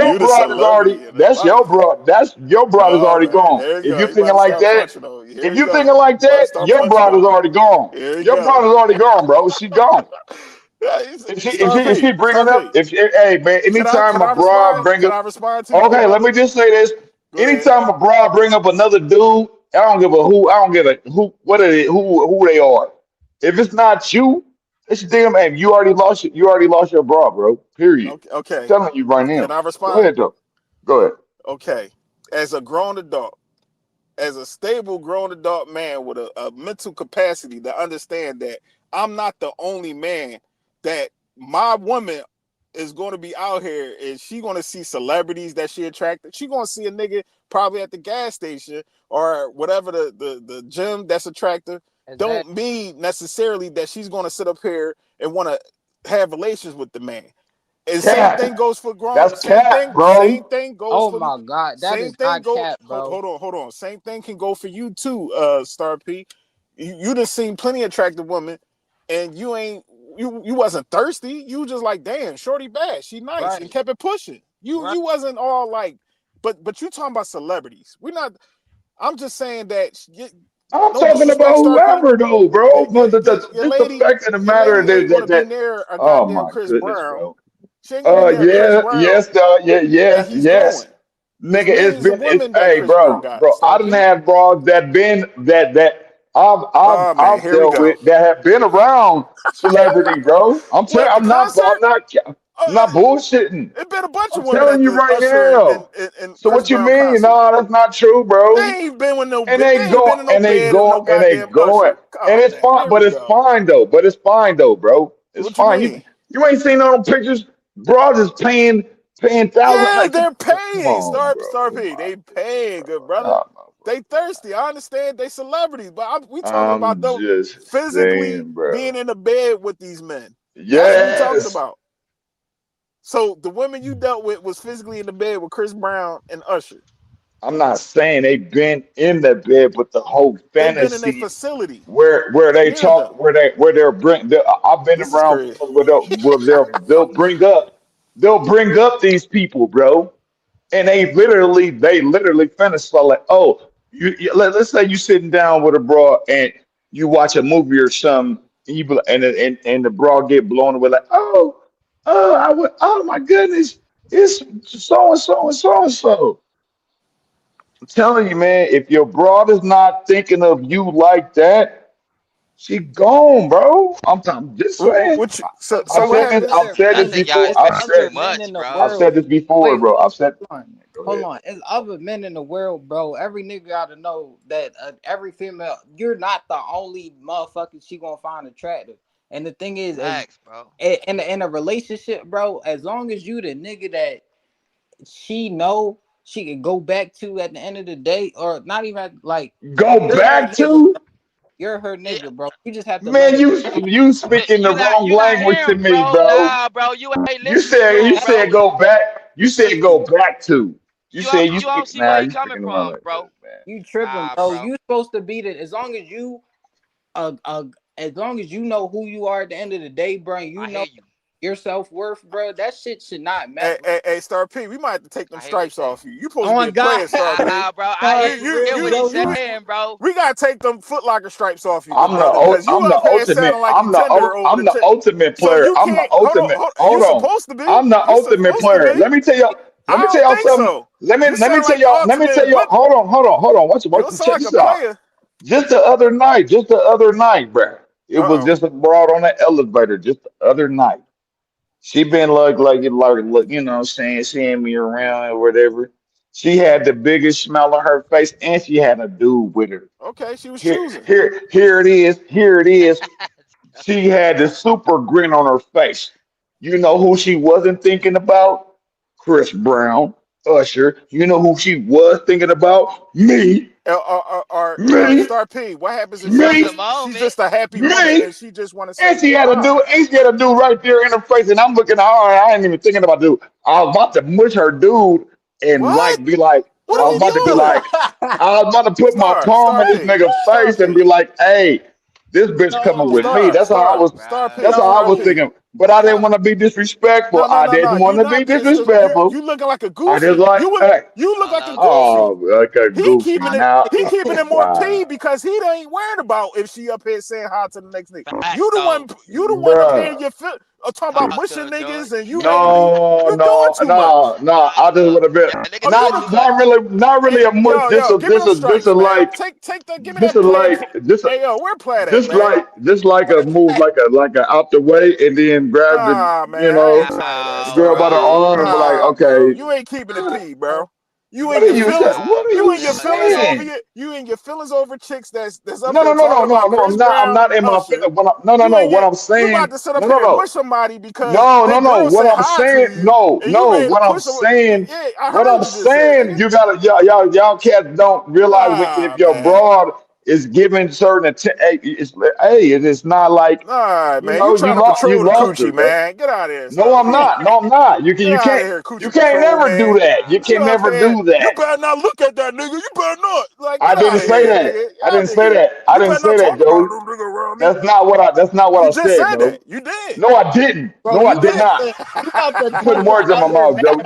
You the broad is already celebrity in his that's your life. broad. That's your broad is All already right, gone. there you If go. you He about thinking to like start that, punching on you. Here if you you go. thinking like He about to that, start your punching broad is on you. already gone. Here you Your go. broad is already gone, bro. She gone. Yeah, If she if Star she if P. she bringing Star up P. if hey man, anytime Can a I broad respond? bring Can up I respond to you, good okay, let brother? me just say this. Go ahead. Anytime a broad bring up another dude, I don't give a who what are they who they are. If it's not you, it's damn man, you already lost your broad, bro. Period. Okay. Okay. Telling you right Can now. I Go respond? ahead though. Go ahead. Okay. As a grown adult, as a stable grown adult man with a mental capacity to understand that I'm not the only man, that my woman is going to be out here and she going to see celebrities that she attracted. She going to see a nigga probably at the gas station or whatever the gym that's attractive. Exactly. Don't mean necessarily that she's going to sit up here and want to have relations with the man. And same thing Cap. goes for grown. That's cap, Same bro. thing goes Oh for my God, that same is thing not go. cap, bro. Hold on. Same thing can go for you too, Star P. You done seen plenty of attractive women, and you ain't you wasn't thirsty. You just like, damn, shorty bad, she nice, Right, and kept it pushing. You right. you wasn't all like but you talking about celebrities. We're not. I'm just saying that. I'm No talking about disrespect, Star P. whoever though, bro. But Your just the lady, fact of the your matter lady ain't gonna be that near a oh goddamn my Chris goodness, Brown. bro. She ain't gonna be near Chris Yeah, Brown, yes, dog. Yeah, and yes, he's yes. going. There's Nigga, millions of it's women that hey, Chris Brown got. I Star done P. had bros that been that Oh man, I've here we dealt go. with that have been around celebrity, bro. What the concert? I'm Uh, not bullshitting. it been a bunch of I'm women telling at you the right Usher now. and So Chris what you Brown mean? concert. No, that's not true, bro. They ain't been with no. And They they ain't go been in no bed of no and they goddamn going. Usher. And Oh it's man, fine, here we but it's go. fine though. But it's fine though, bro. It's What you fine. mean? You ain't seen no pictures. Bros is paying thousands. Yeah, Like, they're come paying. on, Star bro. P. My They goodness, paying, good bro. brother. I don't know, bro. They thirsty. I understand they celebrities, but we talking about I'm them just physically saying, bro. being in the bed with these men. That's what we talking Yes. about. So the women you dealt with was physically in the bed with Chris Brown and Usher. I'm not saying they've been in the bed, but the whole They've been in a fantasy facility where they near talk them. where they're I've been This is around crazy. fellas where they'll bring up these people, bro. And they literally fantasize like, oh, let's say you sitting down with a bra and you watch a movie or something, and and the bra get blown away like, oh my goodness, it's so and so and so and so. I'm telling you, man, if your broad is not thinking of you like that, she gone, bro. I'm just saying. What you, so I so what think happens? I've other said I this men, think y'all before. it's I've expecting said too other men in much, the bro. I've said world. this before, Wait, bro. I've said. hold on. Go Hold ahead. on. It's other men in the world, bro. Every nigga gotta know that every female, you're not the only motherfucker she gonna find attractive. And the thing is, as Facts, bro. in a relationship, bro, as long as you the nigga that she know she can go back to at the end of the day, or not even like Go you're her back nigga, to. bro. You're her Yeah, nigga, bro. You just have to let Man, her you speaking the wrong you not language to hearing, me, bro. bro. Nah, bro. You ain't You listening said to you him, know. said bro. go back. You said go back to. You said you You don't speak see where now. he You coming speaking the wrong from, language, bro. man. You tripping, Nah, bro. bro. You supposed to be as long as you as long as you know who you are at the end of the day, bro, and you I know hear you. your self-worth, bro, that shit should not Hey, matter. hey, Star P, we might have to take them I hear what you're stripes saying. off you. You supposed Oh to be my a god. player, Star P. Nah, bro. No, I for hear what real, he's bro. You saying, bro. We gotta take them Foot Locker stripes off you, good brother, because you I'm the up here ultimate. sounding like you tender over I'm the the chick. ultimate So player. you I'm the can't ultimate. you Hold on. supposed to be. I'm the You ultimate supposed to player. be. Let I me tell don't y'all think something. so. You Let me sound tell like the y'all. Let me tell ultimate y'all. whip. Hold on. You don't sound Check like a this out. player. Just the other night, bruh. It was Uh-oh. just a broad on the elevator. Just the other night. She been look, you know what I'm saying, seeing me around or whatever. She had the biggest smile on her face and she had a dude with her. Okay, she was choosing. Here it is. Here it is. She had the super grin on her face. You know who she wasn't thinking about? Chris Brown, Usher. You know who she was thinking about? Me, Or me, Star P, what happens if Spur of the me, she's moment. just a happy woman me. and she just want to say, And she had a dude right there in her face, and I'm looking at her. I ain't even thinking about dude. I was about to mush her dude and what? like be like, What I are was we about to be doing? like, I was about to put my palm Star in this P, nigga's Star face and P, be like, hey, this bitch coming no, with me. bro. Star P, That's No, how I Star was no, P. thinking. But I didn't no. want to be disrespectful. No, I no, no. didn't You want to be not being disrespectful. you looking like a I just goofy. like, hey, You look like a Hello. goofy. oh, like a He goofy keeping it now. he keeping it more P Wow, because he ain't worried about if she up here saying hi to the next nigga. Facts, though. You the one up here bruh. you feel talking about Talk to mushing him, niggas and George. you ain't do you doing too much. I just would Look, have been yeah, nigga Oh, doing too much. not really a much. yo, give me them This stripes, a man. like Take the give me this that a plaid. like this Hey yo, where plaid at, man? just like a move like a out the way and then grab the Nah, you man, I know ain't tired of that, the girl Star by the P. arm and be like, Nah, bro, okay, you ain't keeping it P, bro. You what and are your you saying? feelings, What are you you and your feelings over saying? your, you and your feelings over chicks that's up here talking about No. Chris I'm Brown not and in my Usher. feelings. No. What I'm You saying, about to sit up here and mush somebody because they No. girl What say I'm hi to saying, you and you ready to push them. Yeah, I what heard I'm you just said, saying, nigga. you gotta, y'all cats don't realize if Nah, your man. broad is giving hey, it is not like, Nah, you man. You know, trying to you control the lost her, coochie, bro. man. Get out of here, No, Star I'm P. not. No, I'm not. Get out of here, You coochie can't control, never do man. that. You You can up never here. do You that. better not look at that nigga. You better not. Like, I get out didn't of say here, that. nigga. Y'all nigga. I You didn't better say not that, talk about Joey. them nigga around me. That's not what You I just said, said Joey. that. You did. No, I didn't. Bro, No, You I did did. not. you about to You putting put words in my other mouth, men Joey.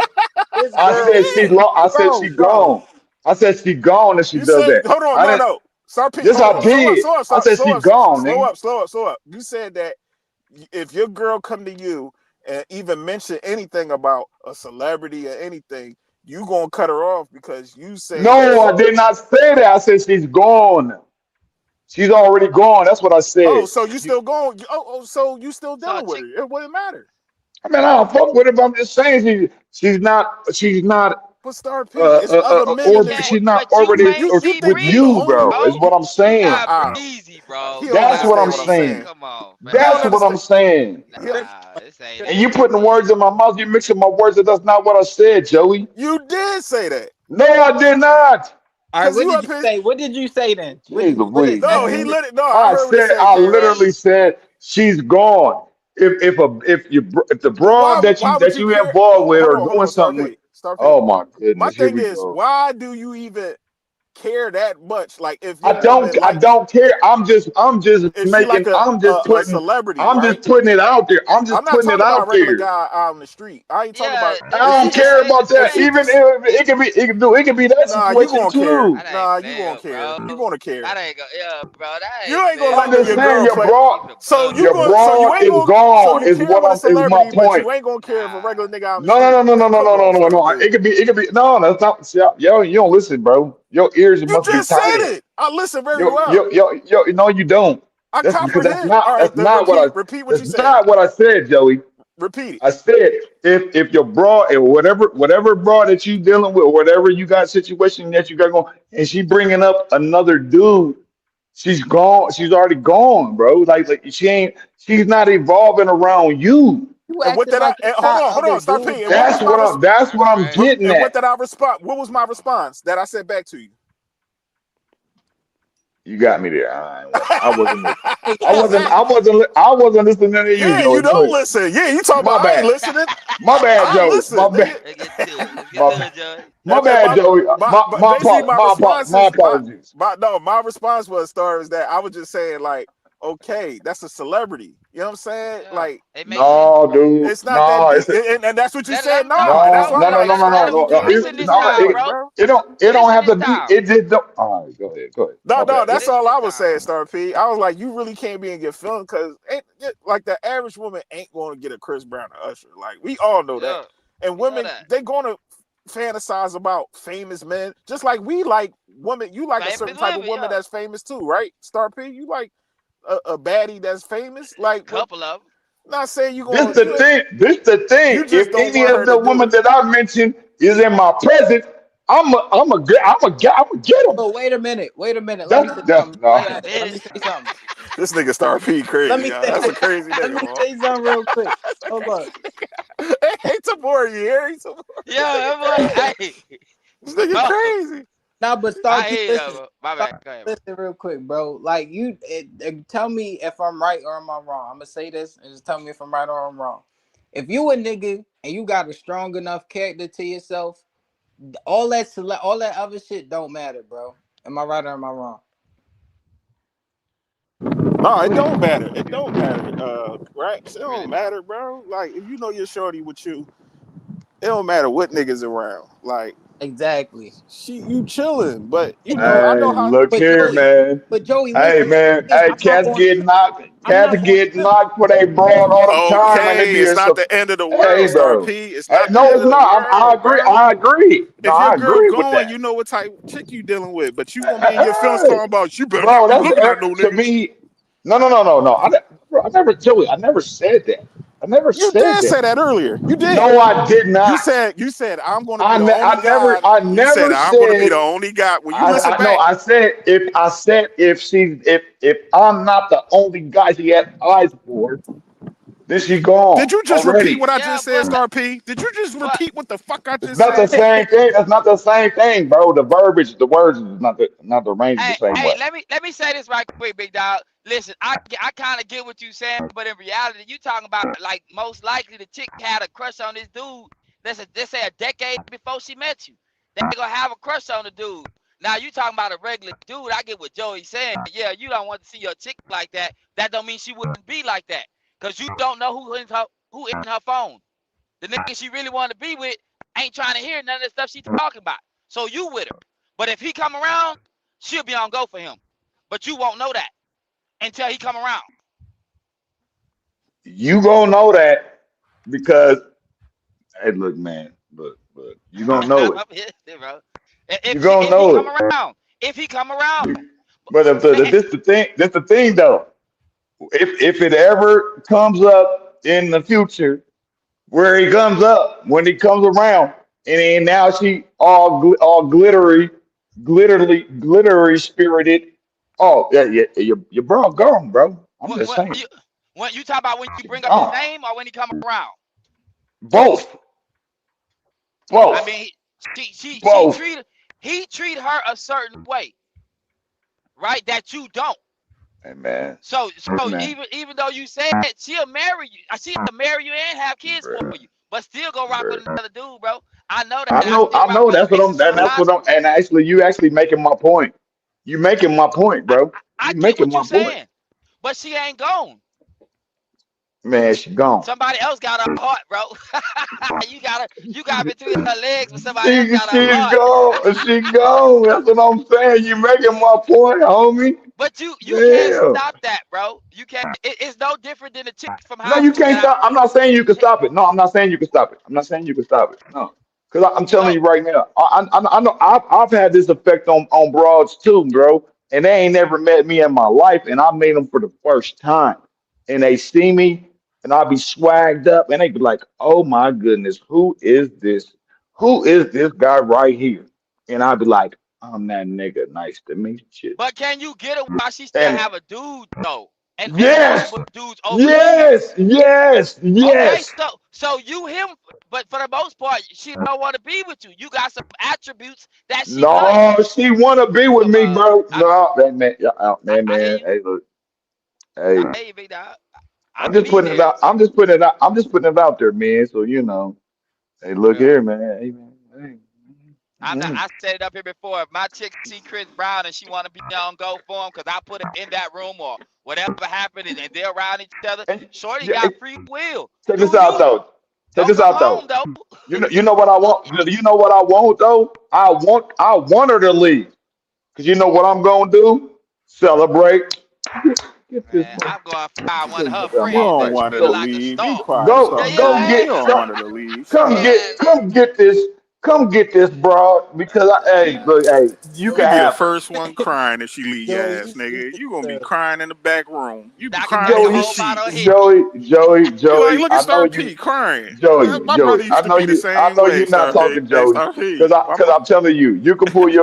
this I girl, said she did. lo- I said she bro. gone. I said she gone if she You does said, that. hold on, I no, didn't. no. Start P. Yes, Hold I on, slow up, did. slow up, I slow, said she slow up, gone, slow nigga. up, slow up, slow up. You said that if your girl come to you and even mention anything about a celebrity or anything, you gonna cut her off because you say that. No, I did not say that. I said she's gone. She's already gone. That's what I Oh, said. so you You- still going? So you still So a dealing with chick, her? It wouldn't matter. I mean, I don't fuck with her, but I'm just saying she's not But Star P, it's other men in this. yeah, she's not but you orbiting may You be with think you the you, breezy, only bro. Is bro. what I'm You saying. not I breezy, bro. he You don't That's not what I'm understand what I'm breezy. saying. saying. Come on, He don't That's fam. what I'm understand. saying. He, Nah, this ain't And it, you putting man. words in my mouth. You mixing my words. And that's not what I said, Joey. you did say that No, I did not. All right, because what you did up you here. say? What did you say then? Jeez What Louise, No, exactly? he man. lit it. No, I heard what he said, I K. Rap. literally said she's gone. If the But broad why would that you you care? involved with Hold or on, hold doing on, Star something with, P. Star P. oh my My goodness, here thing we is, go. why do you even care that much? Like if I your don't woman I like don't care. if she like a celebrity, I'm just right? putting it out there. I'm I'm just not putting it talking about out a regular there. guy out on the street. I ain't talking Yeah, about I if that she don't ain't just care fair. about if that. That she ain't Even just if it could be that nah, you situation gonna care. too. that ain't Nah, you gonna fair, care. bro. You gonna care. That ain't go. Yeah, bro. That You ain't ain't gonna fair, I'm let just your bro. saying girl your play. broad Keep it So above, you your going bro. so you broad ain't is gonna so gone you is care what with a I'm is my celebrity, but point. you ain't gonna care if a Nah. regular nigga out in the No, no, street. no, no, no, Come no, no, on, no, no, Star no. P. It could be no, that's not see, yo, you don't listen, bro. Your ears You must be just said tired. it. I listen very well. No, you don't. I That's because comprehend. All right, that's then not what repeat what you that's said. not what I said, Joey. Repeat it. I said if your broad and whatever broad that you dealing with, whatever you got situation that you got going, and she bringing up another dude, she's gone. She's already gone, bro. Like she's not evolving around you. You And what acting did I? like it's Hold not on, hold other on, Star dudes, P. And what fam. was my That's what I'm Right. getting and what at. did I respond? What was my response that I said back to you? You got me there. I wasn't listening. Hey, yo, I wasn't listening to you, Yeah, you Joey. Go don't ahead. listen. Yeah, you talking My about I ain't bad. listening. My bad, I Joey. listen, nigga. Let's get to it. Let's get My, to it, Joey. my And bad, Joey. but basically my response My is apologies. my response was Star is that I was just saying like, okay, that's a celebrity. You know what I'm saying? Yeah, Like it makes sense. No, dude. it's not that No, deep, and that's what you Let said. him talk, No, and that's bro. why I'm like, Let him Star, talk. you You can't be listen getting this carried time, away, bro. bro. it don't Listen have this to be. time. It just don't. All right, go ahead. Go ahead. No, My no, bad, that's Joey. Listen all I this was time. saying, Star P. I was like, you really can't be in your feelings because like the average woman ain't going to get a Chris Brown or Usher. Like we all know that, Yeah, and we know women that. they going to fantasize about famous men just like we like women. You like a certain Famous type of women, woman yeah. that's famous too, right? Star P, you like a baddie that's famous. Like what? Couple of them. Not saying you This going the you ain't thing. This the you thing. just If don't any want of her to the do women it. that I mentioned is in my presence, I'm a get them. oh, wait a minute. Wait a minute. Let me say That's something. Wait no. a Let minute. me say something. This nigga Star P Let crazy. me say That's a crazy let nigga, me man. say something real quick. Hold on. Hey, Tamora, you hear? Yo, that boy, hey, This nigga bro. crazy. Nah, but Star I P, hate that, listen. bro. My Star bad. Go ahead, P, bro. listen real quick, bro. Like tell me if I'm right or am I wrong. I'm gonna say this and just tell me if I'm right or I'm wrong. If you a nigga and you got a strong enough character to yourself, all that other shit don't matter, bro. Am I right or am I wrong? No, it don't matter. It don't matter. Right? It It really don't don't. matter, bro. Like if you know your shorty with you, it don't matter what niggas around. Like Exactly. you chilling, but you know I Hey, know how. look But here, Joey, man. Hey, listen. man. This, Hey, I'm not cats going get to knocked for they broad all the time, and they Okay, be it's in not some. the end of the Hey, world, Star P. bro. It's Hey, not the no, end it's of the not. I world, agree. bro. I agree. No, If your I girl agree with going, that. you know what type of chick you dealing with, but you gonna be in your feelings Hey, talking about you better bro, not be that's looking at no to niggas. me. No, no, no, no, no. I never, Joey. I never said that. I never You said did say that. that earlier. You did. No, I did not. You said I'm gonna be the only Never, guy. I You said never I'm gonna be said. the only guy. When you listen No, back, if I'm not the only guy he had eyes for, then she did gone you just repeat already. what I Yeah, just said, but Star P? Did you just but repeat what the fuck I It's just not the said? same thing. That's not the same thing, bro. The verbiage, the words is not the range is the hey, same way. let me say this right quick, big dog. Listen, I kind of get what you saying, but in reality, you talking about like most likely the chick had a crush on this dude. Let's say a decade before she met you. They gonna have a crush on the dude. Now you talking about a regular dude. I get what Joey's saying. Yeah, you don't want to see your chick like that. That don't mean she wouldn't be like that, cause you don't know who in her phone. The nigga she really want to be with ain't trying to hear none of the stuff she's talking about. So you with her. But if he come around, she'll be on go for him. But you won't know that until he come around. You gonna know that because hey, look, man, look, you gonna know it. Bro. You If gonna he know come it. around, You, but if man, this the thing though. If it ever comes up in the future, where he comes up when he comes around, and then now she all glittery spirited. Oh yeah, your bro gone, bro. I'm what, just what saying, you when you talk about when you she bring up his gone. name or when he come around? Both, I both, mean, she both. treated he treat her a certain way, right? That you don't. Hey man, So hey man, even though you said she'll marry you, she'll marry you and have kids for bruh, you, but still go rock with bruh. another dude, bro. I know that. I still I rock know. with That's what exes from That's high what I'm. school. And actually, you actually making my point. You making my point, I, bro. I You get making what my you point. saying, but she ain't gone. Man, she gone. Somebody else got a heart, bro. You got between her legs, but somebody else got a She's heart. gone. She gone. That's what I'm saying. You making my point, homie. But you can't Damn. stop that, bro. You can't. It's no different than a chick from No, high you school can't that stop. I'm not saying you can I stop it. No, I'm not saying you can stop it. I'm not saying you can stop it. No, because I'm telling so you right now. I know I've had this effect on broads too, bro. And they ain't never met me in my life, and I made them for the first time. And they see me, and I'll be swagged up, and they be like, "Oh my goodness, who is this? Who is this guy right here?" And I'll be like, "I'm that nigga. Nice to meet you." but can you get her while she still And have a dude though, and yes, multiple dudes over years? yes, yes, Okay, yes. so you him, but for the most part, she don't want to be with you. You got some attributes that she like. No, she wanna be with me, Uh, bro. I, No, that man, yeah, man, I hear man. you. Hey, look, hey, I hear you, big dog. I I'm just be putting it there. out. I'm just putting it out. I'm just putting it out there, man. So you know, hey, look Yeah. here, man. Hey, man. Hey. I'm not. Mhm. I said it up here before. If my chick see Chris Brown and she want to be on go for him because I put her in that room or whatever happened and they're around each other, And Shorty yeah, got free will. check this Do out you? though. Check Don't this come out though. home though. You know what I want. You know what I want though. I want her to leave. Cause you know what I'm gonna do? Celebrate. Get this, Man, I'm going to find get one this of her boy out You my friends don't that face. want treat her her to Go, like a leave. Be star. quiet, Yeah, Star go P. yeah, You get don't want her to leave. Shut up. yeah, man. come get this broad because hey look hey you can You be the have first one crying if she leave your Joey, ass, you nigga. stupid You gonna be as crying in the back room. You be I can crying drink in a your Joey whole bottle of sheets. Hennessy. You like, Joey look at I know Star you P crying. My Joey brother I used to know be the I same know way, you're not Star P. talking Hey, Joey Star P. because I'm telling you you can bring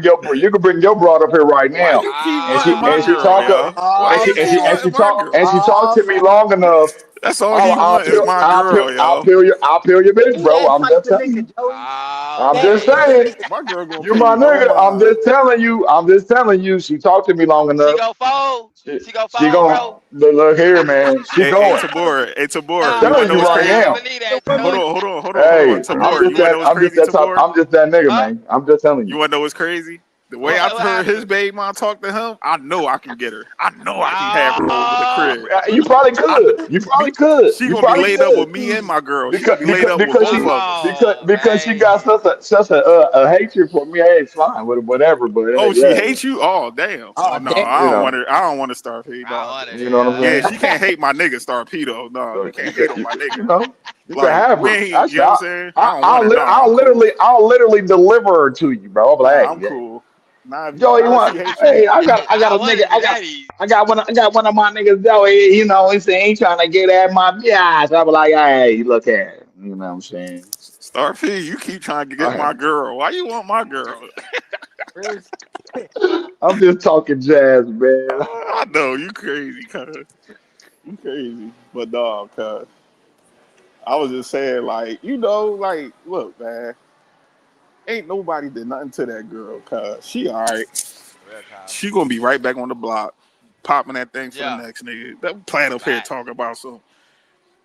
your broad up here right Why now you keep Oh wanting my and she man. girl, talk yo? Why Oh you keep man. wanting my girl? she talk Oh to me man. long enough That's all he want is my girl, yo. I'll peel your bitch He bro that I'm type just of telling nigga, you Joey. Oh I'm That just type man. of saying nigga. My girl gonna you pay my no nigga. mind. I'm just telling you. She talked to me long She enough. go fold. She, She go she fold, gon' bro. look here, man. She Hey, going. Tabor. Hey, I'm Tabor. You wanna Nah, telling know you what's man, right I don't crazy? now. believe The that, Hold women, Joey. on, hold on. Hey, Tabor. You wanna know what's crazy, Tabor? I'm just that nigga, Huh? man. I'm just telling You you. wanna know what's crazy? The way What, I've what heard his happened? baby mom talk to him, I know I can get her. I know I can have her over the Oh, crib. You probably I kn- could. You probably could. she You gonna be probably laid up could. with me and my girl. She gonna be laid up with Because both she of us. because she man. got a hatred for me. Hey, it's fine. Whatever. But hey, Oh, she yeah, hates you? Oh, damn. oh Oh no, damn. you know. I don't want to start P, I dog. want it, You know what Yeah, yeah. I'm she saying? can't hate my nigga Star P though. No, So you can't hate on my nigga. you know, you can Like, have we her. ain't, you Actually, know what I'm saying? I don't want her. No, I'm cool. I'll literally deliver her to you, bro. I'll be like, Nah, I'm hey, cool. Joey, you Not if she want? hates you. Hey, I got I a want nigga, it to be that easy. I got one of my niggas, Joey. You know, he ain't trying to get at my yeah. So I be like, hey, look at it. You know what I'm saying? Star P, you keep trying to get Okay. my girl. Why you want my girl? Real I'm just talking jazz, man. I know you crazy, cuz. You crazy. But dog, cuz. I was just saying, like, like, look, man, ain't nobody did nothing to that girl, cuz she all right. Real talk. She gonna be right back on the block, popping that thing for the Yeah, next nigga. That plan up here fact. talking about some.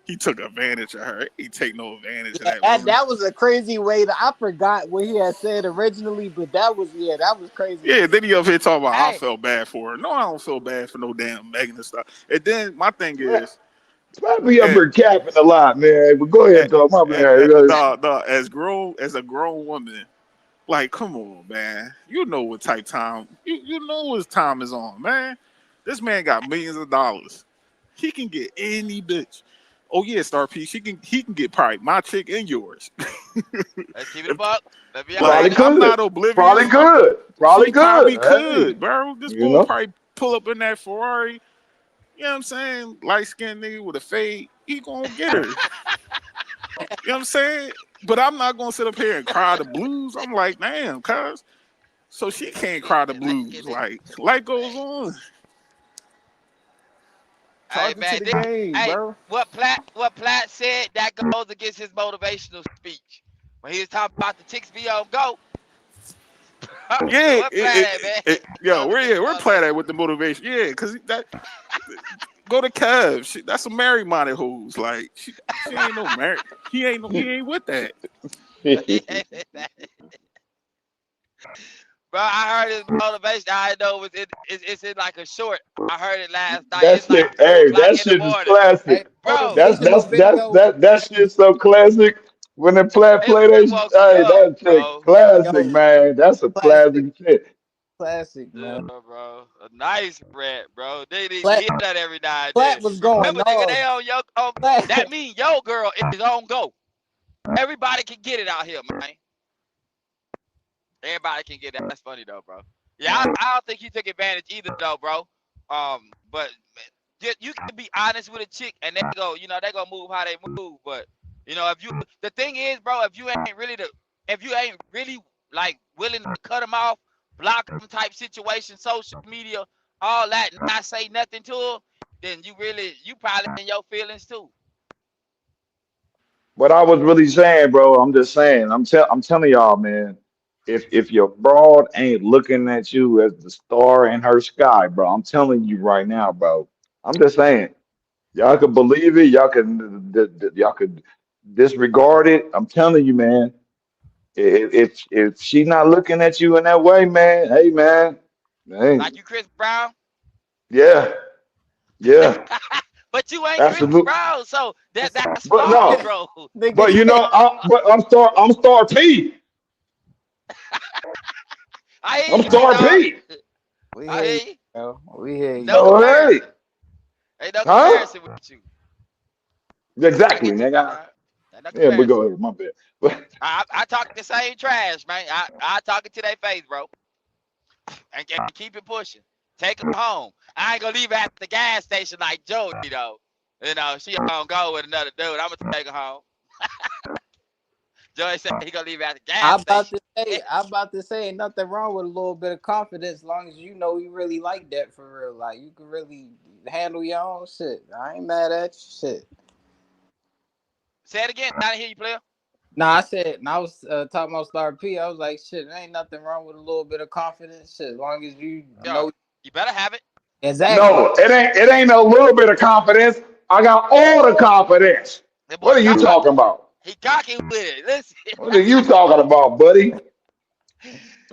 He took advantage of her. He take no advantage of Yeah, that woman. that was a crazy way to. I forgot what he had said originally, but that was crazy Yeah, to me. then he up here talking about I Hey, felt bad for her. No, I don't feel bad for no damn Megan and stuff. And then my thing What? is, Might be up And, here capping a lot, man. But go and, ahead, dog. My bad. dog, as a grown woman, like, come on, man. You know what type time you know his time is on, man. This man got millions of dollars. He can get any bitch. Oh yeah, Star P. He can get probably my chick and yours. Let's keep it a buck. Let me Probably honest. Like, I'm not could. Probably oblivious. could. Probably She probably could. Hey, could, bro. This you boy know. probably pull up in that Ferrari. You know what I'm saying? Light skinned nigga with a fade. He gonna get her. You know what I'm saying? But I'm not gonna sit up here and cry the blues. I'm like, damn, cuz. So she can't cry the Let's get blues. it. Like, life goes on. Hey Charge it to man, the game, hey, bro. what Platt said that goes against his motivational speech when he was talking about the chicks be on go. Yeah, What Platt at, man? Goes against his we're playing that motivation. with the motivation. Yeah, because that go to Cavs. That's some married minded hoes. Like she ain't no married. He ain't with that. Bro, I heard his motivation. I know it's in like a short. I heard it last night. That It's like shit, two hey, o'clock that in the shit is morning, Hey, classic. bro. motivational video. That shit's so classic. When they play It that, woke me hey, up, that shit bro. classic, Yo, man. That's a classic, classic shit. classic, Yeah, man. bro. A nice rap, bro. They need to Platt, hear that every now and then. Platt was going Remember, nigga, off. they on your Platt, that mean your girl is on go. Everybody can get it out here, man. Everybody can get it. That's funny though, bro. Yeah, man. I don't think he took advantage either though, bro. But you can be honest with a chick and they go, they gonna move how they move. But if the thing is, bro, if you ain't really like willing to cut them off, block them type situation, social media, all that, not say nothing to them, then you probably in your feelings too. What I was really saying, bro, I'm just saying, I'm telling y'all, man, if your broad ain't looking at you as the star in her sky, bro, I'm telling you right now, bro. I'm just saying, y'all could believe it, y'all could disregard it. I'm telling you, man. If she not looking at you in that way, man, hey, man, hey, Like you, Chris Brown. yeah, yeah, But you ain't Chris absolutely. Brown, so that's But fine, no, bro. but Nigga, you know, I'm star P. I I'm hear you, star dog. P. we I hear hear you, you. bro. We hear you. No So hey, comparison. Ain't no huh? comparison with you. I Exactly, get you, nigga. dog. Ain't no Yeah, but comparison. go ahead, my bad. But I talk the same trash, man. I talk it to their face, bro, and keep it pushing. Take them home. I ain't gonna leave her at the gas station like Jody, though. She gonna go with another dude. I'm gonna take her home. Joey said he gonna leave her at the gas station. I about to say, ain't nothing wrong with a little bit of confidence, as long as you know you really like that for real. Like you can really handle your own shit. I ain't mad at you, shit. Say it again. I didn't hear you, player. Nah, I said, and I was talking about Star P. I was like, shit, there ain't nothing wrong with a little bit of confidence, shit. As long as you Yo, know you better have it. exactly. no, it ain't a little bit of confidence. I got all the confidence. That boy What are you talking cocky. about? He cocky with it. Listen, What are you talking about, buddy?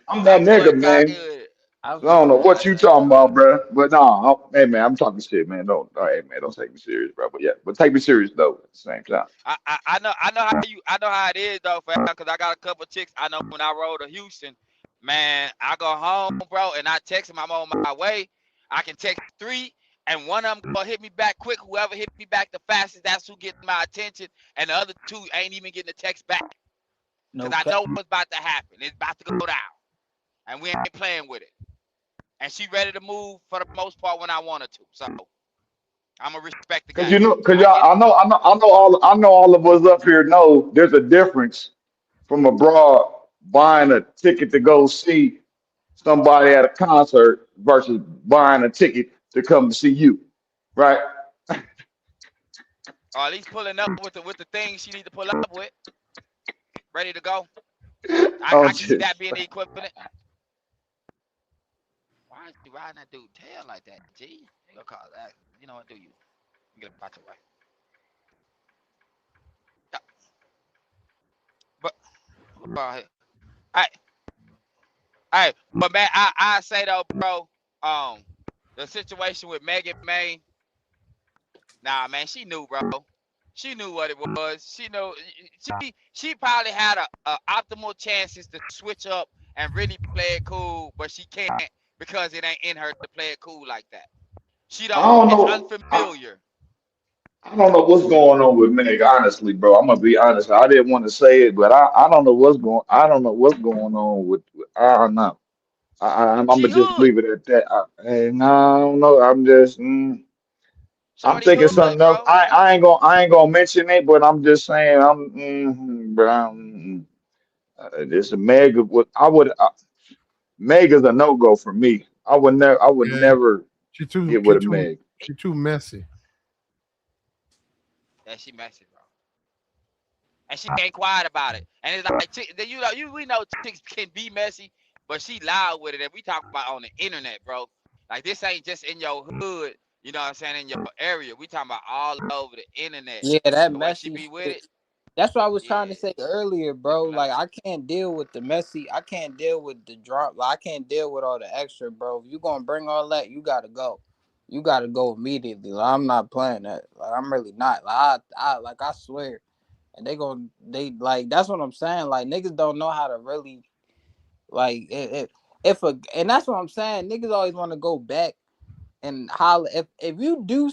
I'm that that boy nigga, cocky man. with it. I So I don't feel know that. what you talking about, bro. But no, hey man, I'm talking shit, man. Don't, all right, man, don't take me serious, bro. But yeah, but take me serious though at the same time. I know how it is though, fam, because I got a couple chicks. I know when I rode to Houston, man, I go home, bro, and I text them I'm on my way. I can text three, and one of them gonna hit me back quick. Whoever hit me back the fastest, that's who getting my attention, and the other two ain't even getting a text back, No because I cap. know what's about to happen. It's about to go down, and we ain't playing with it. And she ready to move for the most part when I want her to. So I'm gonna respect the Cause game. cause I get it. I know all of us up here know there's a difference from abroad buying a ticket to go see somebody at a concert versus buying a ticket to come to see you, right? Or at least pulling up with the things she need to pull up with, ready to go. Oh, I can see that being the equivalent. Why is you riding that dude tail like that, G? Look, you know what? Do you get it out your way? Yeah, but I, but man, I say though, bro, um, the situation with Megan May, Nah, man, she knew, bro. She knew what it was. She know she probably had a optimal chances to switch up and really play it cool, but she can't because it ain't in her to play it cool like that. She I don't. don't It's know. unfamiliar. I don't know what's going on with Meg, honestly, bro. I'm gonna be honest. I didn't want to say it, but I don't know what's going. I don't know what's going on with I don't know. I'm She gonna just hood. leave it at that. And I don't know. I'm just. I'm Shorty thinking hood, something else. bro. I ain't gonna mention it, but I'm just saying. Bro. This a Meg. Meg is a no go for me. I would never. I would Yeah, never she too get she with a too Meg. she too messy. Yeah, she messy, bro. And she ain't quiet about it. And it's like, we know chicks can be messy, but she loud with it. And we talk about on the internet, bro. Like this ain't just in your hood, you know what I'm saying, in your area. We talking about all over the internet. Yeah, that The way she messy be with shit. it, That's what I was trying to yeah, say earlier, she bro. Like blunt. I can't deal with the messy. I can't deal with the drop. Like, I can't deal with all the extra, bro. If you gonna bring all that, you gotta go. You gotta go immediately. Like, I'm not playing that. Like I'm really not. I swear. And they like that's what I'm saying. Like niggas don't know how to really like and that's what I'm saying. Niggas always want to go back and holler if you do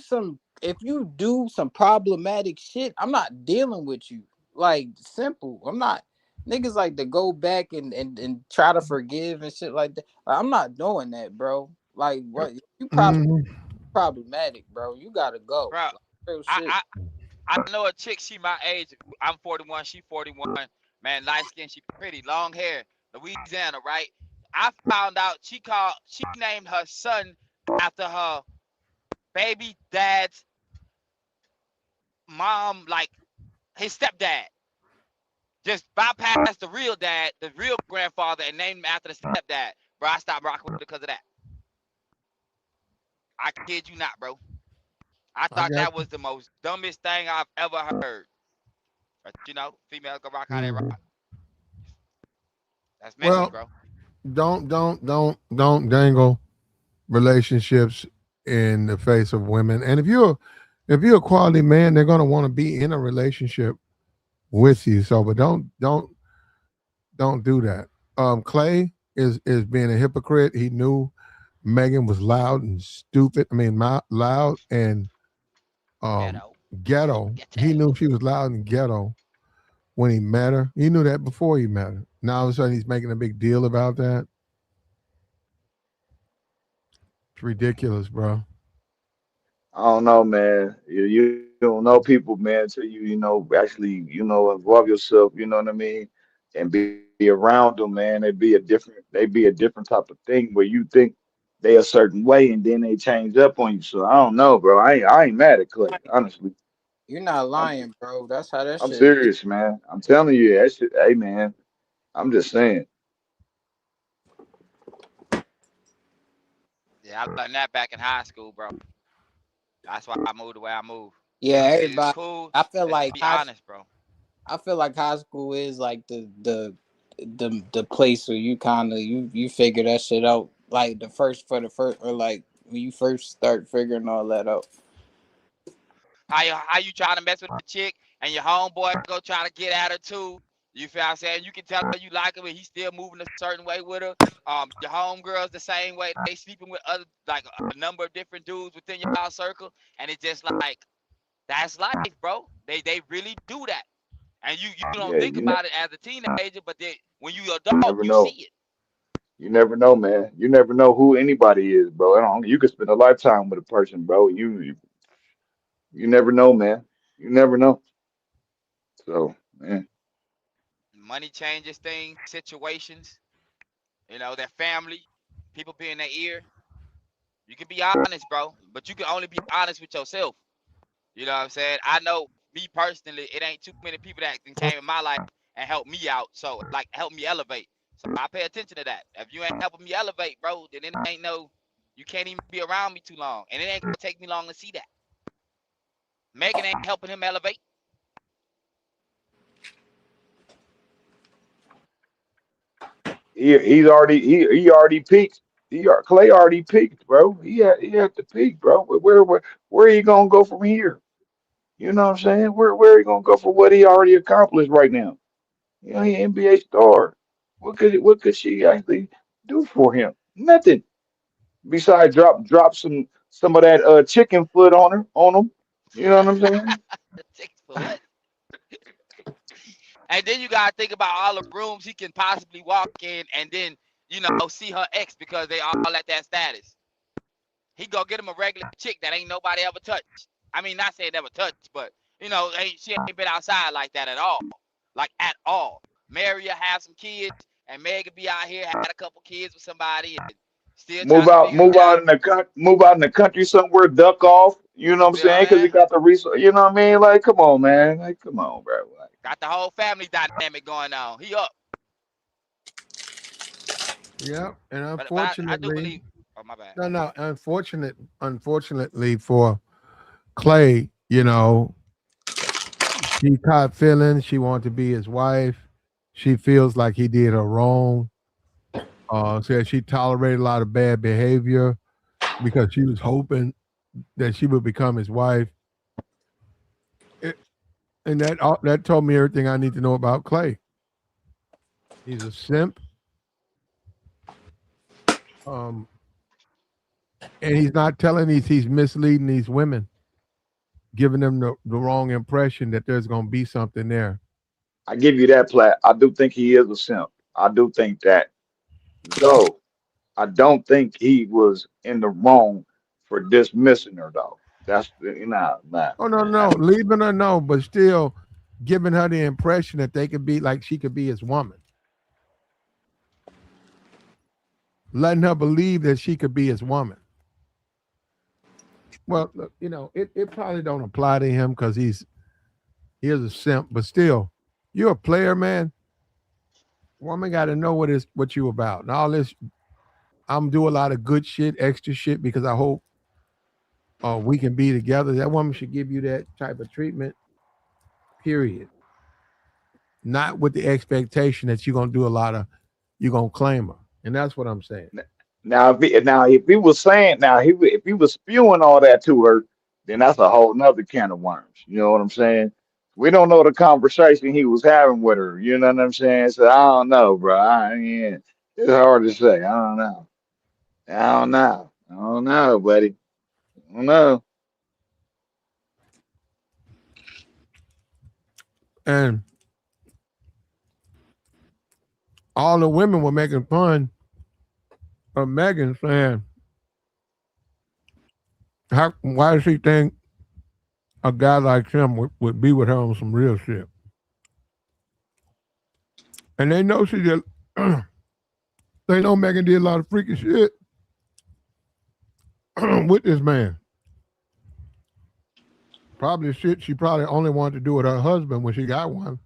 some problematic shit, I'm not dealing with you. Like simple. I'm not niggas like to go back and try to forgive and shit like that. Like, I'm not doing that, bro. Like what you Mhm. problematic, bro. You gotta go. Bro, Like, real I, shit. I I know a chick, she my age. I'm 41, she 41. Man, light skin, she pretty, long hair, Louisiana, right? I found out she named her son after her baby dad's mom, like his stepdad. Just bypassed the real dad, the real grandfather, and named him after the stepdad. Bro, I stopped rocking with it because of that. I kid you not, bro. I I thought got that was the most dumbest thing I've ever heard. But females go rock how they mhm. rock. That's messy, Well, bro. don't dangle relationships in the face of women. And if you're a quality man, they're gonna want to be in a relationship with you. So, but don't do that. Clay is being a hypocrite. He knew Megan was loud and stupid. I mean, loud and um, Ghetto. ghetto. He Ghetto. knew she was loud and ghetto when he met her. He knew that before he met her. Now all of a sudden he's making a big deal about that. It's ridiculous, bro. I don't know, man. You don't know people, man, until actually, involve yourself. You know what I mean, and be around them, man. They be a different type of thing where you think they a certain way, and then they change up on you. So I don't know, bro. I ain't mad at Clay, honestly. You're not I'm lying, bro. That's how that I'm shit is. serious, man. I'm telling you, that shit. Hey, man. I'm just saying. Yeah, I learned that back in high school, bro. That's why I moved the way I move. Yeah, It's everybody. cool. I feel Let's like be honest, bro. I feel like high school is like the place where you kind of you figure that shit out like the first or like when you first start figuring all that out. How you trying to mess with a chick and your homeboy go try to get at her too? You feel what I'm saying? You can tell her you like him, but he's still moving a certain way with her. Your homegirls the same way. They sleeping with other like a number of different dudes within your circle, and it's just like that's life, bro. They really do that, and you don't Yeah, think about it as a teenager, but when you you adult, never you see know. it. You never know, man. You never know who anybody is, bro. You could spend a lifetime with a person, bro. You never know, man. You never know. So, man, Money changes things, situations. Their family, people be in their ear. You can be honest, bro, but you can only be honest with yourself. You know what I'm saying? I know me personally, it ain't too many people that can came in my life and help me out. So like help me elevate. So I pay attention to that. If you ain't helping me elevate, bro, then it ain't you can't even be around me too long. And it ain't gonna take me long to see that. Megan ain't helping him elevate. he already peaked. Clay already peaked, bro. He had to peak, bro. Where he gonna go from here? You know what I'm saying? Where he gonna go for what he already accomplished right now? You know, he an NBA star. What could she actually do for him? Nothing. Besides drop some of that chicken foot on him. You know what I'm saying? Chicks for what? And then you gotta think about all the rooms he can possibly walk in, and then see her ex because they all at that status. He go get him a regular chick that ain't nobody ever touched. I mean, not saying never touched, but she ain't been outside like that at all, like at all. Marry her, have some kids, and Megan be out here had a couple kids with somebody and still Move trying to out, figure it move out. out in the move out in the country somewhere, duck off. You know what I'm You know saying? what Because I he mean? got the resource. You know what I mean? Like, come on, man. Like, come on, bro. Like, Got the whole family dynamic going on. He up, Yeah, and but I do unfortunately, believe. Oh my bad. no. Unfortunately for Klay, she caught feelings. She wanted to be his wife. She feels like he did her wrong. Said she tolerated a lot of bad behavior because she was hoping that she would become his wife. It, and that told me everything I need to know about Klay. He's a simp. Um, and he's not telling he's misleading these women, giving them the wrong impression that there's going to be something there. I give you that, Plat. I do think he is a simp. I do think that, though. I don't think he was in the wrong for dismissing her, though. That's nah, Oh no, man. no, leaving her no, but still giving her the impression that they could be like she could be his woman, letting her believe that she could be his woman. Well, look, it probably don't apply to him because he is a simp, but still, you're a player, man. Woman got to know what you about. And all this, I'm do a lot of good shit, extra shit because I hope we can be together. That woman should give you that type of treatment. Period. Not with the expectation that you're gonna claim her, and that's what I'm saying. If he was spewing all that to her, then that's a whole nother can of worms. You know what I'm saying? We don't know the conversation he was having with her. You know what I'm saying? So I don't know, bro. Yeah, it's hard to say. I don't know. I don't know. I don't know, buddy. I don't know. And all the women were making fun of Megan, saying, why does she think a guy like him would be with her on some real shit? And they know she did. They know Megan did a lot of freaky shit with this man. Probably shit she probably only wanted to do with her husband when she got one.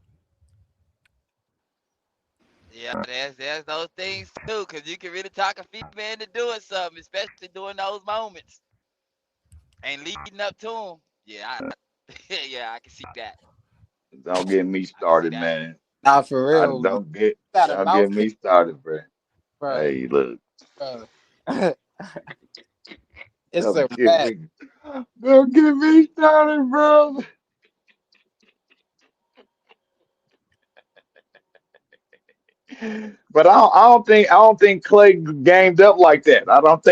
Yeah, there's those things too, cause you can really talk a female into doing something, especially during those moments and leading up to them. Yeah, yeah, I can see that. Don't get me I can see started, that. man. Nah, for I real, bro. Got a don't get mouthpiece, me started, bro. bro. Hey, look, Bro. It's a don't get fact. me, don't get me started, bro. But I don't think Clay gamed up like that. I don't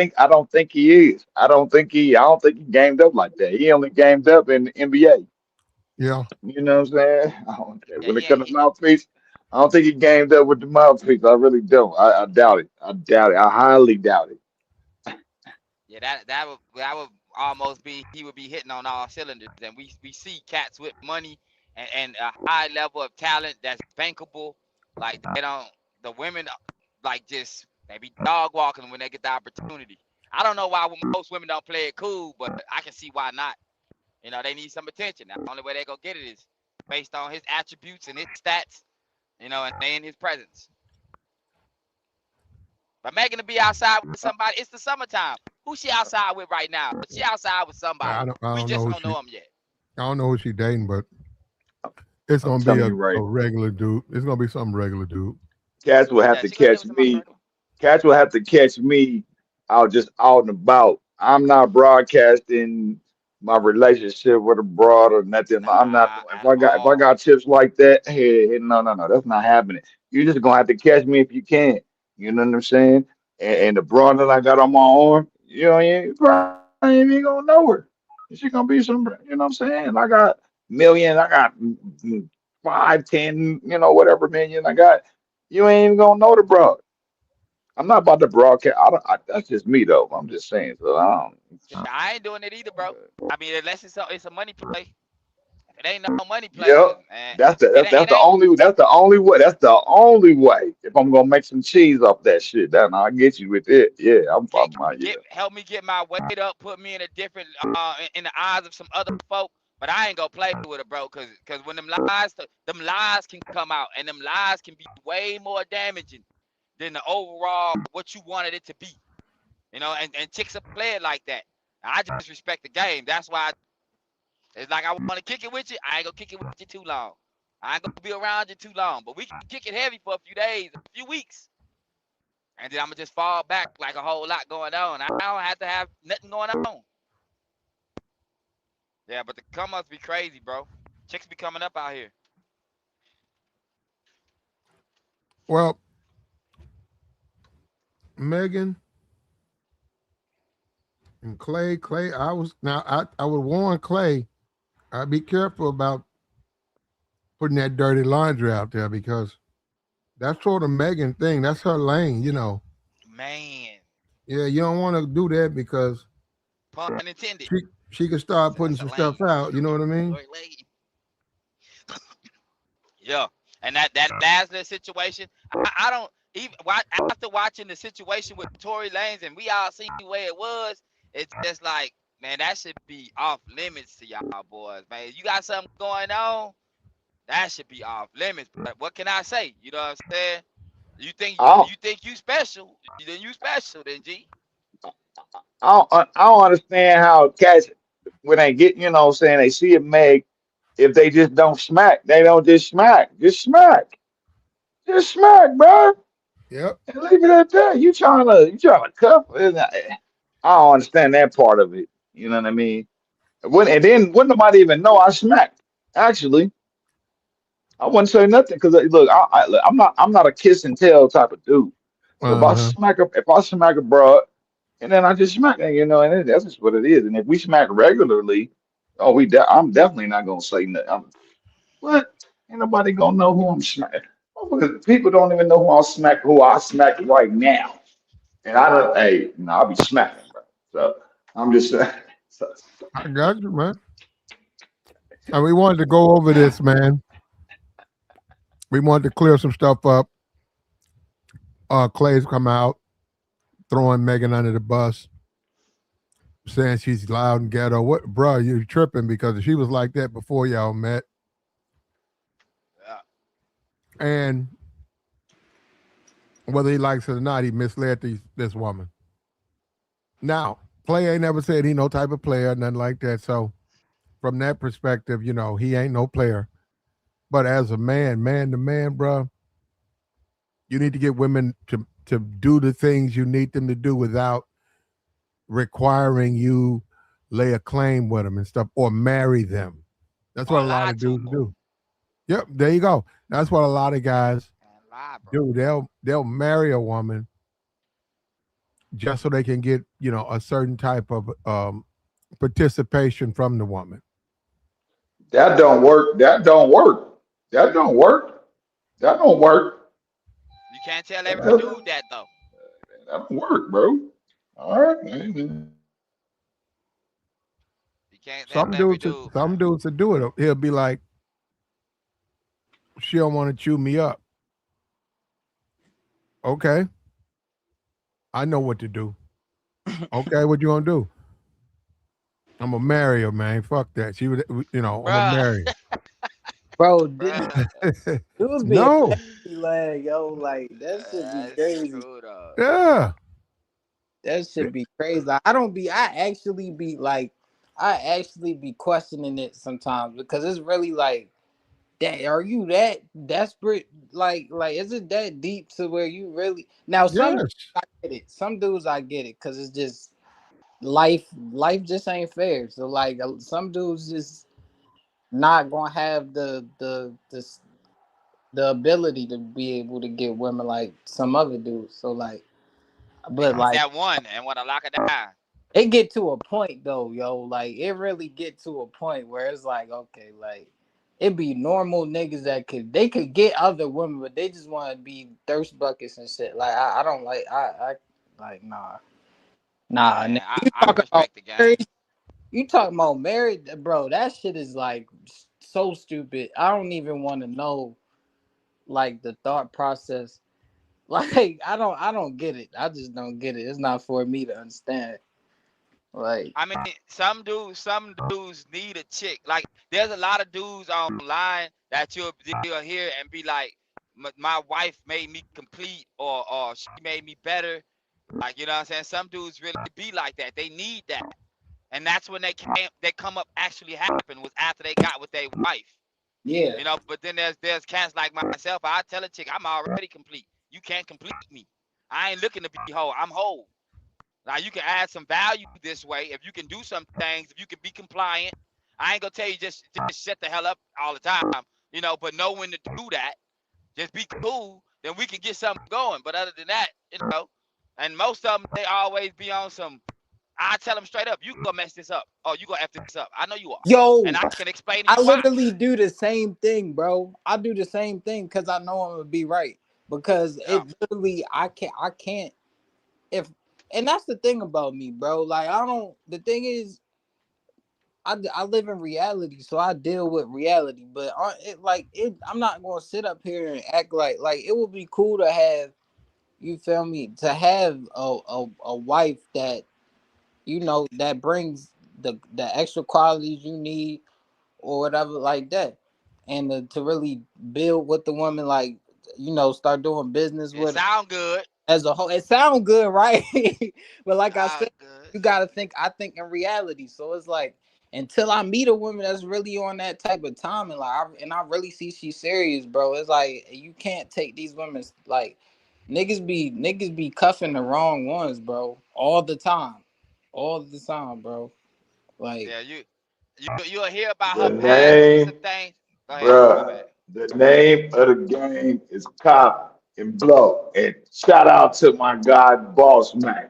think he is. I don't think he gamed up like that. He only gamed up in the NBA. Yeah. You know what I'm saying? Yeah, When it yeah, comes to mouthpiece, I don't think he gamed up with the mouthpiece. I really don't. I doubt it. I doubt it. I highly doubt it. yeah. That would almost be he would be hitting on all cylinders, and we see cats with money and a high level of talent that's bankable. Like they don't the women like just they be dog walking when they get the opportunity. I don't know why most women don't play it cool, but I can see why not. They need some attention. The only way they gonna get it is based on his attributes and his stats, and they in his presence. But Megan to be outside with somebody, it's the summertime. Who she outside with right now? But she outside with I somebody. don't, I We don't know just who don't know him yet. I don't know who she dating, but it's I'm gonna be telling a you right. regular dude. It's gonna be some regular dude. Cats will have Yeah, to she gonna get catch with somebody me. regular. Cats will have to catch me out just out and about. I'm not broadcasting my relationship with a broad or nothing. I'm not Nah, doing. at If I all. got tips like that, hey, no, no, no, that's not happening. You're just gonna have to catch me if you can. You know what I'm saying? And the broad that I got on my arm, you probably ain't even gonna know her. She gonna be some, what I'm saying? I got millions. I got 5, 10, whatever million I got. You ain't even gonna know the broad. I'm not about to broadcast. That's just me though. I'm just saying. So I ain't doing it either, bro. I mean, unless it's a money play. If it ain't no money play, yep. then man, That's it the ain't. only way. That's the only way. If I'm gonna make some cheese off that shit, then I get you with it. Yeah, I'm talking about yeah. Help me get my weight up, put me in a different in the eyes of some other folk. But I ain't gonna play with it, bro, cause when them lies can come out, and them lies can be way more damaging than the overall what you wanted it to be. And chicks are play it like that. I just respect the game. That's why it's like I want to kick it with you. I ain't gonna kick it with you too long. I ain't gonna be around you too long. But we can kick it heavy for a few days, a few weeks. And then I'm gonna just fall back like a whole lot going on. I don't have to have nothing going on. Yeah, but the come ups be crazy, bro. Chicks be coming up out here. Well, Megan and Klay, I would warn Klay, I'd be careful about putting that dirty laundry out there because that's sort of Megan thing. That's her lane. Man, Yeah, you don't want to do that because pun intended. she she could start putting That's a some stuff lane. out. You know what I mean? Short lane. Yeah, and that last little situation, I don't even after watching the situation with Tory Lanez, and we all seen where it was. It's just like, man, that should be off limits to y'all boys, man. You got something going on, that should be off limits. But what can I say? You know what I'm saying? You think I don't, you think you special? Then you special, then G. I don't understand how cats when they get, what I'm saying, they see a Meg, if they just don't smack, they don't just smack. Just smack, bro. Yep. And leave it at that. You trying to cuff it. I don't understand that part of it. You know what I mean? And then wouldn't nobody even know I smacked. Actually, I wouldn't say nothing because look, I'm not a kiss and tell type of dude. So Uh-huh. if I smack a broad, and then I just smack it, and that's just what it is. And if we smack regularly, I'm definitely not gonna say nothing. What? Ain't nobody gonna know who I'm smacking. People don't even know who I smack right now. And I don't. Hey, I'll be smacking, bro. So I'm just saying. So, I got you, man. And we wanted to go over this, man. We wanted to clear some stuff up. Clay's come out throwing Megan under the bus, saying she's loud and ghetto. What, bro? You tripping because she was like that before y'all met, Yeah. and whether he likes it or not, he misled this woman. Now, Clay ain't never said he no type of player, nothing like that. So, from that perspective, he ain't no player. But as a man to man, bro, you need to get women to do the things you need them to do without requiring you lay a claim with them and stuff or marry them. That's what Or a lot lie of to dudes them. do. Yep, there you go. That's what a lot of guys Man, lie, bro. do. They'll marry a woman just so they can get a certain type of participation from the woman. that don't work. That don't work. That don't work. That don't work. You can't tell That every don't, dude that though. that don't work, bro. All right. Man. You can't tell Some every dudes, dude, some man. dudes would do it. He'll be like, "She don't want to chew me up." Okay, I know what to do. Okay, what you gonna do? I'm gonna marry her, man. Fuck that. She would, I'm gonna Bruh. marry Bro, Bruh. her. dudes be a No, petty lag, yo. Like that should be That's crazy. true though. yeah, That should be crazy. Like, I don't be. I actually be questioning it sometimes because it's really like that. Are you that desperate? Like, is it that deep to where you really now? Some yes. get it. Some dudes I get it because it's just life just ain't fair. So like some dudes just not gonna have the ability to be able to get women like some other dudes. So like, They but get like that one and want to lock it down. it get to a point though, yo. Like it really get to a point where it's like, okay, like it be normal niggas that could get other women, but they just want to be thirst buckets and shit. Like I don't like I like nah. Man, You I talk about respect the game. married? You talking about married, bro? That shit is like so stupid. I don't even want to know like the thought process. Like I don't get it. I just don't get it. It's not for me to understand. Like I mean, some dudes need a chick. Like, there's a lot of dudes online that you'll hear and be like, my wife made me complete, or she made me better. Like, you know what I'm saying? Some dudes really be like that. They need that, and that's when they come up actually happen was after they got with their wife. yeah, You know, but then there's cats like myself. I tell a chick I'm already complete. You can't complete me. I ain't looking to be whole. I'm whole. Now you can add some value this way if you can do some things, if you can be compliant. I ain't gonna tell you just shut the hell up all the time, you know, but know when to do that. Just be cool, then we can get something going. But other than that, you know, and most of them they always be on some. I tell them straight up, you gonna mess this up. Oh, you gonna f this up. I know you are, and yo, I can explain to I you why. literally do the same thing, bro. I do the same thing because I know I'm gonna be right. Because Yeah, it literally, I can't if, and that's the thing about me, bro. Like I don't. The thing is, I live in reality, so I deal with reality. But I'm not gonna sit up here and act like it would be cool to have, you feel me, to have a wife that that brings the extra qualities you need or whatever like that, and to really build with the woman, like start doing business it with her sound good. as a whole. It sounds good, right? But like I said, Sound good. you gotta think. I think in reality. So it's like until I meet a woman that's really on that type of time, and I really see she's serious, bro. It's like you can't take these women like niggas be cuffing the wrong ones, bro, all the time, bro. Like Yeah, you'll hear about The her past and some name, things. Go ahead, my bruh, bad. the name of the game is Cop and Blow. And shout out to my guy, Boss Man.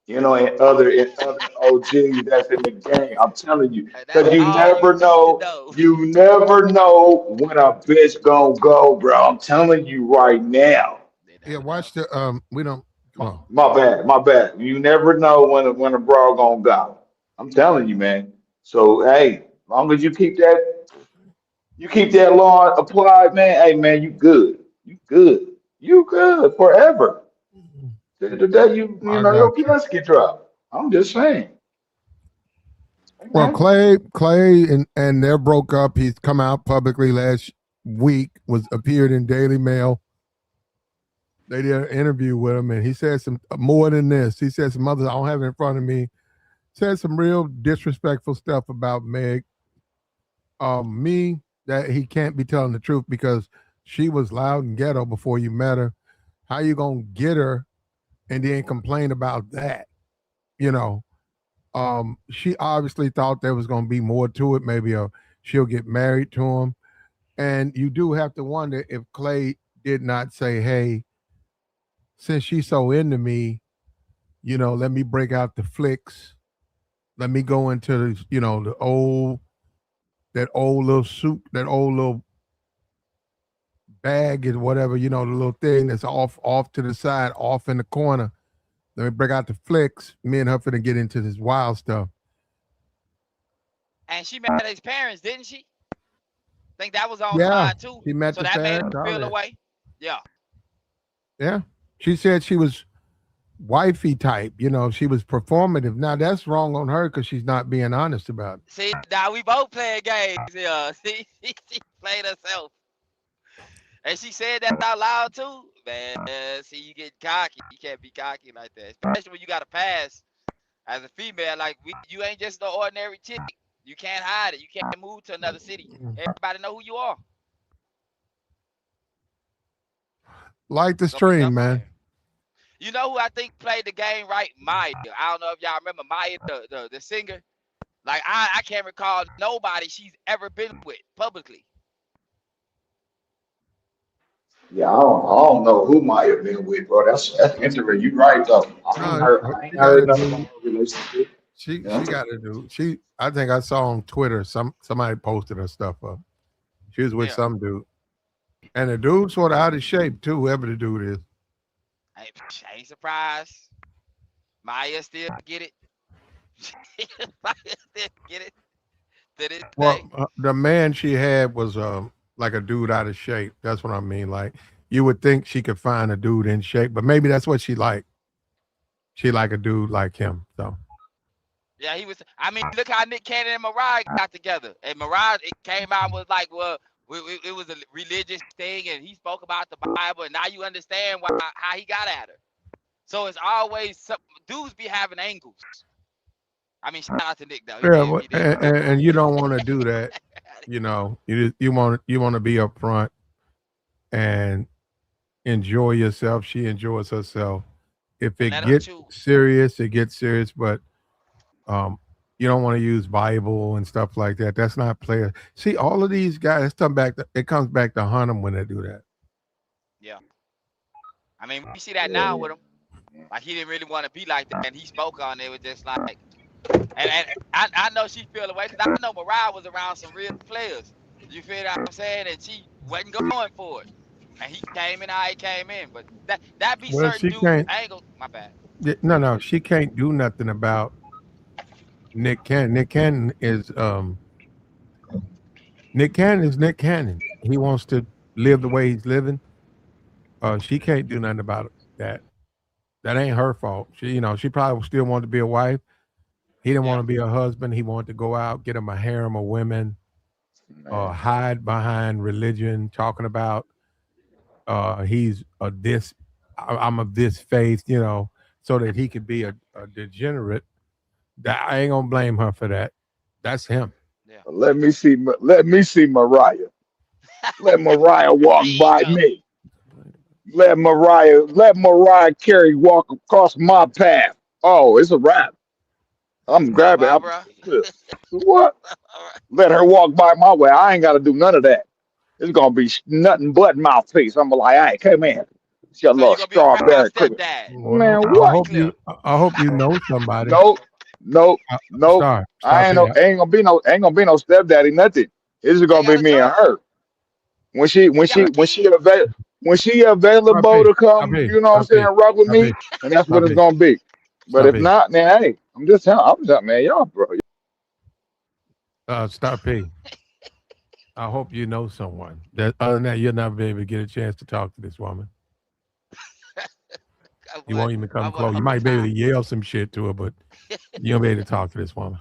You know, and other OGs that's in the game. I'm telling you, And that's because all you need to know. you never know when a bitch gonna go, bro. I'm telling you right now. They Yeah, never know. watch the we don't My, well. my bad, my bad. You never know when a bro gonna go. I'm telling you, man. So hey, long as you keep that law applied, man. Hey, man, you good. You good. You good forever. The day you I know got your you. casket drop. I'm just saying. Well, Okay. Clay and they're broke up. He's come out publicly last week, was appeared in Daily Mail. They did an interview with him, and he said some more than this. He said some others I don't have it in front of me. Said some real disrespectful stuff about Meg. Me, that he can't be telling the truth because she was loud and ghetto before you met her. How you gonna get her and then complain about that? You know, she obviously thought there was gonna be more to it. Maybe she'll get married to him, and you do have to wonder if Clay did not say, "Hey, since she's so into me, let me break out the flicks. Let me go into that old little suit, that old little bag and whatever, the little thing that's off to the side, off in the corner. Let me break out the flicks. Me and her finna get into this wild stuff." And she met his parents, didn't she? Think that was Yeah, online too. she met So the that made her parents, all feel that. away. Yeah. Yeah, she said she was wifey type. She was performative. Now that's wrong on her because she's not being honest about it. See, now we both playing games. Yeah. See, she played herself. And she said that out loud too. Man, see, you get cocky. You can't be cocky like that. Especially when you got a pass as a female. Like you ain't just no ordinary chick. You can't hide it. You can't move to another city. Everybody know who you are. Like the It's gonna be stream, tough on man. her. You know who I think played the game right? Maya. I don't know if y'all remember Maya, the singer. Like I can't recall nobody she's ever been with publicly. Yeah, I don't know who might have been with, bro. That's interesting. You right though. No, I ain't she got heard a nothing about dude. her relationship. Yeah. She got a dude. I think I saw on Twitter somebody posted her stuff up. She was with Yeah. some dude. And the dude's sort of out of shape too, whoever the dude is. I ain't surprised. Maya still get it. Maya still get it to this Well, day. the man she had was like a dude out of shape. That's what I mean. Like you would think she could find a dude in shape, but maybe that's what she liked. She like a dude like him. So Yeah, he was. I mean, look how Nick Cannon and Mariah got together. And Mariah, it came out and was like, well, it was a religious thing, and he spoke about the Bible, and now you understand how he got at her. So it's always dudes be having angles. I mean, shout out to Nick though. yeah, He did good. and you don't want to do that. You know, you want to be upfront and enjoy yourself. She enjoys herself. If And it let him gets choose. serious, it gets serious. But um, you don't want to use Bible and stuff like that. That's not player. See, all of these guys it comes back to hunt them when they do that. Yeah. I mean, we see that Yeah, now yeah. with him. Like he didn't really want to be like that, and he spoke on it. It was just like, and I know she feel away because I know Mariah was around some real players. You feel what I'm saying? And she wasn't going for it. And he came in how he came in. But that be Well, certain she dudes can't. angles. My bad. No, she can't do nothing about Nick Cannon. Nick Cannon is Nick Cannon. He wants to live the way he's living. She can't do nothing about that. That ain't her fault. She probably still wanted to be a wife. He didn't want Yeah. to be a husband. He wanted to go out, get him a harem of women, Man. hide behind religion, talking about he's a this, I'm of this faith, so that he could be a degenerate. That I ain't gonna blame her for that. That's him. Yeah. Let me see Mariah. Let Mariah There walk you by go. me. Let Mariah Carey walk across my path. Oh, it's a wrap. I'm How grabbing. about, bro? What? All right. Let her walk by my way. I ain't got to do none of that. It's gonna be nothing but mouthpiece. I'm like, hey, come here. It's your So little you gonna be a proud strawberry cookie. stepdad. Well, Man, Just what? to be clear. I hope you know somebody. Nope, nope, nope. Star I P. ain't gonna be no stepdaddy. Nothing. It's just He gonna be got a me and job. her. When she He when got she a when she kid. avail when she Star available P. to Star come, P. you know what I'm Star saying, P. rock with Star P. me, and that's Star what it's P. gonna be. But Star if P. not, then hey, I'm just man, y'all, bro. Star P. I hope you know someone. That other than that, you'll never be able to get a chance to talk to this woman. You won't even My come boy, close. You hold might be able to tight. yell some shit to her, but you won't be able to talk to this woman.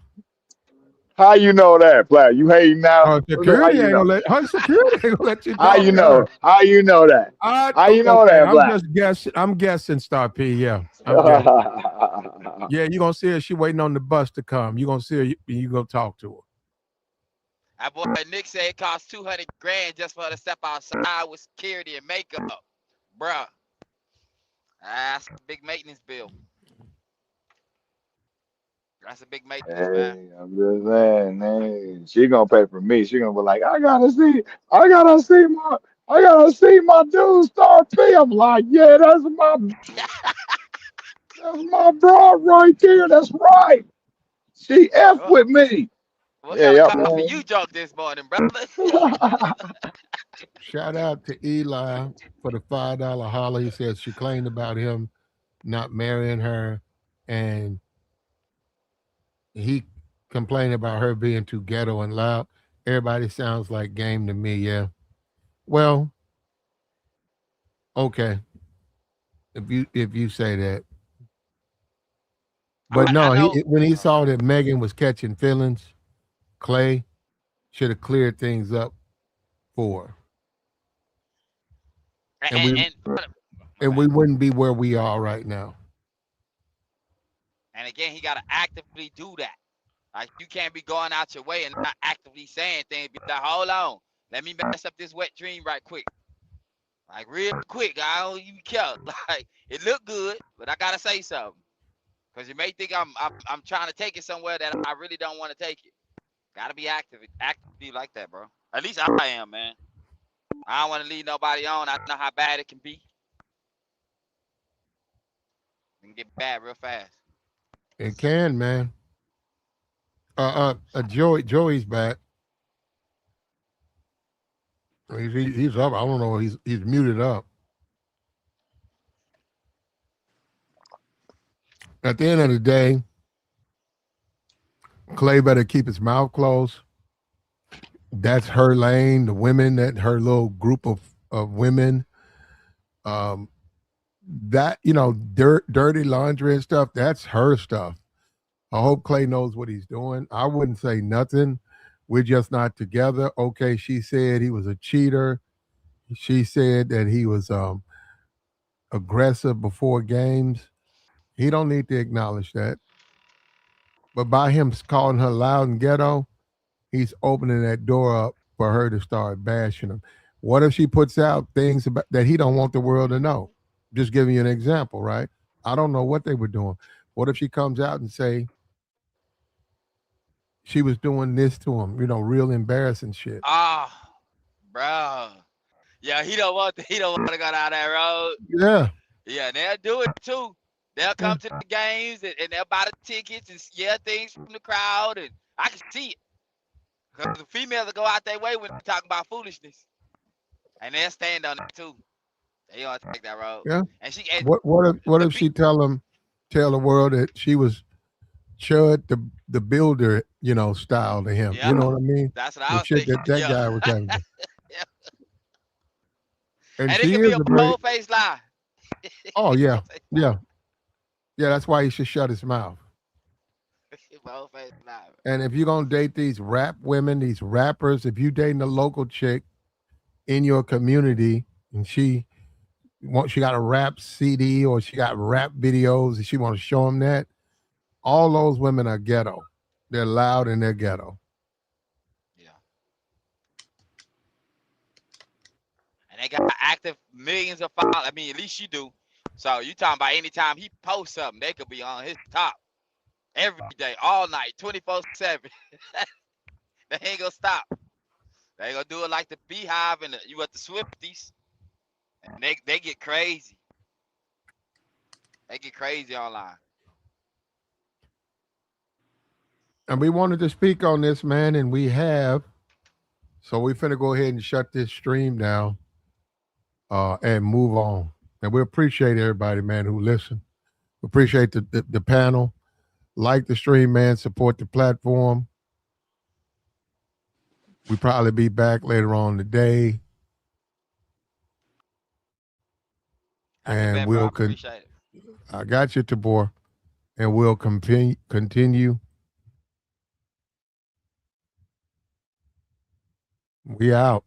How you know that, Black? You hating now? How Security you ain't gonna know? let her security ain't gonna let you How talk you to her. know? How you know that? How you know Okay, that, I'm Black? just guessing. I'm guessing, Star P. Yeah, I'm guessing. Yeah, you're gonna see her. She waiting on the bus to come. You're gonna see her. You go talk to her. That boy Nick said it costs 200 grand just for her to step outside with security and makeup. Bruh. That's a big maintenance bill. That's a big maintenance, man. Hey, I'm just saying, hey, she gonna pay for me. She gonna be like, I gotta see my dude Star P. I'm like, yeah, that's my broad right there. That's right. She F What, with me. what Yeah, kind of yep, coffee man. you drunk this morning, brother? Shout out to Eli for the $5 holler. He says she claimed about him not marrying her, and he complained about her being too ghetto and loud. Everybody sounds like game to me. Yeah. Well, okay. If you say that, but I no, know. when he saw that Megan was catching feelings, Klay should have cleared things up for her, and we And my and we bad. wouldn't be where we are right now. And again, he gotta actively do that. Like you can't be going out your way and not actively saying things. Be like, hold on, let me mess up this wet dream right quick. Like real quick, I don't even care. Like it looked good, but I gotta say something. Cause you may think I'm trying to take it somewhere that I really don't want to take it. Gotta be actively like that, bro. At least I am, man. I don't want to lead nobody on. I know how bad it can be. It can get bad real fast. It can, man. Joey's back. He's up. I don't know. He's muted up. At the end of the day, Klay better keep his mouth closed. That's her lane. The women, that her little group of women. That dirty laundry and stuff. That's her stuff. I hope Klay knows what he's doing. I wouldn't say nothing. We're just not together. Okay, she said he was a cheater. She said that he was aggressive before games. He don't need to acknowledge that. But by him calling her loud and ghetto, he's opening that door up for her to start bashing him. What if she puts out things that he don't want the world to know? Just giving you an example, right? I don't know what they were doing. What if she comes out and say she was doing this to him? Real embarrassing shit. Ah, bro. Yeah, he don't want to go down that road. Yeah. Yeah, they'll do it too. They'll come to the games and they'll buy the tickets and yell things from the crowd, and I can see it. Because the females will go out their way when they're talking about foolishness, and they'll stand on it too. They don't take that road. Yeah. And she. What if she tell the world that she was Chud the builder, style to him? Yeah, You know what I mean? that's what I The was shit thinking. that Yeah. guy was having. Yeah. And it she could be is a a great. bold face lie. Oh yeah, yeah. That's why he should shut his mouth. Bold face lie. And if you're gonna date these rap women, these rappers, if you dating a local chick in your community and she got a rap CD or she got rap videos and she want to show them that, all those women are ghetto. They're loud and they're ghetto. Yeah. And they got active millions of followers. I mean, at least you do. So you talking about anytime he posts something, they could be on his top every day, all night, 24/7. They ain't gonna stop. They gonna do it like the Beehive and you at the Swifties, and they get crazy. They get crazy online. And we wanted to speak on this, man, and we have. So we finna go ahead and shut this stream down and move on. And we appreciate everybody, man, who listened. We appreciate the panel. Like the stream, man. Support the platform. We probably be back later on today. And we'll appreciate it. I got you, Tabor. And we'll continue. We out.